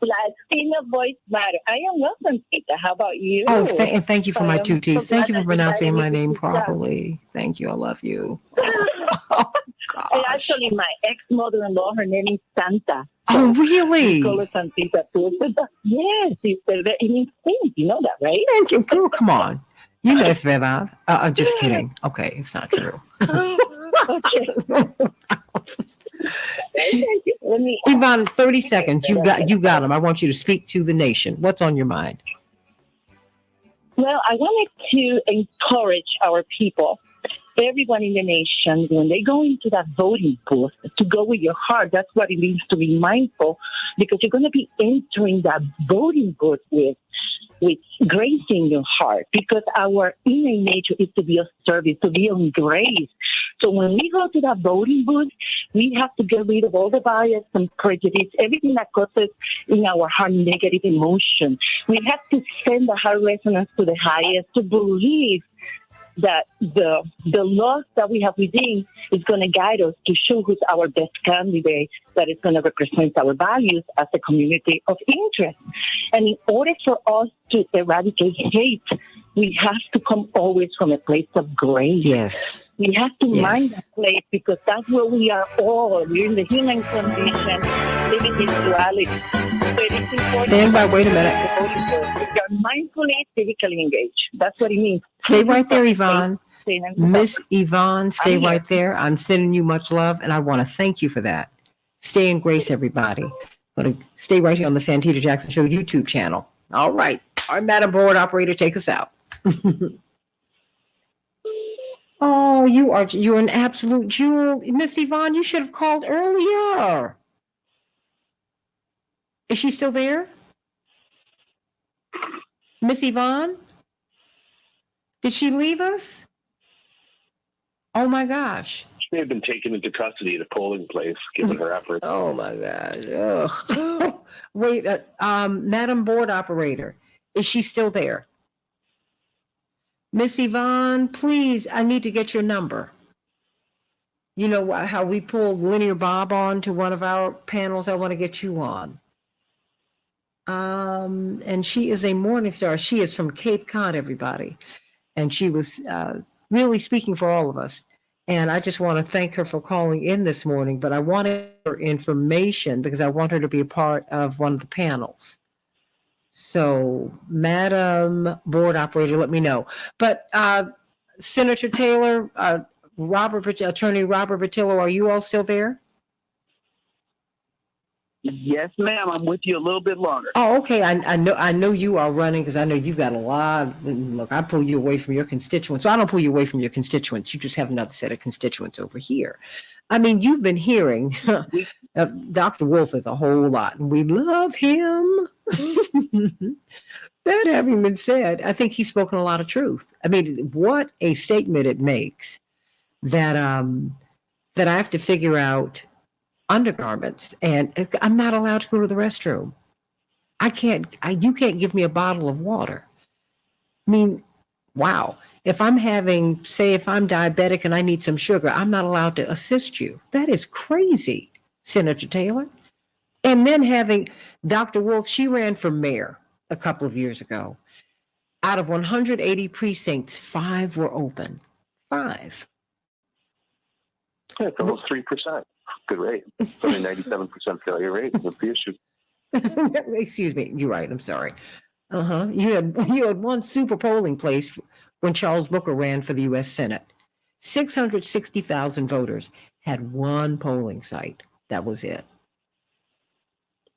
Latino voice matter. I am well, Santita. How about you? Oh, and thank you for my 2 T's. Thank you for pronouncing my name properly. Thank you. I love you. Oh, gosh. Actually, my ex-mother-in-law, her name is Santa. Oh, really? We call her Santita too. Yes, it means saint. You know that, right? Thank you. Girl, come on. You know it's Viva. I'm just kidding. Okay, it's not true. Okay. Let me. Yvonne, 30 seconds. You got them. I want you to speak to the nation. What's on your mind? Well, I wanted to encourage our people, everyone in the nation, when they go into that voting booth, to go with your heart. That's what it means to be mindful, because you're going to be entering that voting booth with grace in your heart, because our innate nature is to be of service, to be on grace. So when we go to that voting booth, we have to get rid of all the bias and prejudice, everything that causes in our heart negative emotion. We have to send the heart resonance to the highest, to believe that the laws that we have within is going to guide us to show who's our best candidate that is going to represent our values as a community of interest. And in order for us to eradicate hate, we have to come always from a place of grace. Yes. We have to mind that place, because that's where we are all. We're in the human condition, living in duality. So it is important. Stand by, wait a minute. You're mindfully, physically engaged. That's what it means. Stay right there, Yvonne. Miss Yvonne, stay right there. I'm sending you much love, and I want to thank you for that. Stay in grace, everybody. But stay right here on the Santita Jackson Show YouTube channel. All right. Our Madam Board Operator, take us out. Oh, you're an absolute jewel. Miss Yvonne, you should have called earlier. Is she still there? Miss Yvonne? Did she leave us? Oh my gosh. She may have been taken into custody at a polling place, given her efforts. Oh my gosh. Ugh. Wait, Madam Board Operator, is she still there? Miss Yvonne, please, I need to get your number. You know how we pulled Linear Bob on to one of our panels? I want to get you on. And she is a morning star. She is from Cape Cod, everybody. And she was really speaking for all of us. And I just want to thank her for calling in this morning, but I wanted her information because I want her to be a part of one of the panels. So, Madam Board Operator, let me know. But Senator Taylor, Attorney Robert Patillo, are you all still there? Yes, ma'am. I'm with you a little bit longer. Oh, okay. I know you are running because I know you've got a lot. Look, I pull you away from your constituents. So I don't pull you away from your constituents. You just have another set of constituents over here. I mean, you've been hearing Dr. Wolf is a whole lot, and we love him. That having been said, I think he's spoken a lot of truth. I mean, what a statement it makes that that I have to figure out undergarments, and I'm not allowed to go to the restroom. You can't give me a bottle of water. I mean, wow. If I'm if I'm diabetic and I need some sugar, I'm not allowed to assist you. That is crazy, Senator Taylor. And then having Dr. Wolf, she ran for mayor a couple of years ago. Out of 180 precincts, 5 were open. 5. Yeah, it's almost 3%. Good rate. It's only 97% failure rate. What's the issue? Excuse me. You're right. I'm sorry. You had one super polling place when Charles Booker ran for the U.S. Senate. 660,000 voters had one polling site. That was it.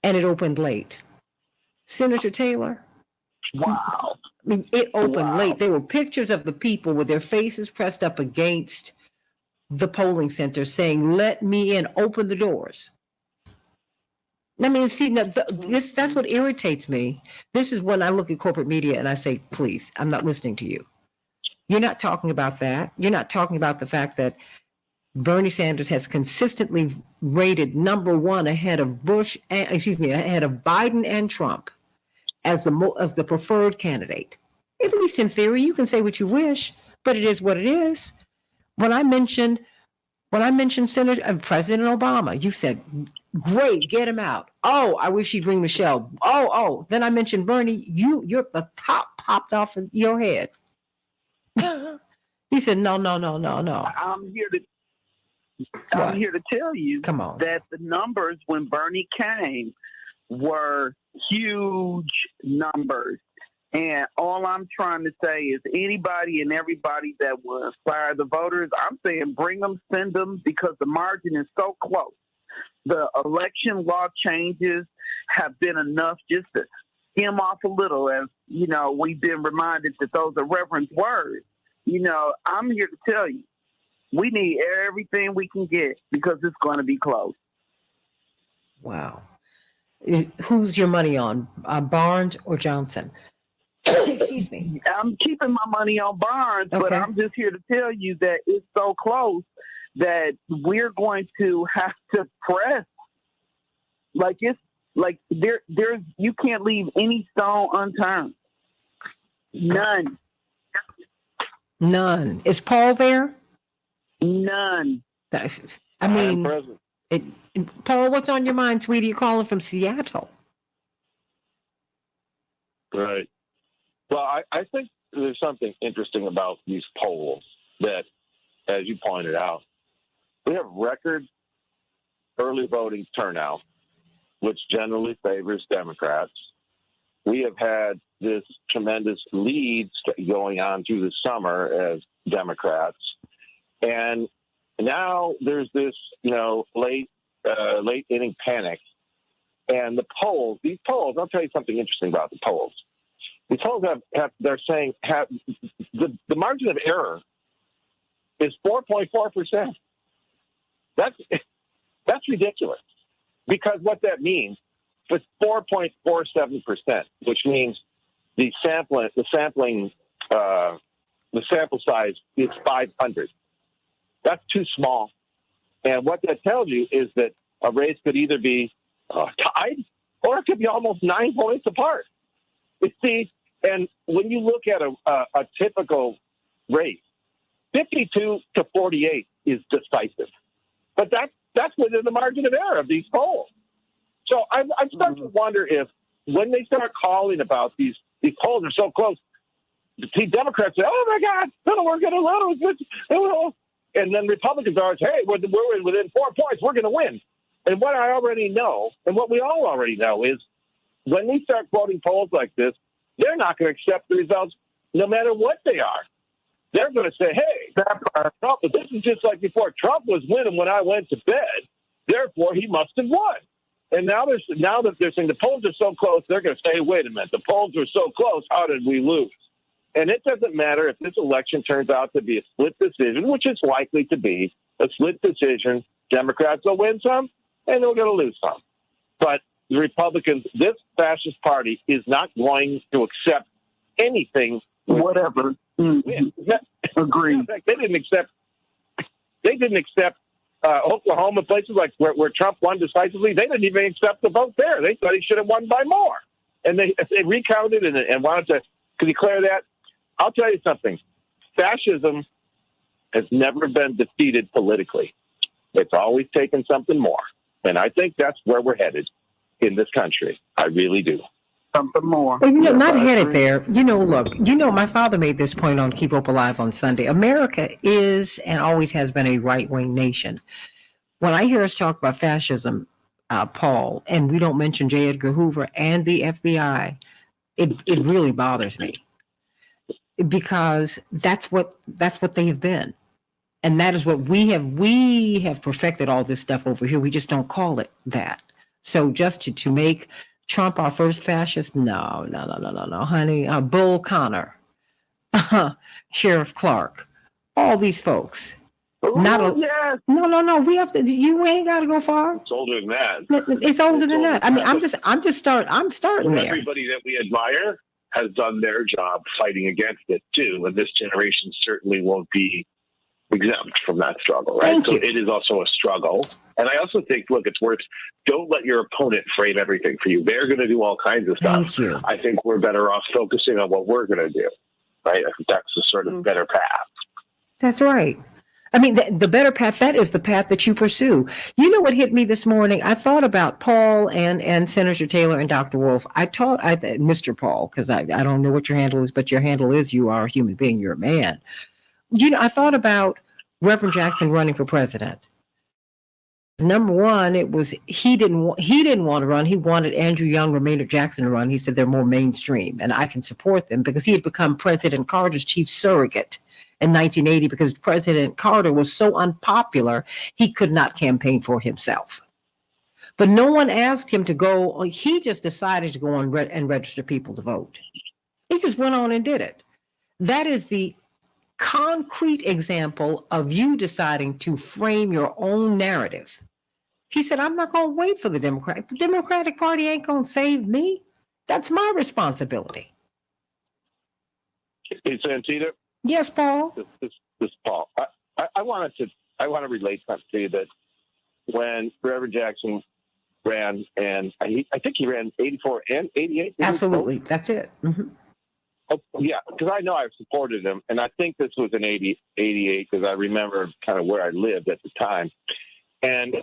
And it opened late. Senator Taylor. Wow. I mean, it opened late. There were pictures of the people with their faces pressed up against the polling center saying, "Let me in, open the doors." I mean, see, that's what irritates me. This is when I look at corporate media and I say, please, I'm not listening to you. You're not talking about that. You're not talking about the fact that Bernie Sanders has consistently rated number one ahead of ahead of Biden and Trump as the preferred candidate. At least in theory, you can say what you wish, but it is what it is. When I mentioned President Obama, you said, great, get him out. Oh, I wish you'd bring Michelle. Oh. Then I mentioned Bernie. You're the top popped off of your head. He said, no. I'm here to tell you Come on. that the numbers when Bernie came were huge numbers. And all I'm trying to say is anybody and everybody that will inspire the voters, I'm saying bring them, send them, because the margin is so close. The election law changes have been enough just to skim off a little, as, you know, we've been reminded that those are reverend words. You know, I'm here to tell you, we need everything we can get because it's going to be close. Wow. Who's your money on, Barnes or Johnson? Excuse me. I'm keeping my money on Barnes, but Okay. I'm just here to tell you that it's so close that we're going to have to press. Like it's like there's you can't leave any stone unturned. None. None. Is Paul there? None. I mean, Paul, what's on your mind, sweetie? You're calling from Seattle. Right. Well, I think there's something interesting about these polls that, as you pointed out, we have record early voting turnout, which generally favors Democrats. We have had this tremendous lead going on through the summer as Democrats. And now there's this, late inning panic. And the polls, these polls, I'll tell you something interesting about the polls. The polls they're saying the margin of error is 4.4%. That's ridiculous, because what that means is 4.47%, which means the sample size is 500. That's too small. And what that tells you is that a race could either be tied or it could be almost 9 points apart. You see, and when you look at a typical race, 52 to 48 is decisive. But that's within the margin of error of these polls. So I'm starting to wonder if when they start calling about these polls are so close, the Democrats say, "Oh my God, we're going to lose," and then Republicans are, "Hey, we're within 4 points, we're going to win." And what I already know, and what we all already know, is when they start quoting polls like this, they're not going to accept the results no matter what they are. They're going to say, "Hey, Trump, this is just like before. Trump was winning when I went to bed. Therefore, he must have won." And now that they're saying the polls are so close, they're going to say, "Wait a minute, the polls are so close. How did we lose?" And it doesn't matter if this election turns out to be a split decision, which it's likely to be a split decision. Democrats will win some, and they're going to lose some. But the Republicans, this fascist party, is not going to accept anything. Whatever. Agree. They didn't accept Oklahoma, places like where Trump won decisively. They didn't even accept the vote there. They thought he should have won by more. And they recounted and wanted to declare that. I'll tell you something. Fascism has never been defeated politically. It's always taken something more. And I think that's where we're headed in this country. I really do. Something more. Well, not headed there. Look, my father made this point on Keep Hope Alive on Sunday. America is and always has been a right-wing nation. When I hear us talk about fascism, Paul, and we don't mention J. Edgar Hoover and the FBI, it really bothers me, because that's what they have been. And that is what we have perfected all this stuff over here. We just don't call it that. So just to make Trump our first fascist? No, honey. Bull Connor, Sheriff Clark, all these folks. Yes. No. We have to. You ain't got to go far. It's older than that. It's older than that. I mean, I'm starting there. Everybody that we admire has done their job fighting against it too, and this generation certainly won't be exempt from that struggle, right? So it is also a struggle. And I also think, look, don't let your opponent frame everything for you. They're going to do all kinds of stuff. Thank you. I think we're better off focusing on what we're going to do, right? I think that's the sort of better path. That's right. I mean, the better path, that is the path that you pursue. You know what hit me this morning? I thought about Paul and Senator Taylor and Dr. Wolf. Mr. Paul, because I don't know what your handle is, but your handle is you are a human being, you're a man. I thought about Reverend Jackson running for president. Number one, it was he didn't want to run. He wanted Andrew Young or Maynard Jackson to run. He said they're more mainstream, and I can support them because he had become President Carter's chief surrogate in 1980 because President Carter was so unpopular he could not campaign for himself. But no one asked him to go. He just decided to go on and register people to vote. He just went on and did it. That is the concrete example of you deciding to frame your own narrative. He said, I'm not going to wait for the Democrat. The Democratic Party ain't going to save me. That's my responsibility. Hey, Santita. Yes, Paul. This Paul. I want to relate something to you that when Reverend Jackson ran, and I think he ran 84 and 88. Absolutely. That's it. Mm-hmm. Oh, yeah, because I know I've supported him, and I think this was in 88 because I remember kind of where I lived at the time. And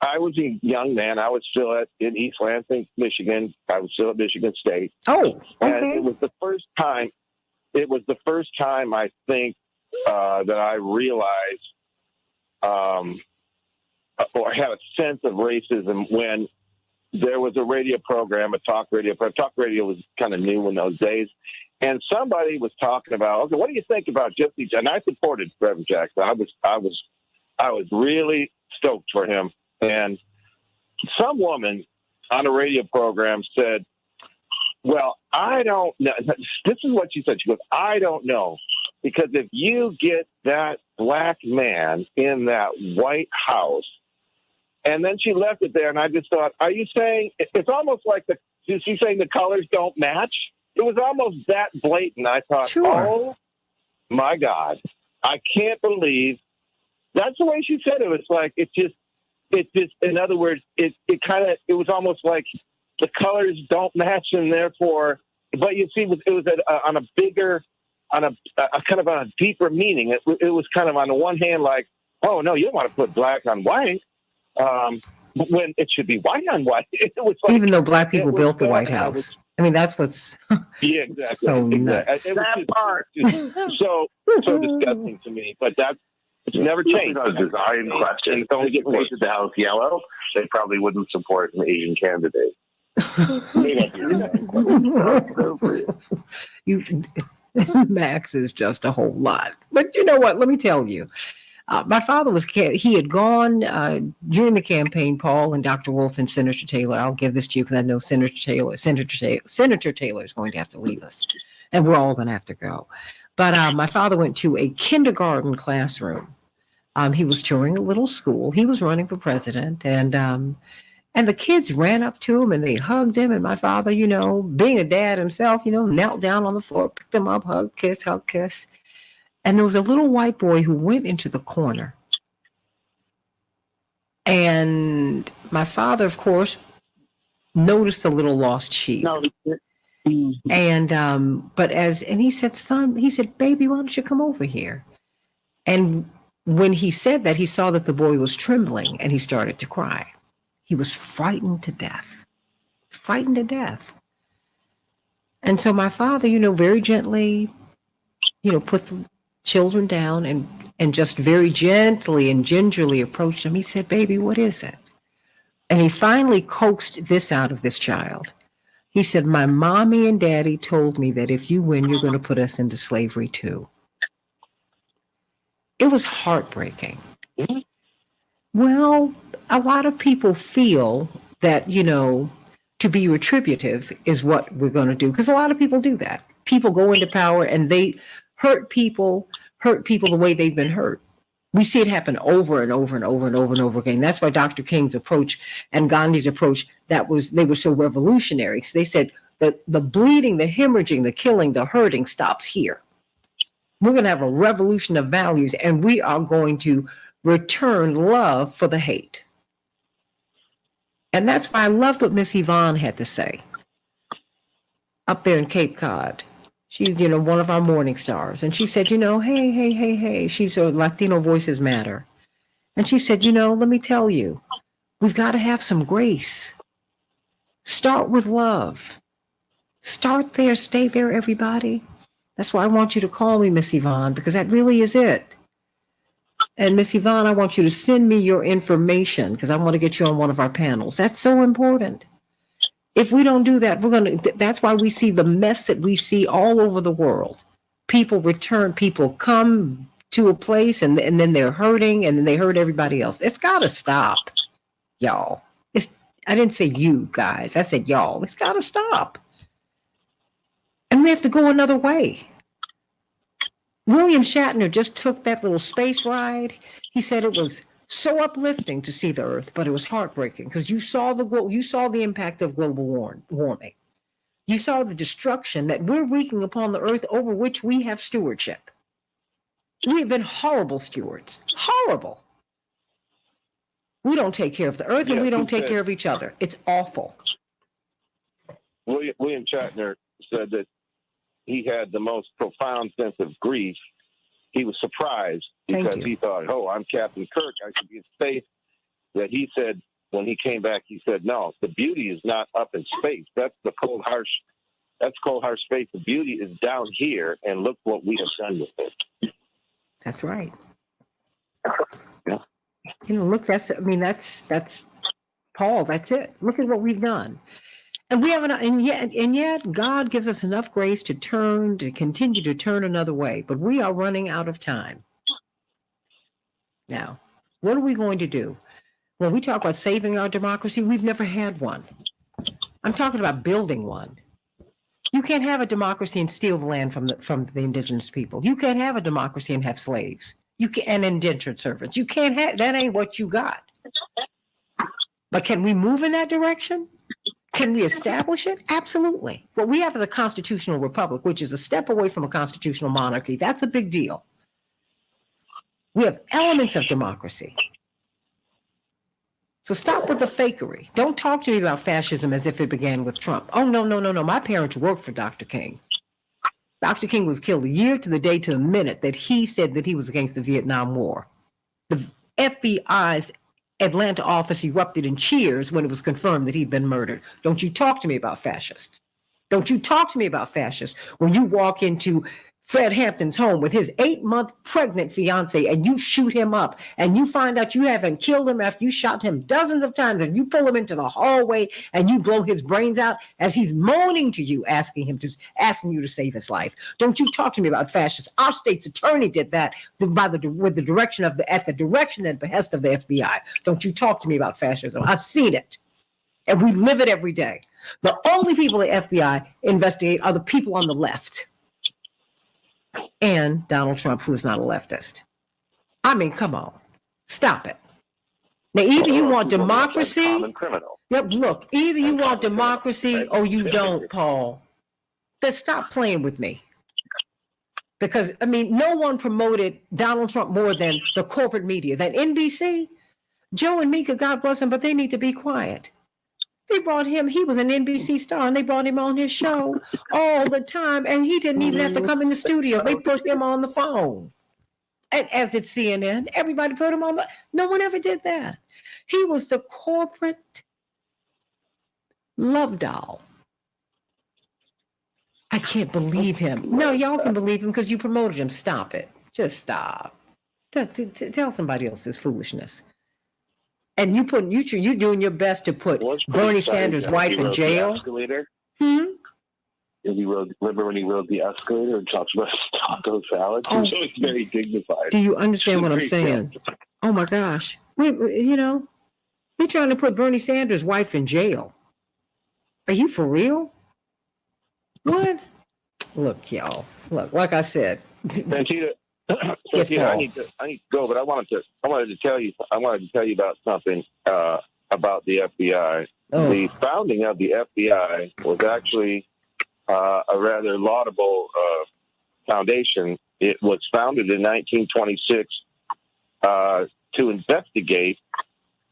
I was a young man. I was still in East Lansing, Michigan. I was still at Michigan State. Oh, okay. And it was the first time. I think that I realized or had a sense of racism when there was a radio program, a talk radio program. Talk radio was kind of new in those days. And somebody was talking about, okay, what do you think about Gypsy? And I supported Reverend Jackson. I was really stoked for him. And some woman on a radio program said, well, I don't know. This is what she said. She goes, I don't know. Because if you get that black man in that White House, and then she left it there, and I just thought, are you saying, it's almost like is she saying the colors don't match? It was almost that blatant. I thought, sure. Oh, my God. I can't believe that's the way she said it. It was like, it just, in other words, it was almost like the colors don't match, and therefore, but you see, it was on a bigger, on a kind of on a deeper meaning. It was kind of on the one hand, like, oh, no, you don't want to put black on white. When it should be white on white. It was like, even though black people built the White House. I mean, that's what's yeah, exactly. So nuts. It was just so disgusting to me. But it's never changed. A design question. If only get painted the house yellow, they probably wouldn't support an Asian candidate. Max is just a whole lot. But you know what? Let me tell you. My father he had gone during the campaign, Paul and Dr. Wolf and Senator Taylor. I'll give this to you because I know Senator Taylor is going to have to leave us, and we're all going to have to go. But my father went to a kindergarten classroom. He was touring a little school. He was running for president, and the kids ran up to him and they hugged him. And my father, being a dad himself, knelt down on the floor, picked them up, hug, kiss, hug, kiss. And there was a little white boy who went into the corner. And my father, of course, noticed the little lost sheep. And he said, son, baby, why don't you come over here? And when he said that, he saw that the boy was trembling and he started to cry. He was frightened to death. And so my father, very gently, put the children down and just very gently and gingerly approached him. He said, baby, what is it? And he finally coaxed this out of this child. He said, my mommy and daddy told me that if you win, you're going to put us into slavery too. It was heartbreaking. Well, a lot of people feel that, to be retributive is what we're going to do. Because a lot of people do that. People go into power and they hurt people the way they've been hurt. We see it happen over and over and over and over and over again. That's why Dr. King's approach and Gandhi's approach, they were so revolutionary. So they said that the bleeding, the hemorrhaging, the killing, the hurting stops here. We're going to have a revolution of values, and we are going to return love for the hate. And that's why I loved what Miss Yvonne had to say up there in Cape Cod. She's, one of our morning stars. And she said, hey. She's a Latino Voices Matter. And she said, let me tell you, we've got to have some grace. Start with love. Start there, stay there, everybody. That's why I want you to call me Miss Yvonne, because that really is it. And Miss Yvonne, I want you to send me your information because I want to get you on one of our panels. That's so important. If we don't do that, that's why we see the mess that we see all over the world. People come to a place and then they're hurting and then they hurt everybody else. It's got to stop, y'all. I didn't say you guys. I said y'all. It's got to stop. And we have to go another way. William Shatner just took that little space ride. He said it was so uplifting to see the Earth, but it was heartbreaking because you saw the impact of global warming. You saw the destruction that we're wreaking upon the Earth over which we have stewardship. We have been horrible stewards. Horrible. We don't take care of the Earth and we don't take care of each other. It's awful. William Shatner said that he had the most profound sense of grief. He was surprised because he thought, "Oh, I'm Captain Kirk. I should be in space." That he said when he came back, he said, "No, the beauty is not up in space. That's the cold, harsh space. The beauty is down here, and look what we have done with it." That's right. Yeah. Look, that's Paul. That's it. Look at what we've done. And we haven't, and yet God gives us enough grace to continue to turn another way. But we are running out of time. Now, what are we going to do? When we talk about saving our democracy, we've never had one. I'm talking about building one. You can't have a democracy and steal the land from the indigenous people. You can't have a democracy and have slaves. And indentured servants. You can't have that. Ain't what you got. But can we move in that direction? Can we establish it? Absolutely. What we have is a constitutional republic, which is a step away from a constitutional monarchy. That's a big deal. We have elements of democracy. So stop with the fakery. Don't talk to me about fascism as if it began with Trump. Oh, no. My parents worked for Dr. King. Dr. King was killed a year to the day to the minute that he said that he was against the Vietnam War. The FBI's Atlanta office erupted in cheers when it was confirmed that he'd been murdered. Don't you talk to me about fascists. Don't you talk to me about fascists when you walk into Fred Hampton's home with his 8-month pregnant fiance and you shoot him up and you find out you haven't killed him after you shot him dozens of times and you pull him into the hallway and you blow his brains out as he's moaning to you, asking you to save his life. Don't you talk to me about fascists. Our state's attorney did that at the direction and behest of the FBI. Don't you talk to me about fascism. I've seen it. And we live it every day. The only people at FBI investigate are the people on the left. And Donald Trump, who is not a leftist. I mean, come on. Stop it. Now, either you want democracy. Yep, look, either you want democracy or you don't, Paul. Then stop playing with me. Because, no one promoted Donald Trump more than the corporate media, than NBC. Joe and Mika, God bless them, but they need to be quiet. They brought him, he was an NBC star, and they brought him on his show all the time, and he didn't even have to come in the studio. They put him on the phone. And as did CNN, everybody put him on no one ever did that. He was the corporate love doll. I can't believe him. No, y'all can believe him because you promoted him. Stop it. Just stop. Tell somebody else this foolishness. And you're doing your best to put Bernie Sanders' wife in jail. Remember when he rode the escalator and talked about taco salad? Oh. So it's very dignified. Do you understand what I'm saying? Oh my gosh. They're trying to put Bernie Sanders' wife in jail. Are you for real? What? Look, y'all. Look, like I said. Santita, yes, I need to go, but I wanted to tell you about something about the FBI. Oh. The founding of the FBI was actually a rather laudable foundation. It was founded in 1926 to investigate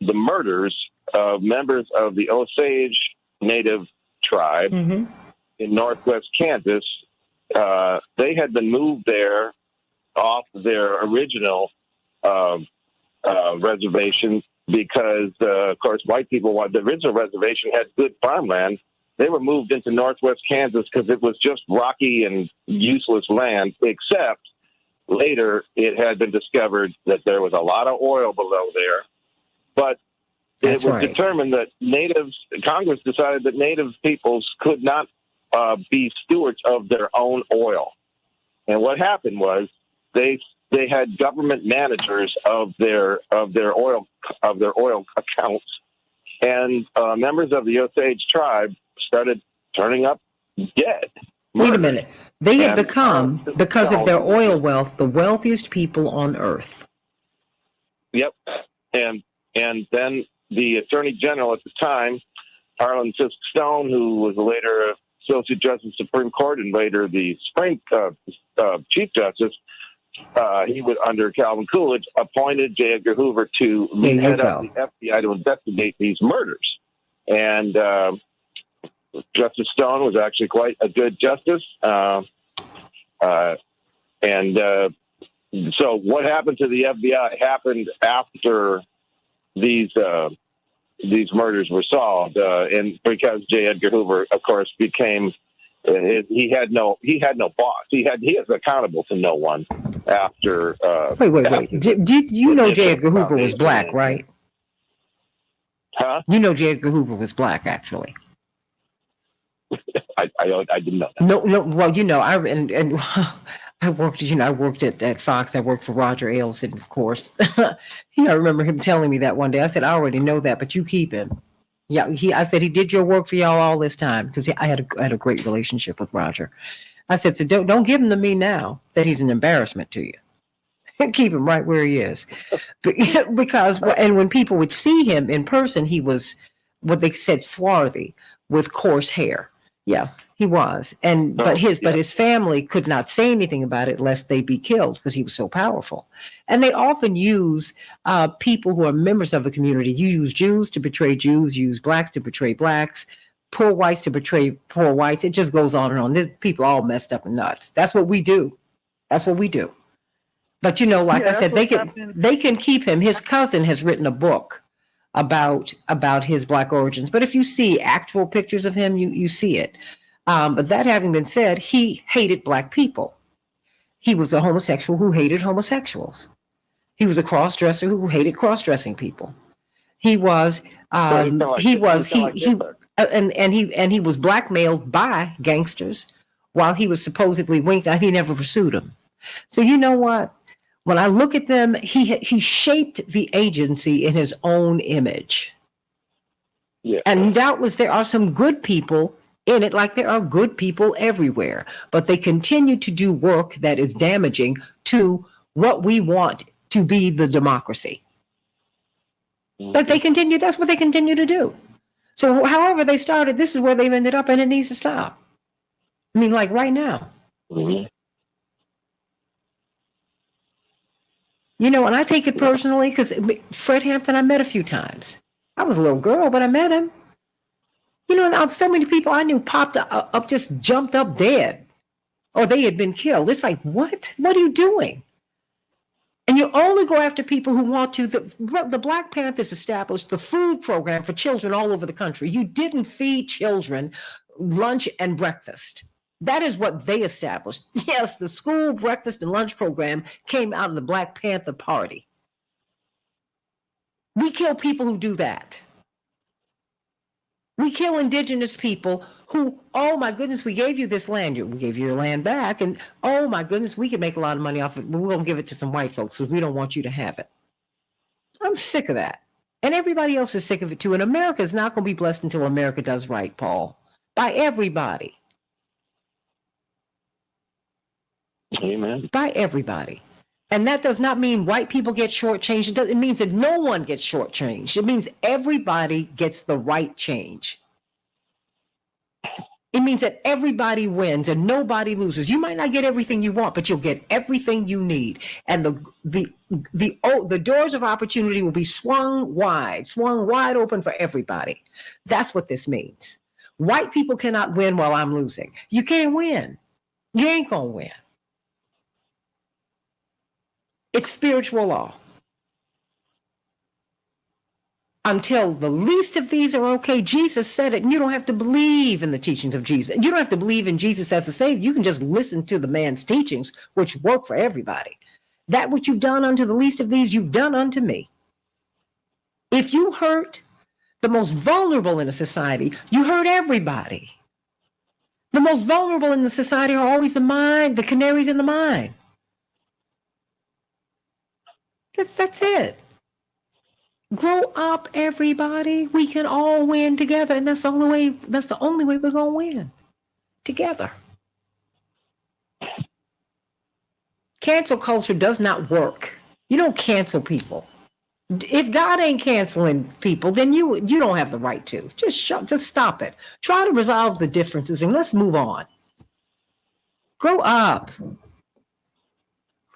the murders of members of the Osage Native tribe in northwest Kansas. They had been moved there off their original reservation because, of course, white people wanted the original reservation had good farmland. They were moved into northwest Kansas because it was just rocky and useless land, except later it had been discovered that there was a lot of oil below there, but it was determined that Congress decided that native peoples could not be stewards of their own oil. And what happened was they had government managers of their oil accounts, and members of the Osage tribe started turning up dead. Wait a minute. They have become, because of their oil wealth, the wealthiest people on earth. Yep. And then the Attorney General at the time, Harlan Fisk Stone, who was later Associate Justice of the Supreme Court and later the Supreme Chief Justice, he was under Calvin Coolidge, appointed J. Edgar Hoover to head up the FBI to investigate these murders. And Justice Stone was actually quite a good justice. So what happened to the FBI happened after these murders were solved, and because J. Edgar Hoover, of course, became he had no boss. He is accountable to no one after. Wait. Did you know J. Edgar Hoover was black, right? Huh? You know J. Edgar Hoover was black, actually. I didn't know that. No. Well, I worked at Fox. I worked for Roger Ailes, and of course, I remember him telling me that one day. I said, I already know that, but you keep him. Yeah, I said he did your work for y'all all this time, because I had a great relationship with Roger. I said, so don't give him to me now that he's an embarrassment to you. Keep him right where he is, because when people would see him in person, he was what they said swarthy with coarse hair. Yeah, he was, but his family could not say anything about it lest they be killed because he was so powerful. And they often use people who are members of a community. You use Jews to betray Jews, you use blacks to betray blacks, poor whites to betray poor whites. It just goes on and on. There's people all messed up and nuts. That's what we do. But I said, they can keep him. His cousin has written a book about his black origins. But if you see actual pictures of him, you see it. But that having been said, he hated black people. He was a homosexual who hated homosexuals. He was a cross-dresser who hated cross-dressing people. He was blackmailed by gangsters while he was supposedly winked out. He never pursued them. So you know what? When I look at them, he shaped the agency in his own image. Yeah. And doubtless there are some good people in it, like there are good people everywhere, but they continue to do work that is damaging to what we want to be the democracy. But that's what they continue to do. So however they started, this is where they've ended up, and it needs to stop. I mean, like right now. Mm-hmm. And I take it personally because Fred Hampton, I met a few times. I was a little girl, but I met him. And so many people I knew popped up, just jumped up dead, or they had been killed. It's like, what? What are you doing? And you only go after people who want to. The Black Panthers established the food program for children all over the country. You didn't feed children lunch and breakfast. That is what they established. Yes, the school breakfast and lunch program came out of the Black Panther Party. We kill people who do that. We kill indigenous people who, oh my goodness, we gave you this land. We gave you your land back, and oh my goodness, we could make a lot of money off it, but we're going to give it to some white folks because we don't want you to have it. I'm sick of that. And everybody else is sick of it too. And America is not going to be blessed until America does right, Paul, by everybody. Amen. By everybody. And that does not mean white people get shortchanged. It means that no one gets shortchanged. It means everybody gets the right change. It means that everybody wins and nobody loses. You might not get everything you want, but you'll get everything you need. And the doors of opportunity will be swung wide open for everybody. That's what this means. White people cannot win while I'm losing. You can't win. You ain't gonna win. It's spiritual law. until the least of these are okay. Jesus said it, and you don't have to believe in the teachings of Jesus. You don't have to believe in Jesus as a Savior. You can just listen to the man's teachings, which work for everybody. That which you've done unto the least of these, you've done unto me. If you hurt the most vulnerable in a society, you hurt everybody. The most vulnerable in the society are always the canaries in the mine. That's it. Grow up, everybody. We can all win together, and that's the only way we're gonna win. Together. Cancel culture does not work. You don't cancel people. If God ain't canceling people, then you don't have the right to. Just stop it. Try to resolve the differences and let's move on. Grow up.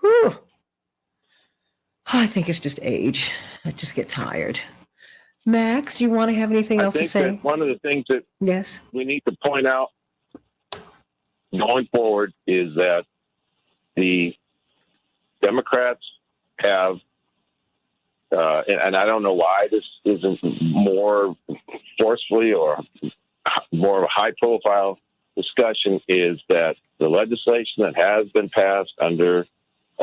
Whew. I think it's just age. I just get tired. Max, you want to have anything else to say? That one of the things that yes we need to point out going forward is that the Democrats have, and I don't know why this isn't more forcefully or more of a high-profile discussion, is that the legislation that has been passed under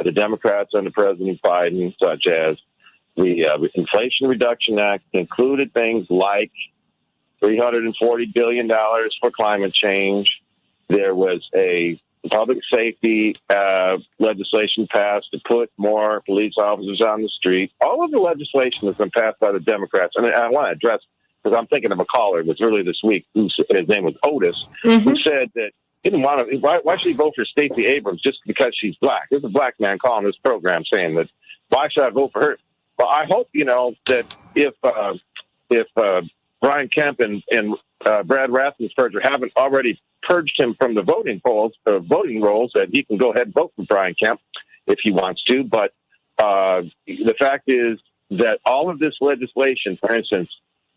the Democrats under President Biden, such as the Inflation Reduction Act, included things like $340 billion for climate change. There was a public safety legislation passed to put more police officers on the street. All of the legislation has been passed by the Democrats. And I want to address, because I'm thinking of a caller, it was earlier this week, his name was Otis, who said that he didn't want to, why should he vote for Stacey Abrams just because she's black? There's a black man calling this program saying that, why should I vote for her? Well, I hope, that if Brian Kemp and Brad Raffensperger haven't already purged him from the voting rolls, that he can go ahead and vote for Brian Kemp if he wants to. But the fact is that all of this legislation, for instance,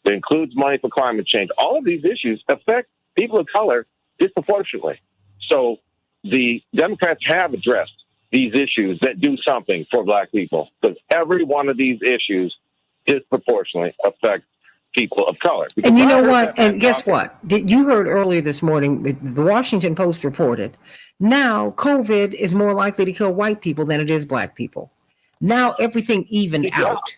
that includes money for climate change, all of these issues affect people of color disproportionately. So the Democrats have addressed these issues that do something for black people, because every one of these issues disproportionately affects people of color. Because and you know what? And guess what? You heard earlier this morning, the Washington Post reported, now COVID is more likely to kill white people than it is black people. Now everything evened out.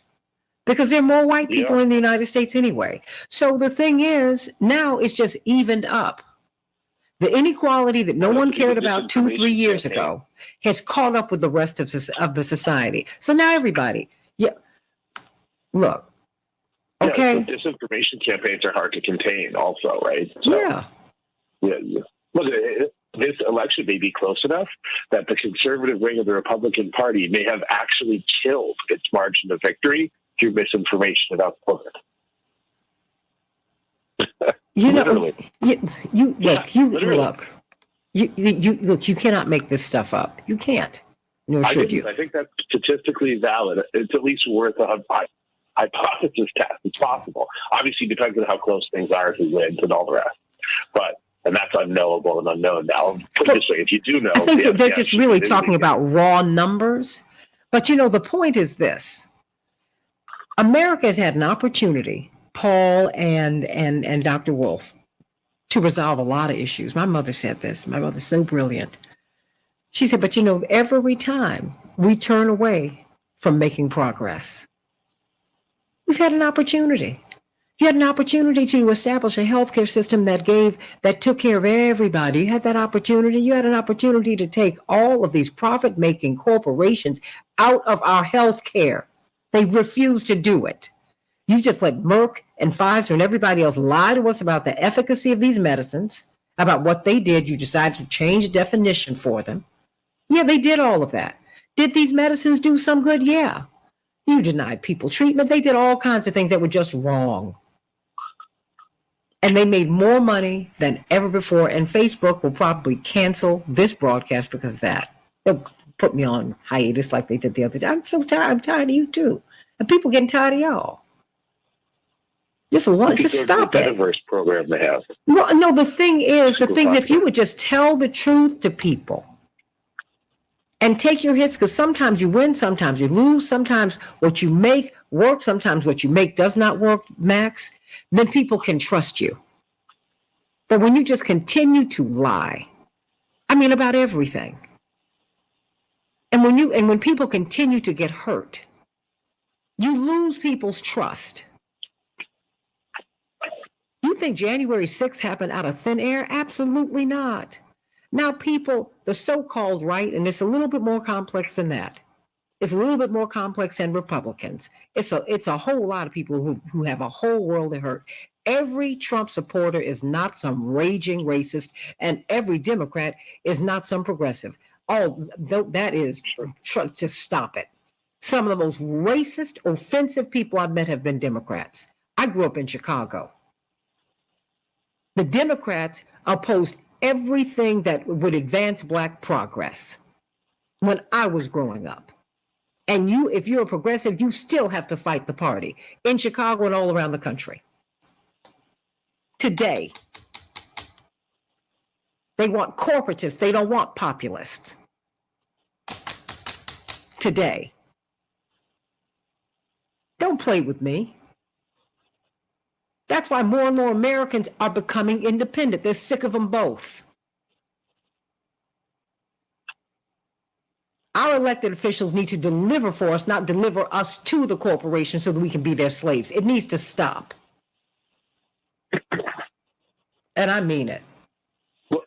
Because there are more white people in the United States anyway. So the thing is, now it's just evened up. The inequality that no one cared about 2-3 years ago has caught up with the rest of the society. So now everybody, look, okay. So disinformation campaigns are hard to contain also, right? So, yeah. Look, this election may be close enough that the conservative wing of the Republican Party may have actually killed its margin of victory through misinformation about COVID. You know, you cannot make this stuff up. You can't. Nor should you. I think that's statistically valid. It's at least worth a hypothesis test. It's possible. Obviously, depends on how close things are, who wins, and all the rest. And that's unknowable and unknown now. Put it this way, if you do know, I think they're just really talking about raw numbers. But the point is this: America has had an opportunity, Paul and Dr. Wolf, to resolve a lot of issues. My mother said this. My mother's so brilliant. She said, but every time we turn away from making progress, we've had an opportunity. You had an opportunity to establish a healthcare system that took care of everybody. You had that opportunity. You had an opportunity to take all of these profit-making corporations out of our healthcare. They refused to do it. You just let Merck and Pfizer and everybody else lie to us about the efficacy of these medicines, about what they did. You decided to change the definition for them. Yeah, they did all of that. Did these medicines do some good? Yeah. You denied people treatment. They did all kinds of things that were just wrong. And they made more money than ever before. And Facebook will probably cancel this broadcast because of that. They'll put me on hiatus like they did the other day. I'm so tired. I'm tired of you too. And people getting tired of y'all. Just stop it. Metaverse program they have. Well, no, the thing is, if you would just tell the truth to people and take your hits, because sometimes you win, sometimes you lose, sometimes what you make works, sometimes what you make does not work, Max, then people can trust you. But when you just continue to lie, I mean, about everything, and when people continue to get hurt, you lose people's trust. You think January 6th happened out of thin air? Absolutely not. Now people, the so-called right, and it's a little bit more complex than that. It's a little bit more complex than Republicans. It's a whole lot of people who have a whole world of hurt. Every Trump supporter is not some raging racist, and every Democrat is not some progressive. All that is, just stop it. Some of the most racist, offensive people I've met have been Democrats. I grew up in Chicago. The Democrats opposed everything that would advance Black progress when I was growing up. And if you're a progressive, you still have to fight the party in Chicago and all around the country. Today, they want corporatists. They don't want populists. Today. Don't play with me. That's why more and more Americans are becoming independent. They're sick of them both. Our elected officials need to deliver for us, not deliver us to the corporation so that we can be their slaves. It needs to stop. And I mean it. Well,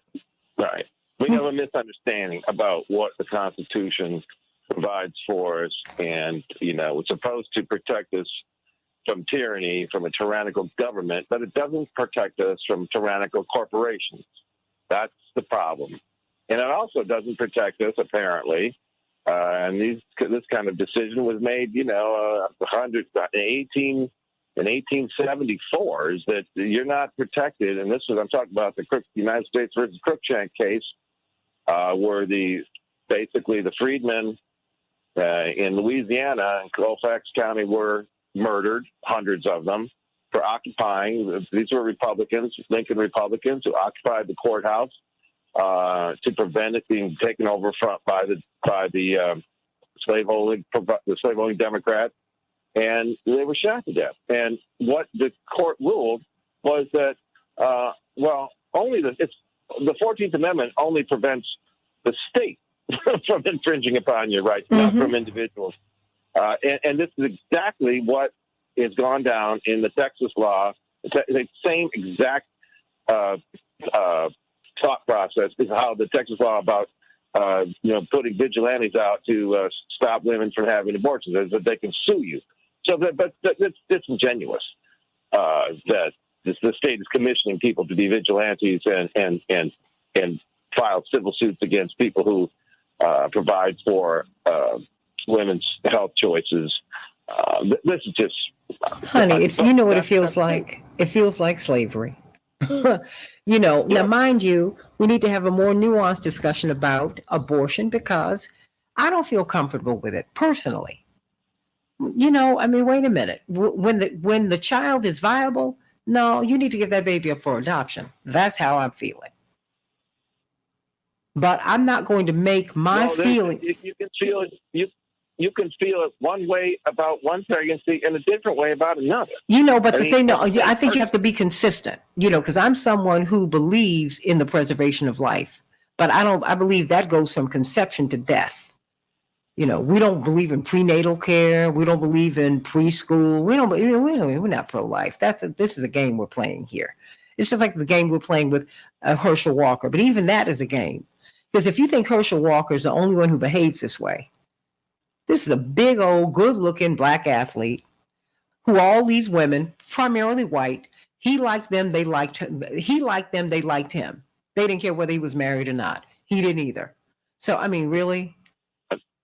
all right. We have a misunderstanding about what the Constitution provides for us. And, it's supposed to protect us from tyranny, from a tyrannical government, but it doesn't protect us from tyrannical corporations. That's the problem. And it also doesn't protect us, apparently. And this kind of decision was made, in 1874, is that you're not protected. And I'm talking about the United States versus Cruikshank case, where basically the freedmen in Louisiana and Colfax County were murdered, hundreds of them, for occupying. These were Republicans, Lincoln Republicans, who occupied the courthouse to prevent it being taken over by the slaveholding Democrats, and they were shot to death. And what the court ruled was that, only the 14th Amendment only prevents the state from infringing upon your rights, not from individuals. And this is exactly what has gone down in the Texas law. The same exact thought process is how the Texas law about putting vigilantes out to stop women from having abortions, is that they can sue you. So, but it's disingenuous that the state is commissioning people to be vigilantes and file civil suits against people who provide for women's health choices. This is just, honey. If you know what it feels like, it feels like slavery. Now, mind you, we need to have a more nuanced discussion about abortion, because I don't feel comfortable with it personally. Wait a minute. When the child is viable, no, you need to give that baby up for adoption. That's how I'm feeling. But I'm not going to make my feeling. You can feel it. You can feel it one way about one pregnancy and a different way about another. But I think you have to be consistent, because I'm someone who believes in the preservation of life, but I believe that goes from conception to death. We don't believe in prenatal care. We don't believe in preschool. We're not pro-life. This is a game we're playing here. It's just like the game we're playing with Herschel Walker, but even that is a game. Because if you think Herschel Walker is the only one who behaves this way, this is a big old good-looking Black athlete who all these women, primarily white, he liked them, they liked him. He liked them, they liked him. They didn't care whether he was married or not. He didn't either. So, really,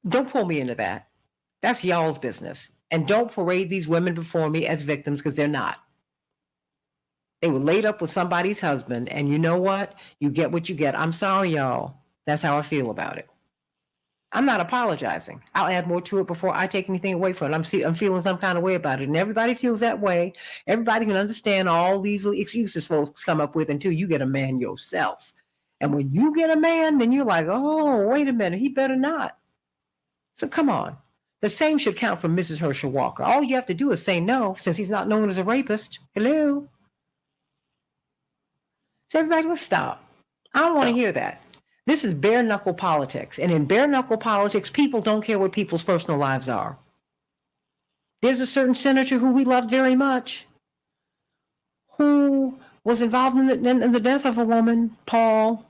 don't pull me into that. That's y'all's business. And don't parade these women before me as victims, because they're not. They were laid up with somebody's husband, and you know what? You get what you get. I'm sorry, y'all. That's how I feel about it. I'm not apologizing. I'll add more to it before I take anything away from it. I'm feeling some kind of way about it. And everybody feels that way. Everybody can understand all these excuses folks come up with until you get a man yourself. And when you get a man, then you're like, oh, wait a minute, he better not. So come on. The same should count for Mrs. Herschel Walker. All you have to do is say no, since he's not known as a rapist. Hello? So everybody, let's stop. I don't want to hear that. This is bare knuckle politics. And in bare knuckle politics, people don't care what people's personal lives are. There's a certain senator who we loved very much, who was involved in the death of a woman, Paul.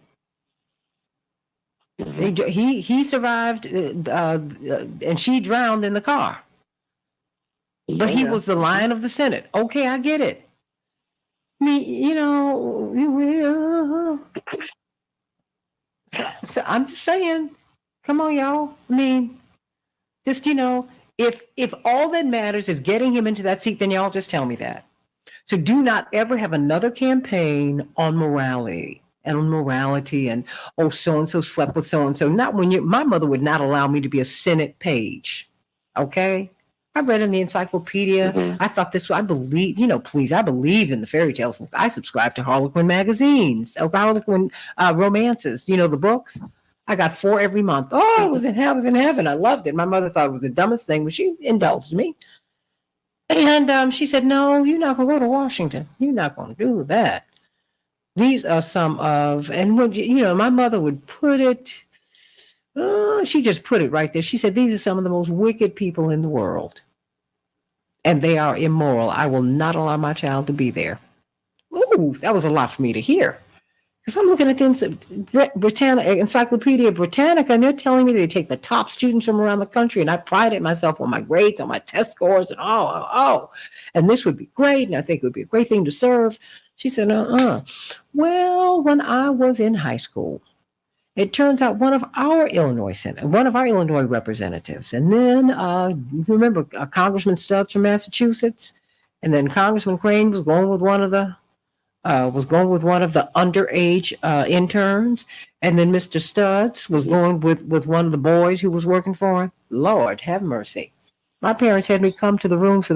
He survived, and she drowned in the car. But he was the lion of the Senate. Okay, I get it. I mean, you know, so I'm just saying, come on, y'all. I mean, just, you know, if all that matters is getting him into that seat, then y'all just tell me that. So do not ever have another campaign on morality and oh, so-and-so slept with so-and-so. Not when my mother would not allow me to be a Senate page. Okay. I read in the encyclopedia. I thought I believe in the fairy tales. I subscribe to Harlequin magazines, Harlequin romances, the books. I got 4 every month. Oh, I was in heaven. I loved it. My mother thought it was the dumbest thing, but she indulged me. And she said, no, you're not going to go to Washington. You're not going to do that. These are some of, and when, my mother would put it, she just put it right there. She said, these are some of the most wicked people in the world. And they are immoral. I will not allow my child to be there. Ooh, that was a lot for me to hear. Because I'm looking at the Encyclopedia Britannica, and they're telling me they take the top students from around the country, and I prided myself on my grades, on my test scores, and and this would be great, and I think it would be a great thing to serve. She said, Well, when I was in high school, it turns out one of our Illinois representatives, and then remember Congressman Stubbs from Massachusetts, and then Congressman Crane was going with one of the underage interns, and then Mr. Stubbs was going with one of the boys who was working for him. Lord have mercy. My parents had me come to the room so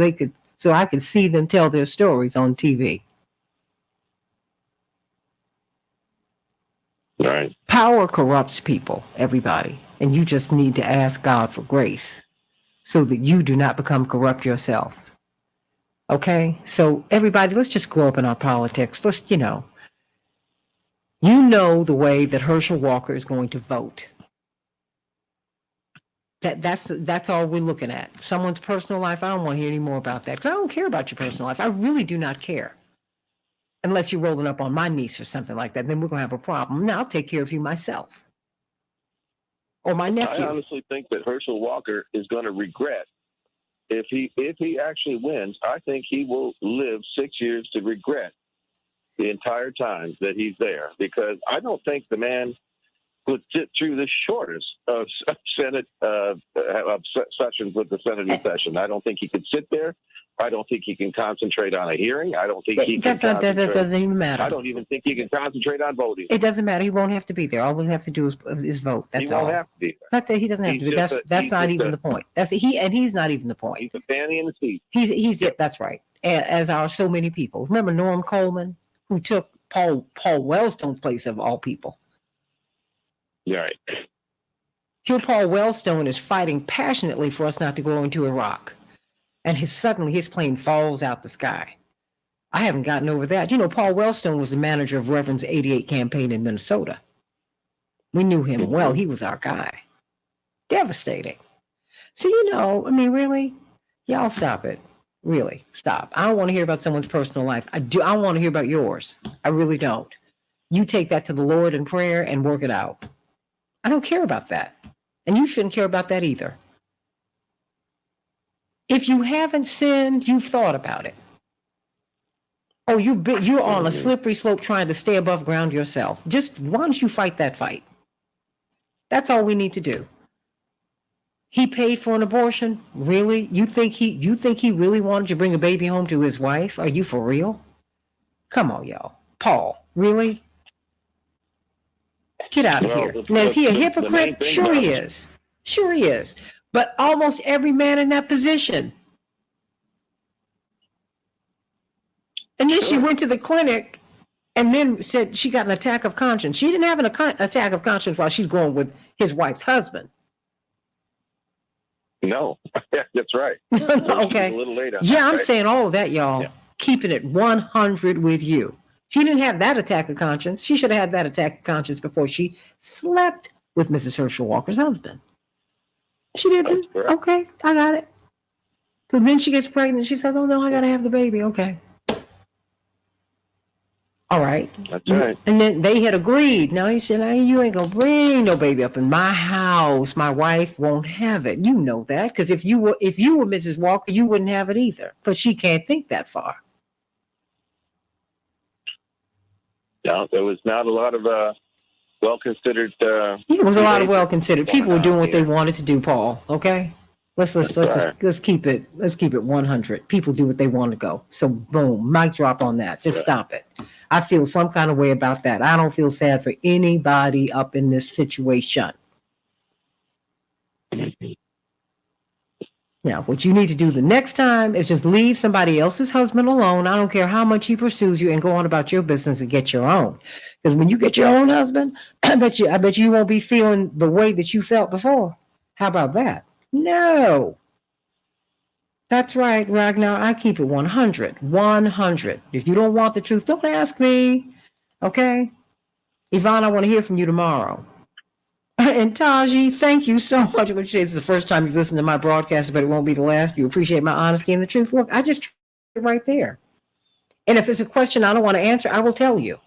I could see them tell their stories on TV. Right. Power corrupts people, everybody, and you just need to ask God for grace so that you do not become corrupt yourself. Okay, so everybody, let's just grow up in our politics. Let's, the way that Herschel Walker is going to vote. That's all we're looking at. Someone's personal life, I don't want to hear any more about that because I don't care about your personal life. I really do not care. Unless you're rolling up on my niece or something like that, then we're going to have a problem. Now I'll take care of you myself. Or my nephew. I honestly think that Herschel Walker is going to regret if he actually wins. I think he will live 6 years to regret the entire time that he's there, because I don't think the man would sit through the shortest of Senate sessions with the Senate in session. I don't think he could sit there. I don't think he can concentrate on a hearing. I don't think he can. That doesn't even matter. I don't even think he can concentrate on voting. It doesn't matter. He won't have to be there. All he have to do is vote. That's all. He won't have to be there. He doesn't have to be. That's not even the point. He's not even the point. He's a fanny in the seat. He's that's right. As are so many people. Remember Norm Coleman, who took Paul Wellstone's place of all people. Right. Here, Paul Wellstone is fighting passionately for us not to go into Iraq. And suddenly his plane falls out the sky. I haven't gotten over that. Paul Wellstone was the manager of Reverend's 88 campaign in Minnesota. We knew him well. He was our guy. Devastating. So, really, y'all stop it. Really, stop. I don't want to hear about someone's personal life. I want to hear about yours. I really don't. You take that to the Lord in prayer and work it out. I don't care about that. And you shouldn't care about that either. If you haven't sinned, you've thought about it. Oh, you're on a slippery slope trying to stay above ground yourself. Just why don't you fight that fight? That's all we need to do. He paid for an abortion? Really? You think he really wanted to bring a baby home to his wife? Are you for real? Come on, y'all. Paul, really? Get out of here. Now, is he a hypocrite? Sure he is. Sure he is. But almost every man in that position. And then she went to the clinic and then said she got an attack of conscience. She didn't have an attack of conscience while she's going with his wife's husband. No, that's right. Okay. A little later. Yeah, I'm right? saying all of that, y'all. Yeah. Keeping it 100 with you. She didn't have that attack of conscience. She should have had that attack of conscience before she slept with Mrs. Herschel Walker's husband. She didn't. Okay, I got it. So then she gets pregnant. She says, "Oh no, I gotta have the baby." Okay. All right. That's right. And then they had agreed. Now he said, "You ain't gonna bring no baby up in my house. My wife won't have it." You know that, because if you were Mrs. Walker, you wouldn't have it either. But she can't think that far. No, there was not a lot of well-considered. It was a lot of well-considered. People were doing what they wanted to do, Paul. Okay, let's keep it 100. People do what they want to go. So boom, mic drop on that. Just stop it. I feel some kind of way about that. I don't feel sad for anybody up in this situation. Now, what you need to do the next time is just leave somebody else's husband alone. I don't care how much he pursues you, and go on about your business and get your own. Because when you get your own husband, I bet you won't be feeling the way that you felt before. How about that? No. That's right, Ragnar. I keep it 100. 100. If you don't want the truth, don't ask me. Okay? Yvonne, I want to hear from you tomorrow. And Taji, thank you so much. This is the first time you've listened to my broadcast, but it won't be the last. You appreciate my honesty and the truth. Look, I just right there. And if it's a question I don't want to answer, I will tell you.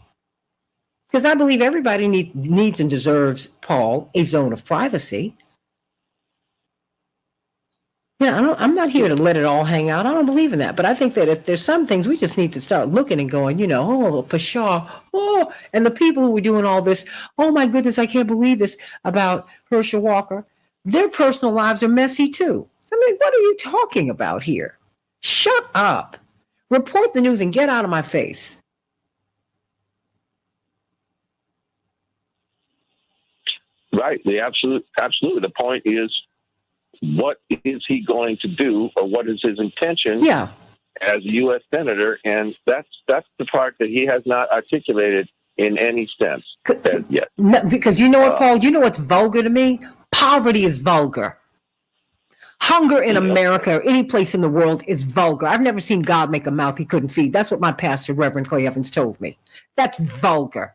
Because I believe everybody needs and deserves, Paul, a zone of privacy. Yeah, I'm not here to let it all hang out. I don't believe in that. But I think that if there's some things we just need to start looking and going, oh, Pshaw, oh, and the people who were doing all this, oh my goodness, I can't believe this about Herschel Walker. Their personal lives are messy too. I mean, what are you talking about here? Shut up. Report the news and get out of my face. Right. Absolutely. The point is, what is he going to do, or what is his intention as a U.S. Senator? And that's the part that he has not articulated in any sense yet. No, because you know what, Paul? You know what's vulgar to me? Poverty is vulgar. Hunger in America or any place in the world is vulgar. I've never seen God make a mouth he couldn't feed. That's what my pastor, Reverend Clay Evans, told me. That's vulgar.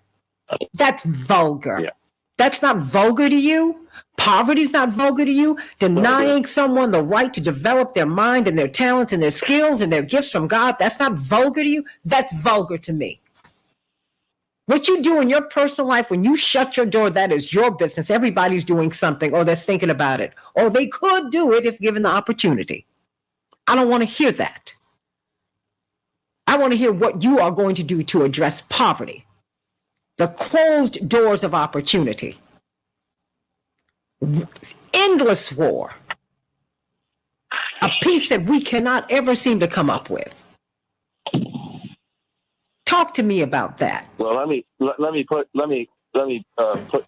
That's vulgar. Yeah. That's not vulgar to you? Poverty's not vulgar to you? Denying someone the right to develop their mind and their talents and their skills and their gifts from God, that's not vulgar to you? That's vulgar to me. What you do in your personal life when you shut your door, that is your business. Everybody's doing something, or they're thinking about it, or they could do it if given the opportunity. I don't want to hear that. I want to hear what you are going to do to address poverty. The closed doors of opportunity. Endless war. A peace that we cannot ever seem to come up with. Talk to me about that. Well, let me put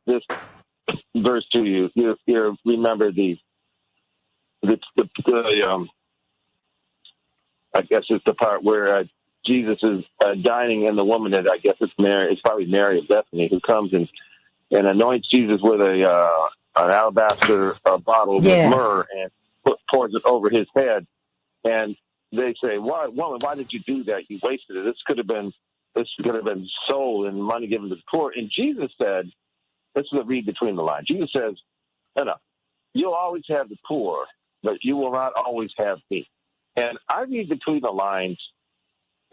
this verse to you. You remember the I guess it's the part where Jesus is dining, and the woman that I guess it's Mary, it's probably Mary of Bethany, who comes and anoints Jesus with an alabaster bottle of myrrh and pours it over his head. And they say, "Why, woman? Why did you do that? You wasted it. This could have been sold and money given to the poor." And Jesus said, "Let's read between the lines." Jesus says, "No, you'll always have the poor, but you will not always have me." And I read between the lines.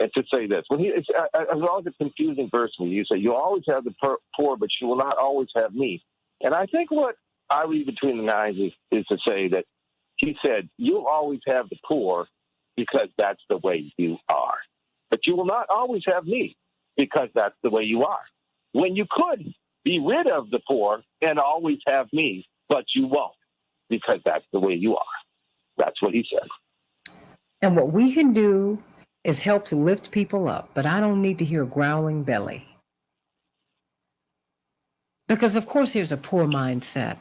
And to say this, it's always a confusing verse when you say, "You always have the poor, but you will not always have me." And I think what I read between the lines is to say that he said, "You'll always have the poor because that's the way you are. But you will not always have me because that's the way you are." When you could be rid of the poor and always have me, but you won't because that's the way you are. That's what he said. And what we can do is help to lift people up, but I don't need to hear a growling belly. Because of course there's a poor mindset.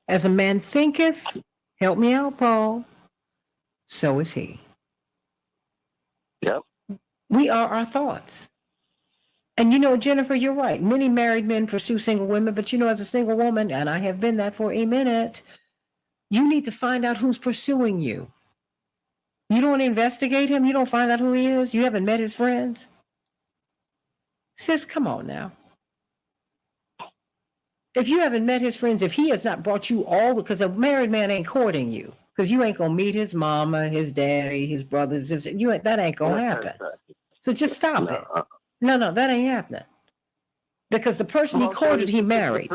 As a man thinketh, help me out, Paul, so is he. Yep. We are our thoughts. And Jennifer, you're right. Many married men pursue single women, but as a single woman, and I have been that for a minute, You need to find out who's pursuing you. You don't investigate him. You don't find out who he is. You haven't met his friends. Sis, come on now. If you haven't met his friends, if he has not brought you all, because a married man ain't courting you, because you ain't gonna meet his mama, his daddy, his brothers, that ain't gonna happen. So just stop it. No, that ain't happening. Because the person he courted, he married.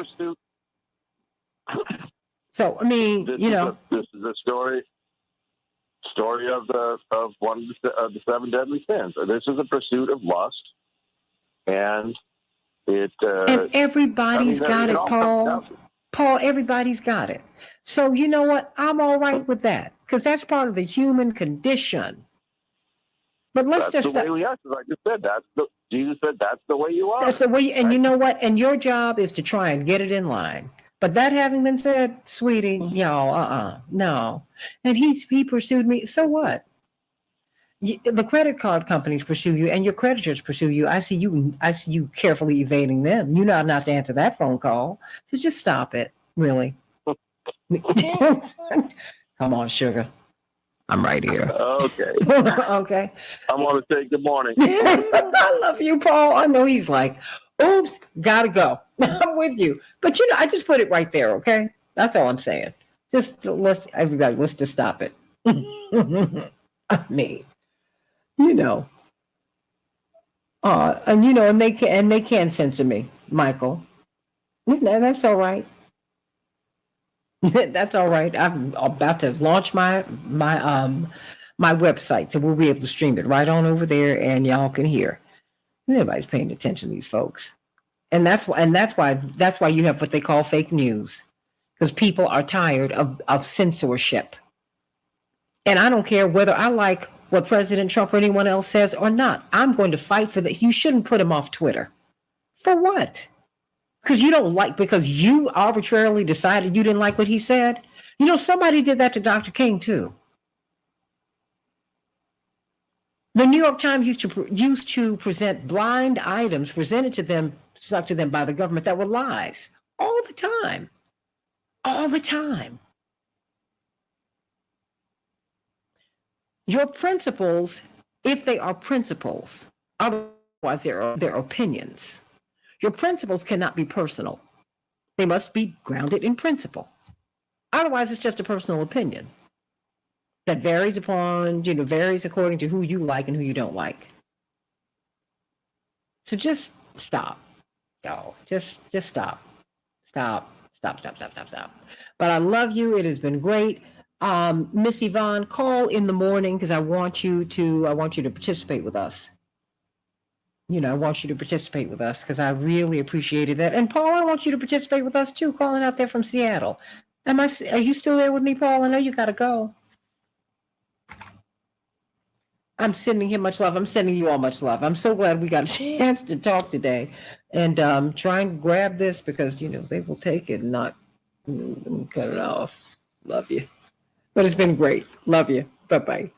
So I mean, this is a story of one of the seven deadly sins. This is a pursuit of lust, and and everybody's got it, Paul. Paul, everybody's got it. So you know what? I'm all right with that because that's part of the human condition. But let's that's just the way we are. Like I said, Jesus said that's the way you are. That's the way. And you know what? And your job is to try and get it in line. But that having been said, sweetie, y'all, no. And he pursued me. So what? The credit card companies pursue you, and your creditors pursue you. I see you carefully evading them. You know not to answer that phone call. So just stop it, really. Come on, sugar. I'm right here. Okay. Okay. I want to say good morning. I love you, Paul. I know he's like, oops, gotta go. I'm with you. But I just put it right there, okay? That's all I'm saying. Let's just stop it. I mean, and they can censor me, Michael. That's all right. That's all right. I'm about to launch my website, so we'll be able to stream it right on over there, and y'all can hear. Nobody's paying attention to these folks, and that's why you have what they call fake news, because people are tired of censorship. And I don't care whether I like what President Trump or anyone else says or not. I'm going to fight for that. You shouldn't put him off Twitter. For what? Because you arbitrarily decided you didn't like what he said. Somebody did that to Dr. King too. The New York Times used to present blind items stuck to them by the government that were lies all the time. All the time. Your principles, if they are principles, otherwise they're opinions. Your principles cannot be personal. They must be grounded in principle. Otherwise, it's just a personal opinion that varies according to who you like and who you don't like. So just stop. Y'all, just stop. Stop. But I love you. It has been great. Miss Yvonne, call in the morning because I want you to participate with us. I want you to participate with us because I really appreciated that. And Paul, I want you to participate with us too, calling out there from Seattle. Are you still there with me, Paul? I know you got to go. I'm sending him much love. I'm sending you all much love. I'm so glad we got a chance to talk today, and try and grab this because they will take it and not cut it off. Love you. But it's been great. Love you. Bye-bye.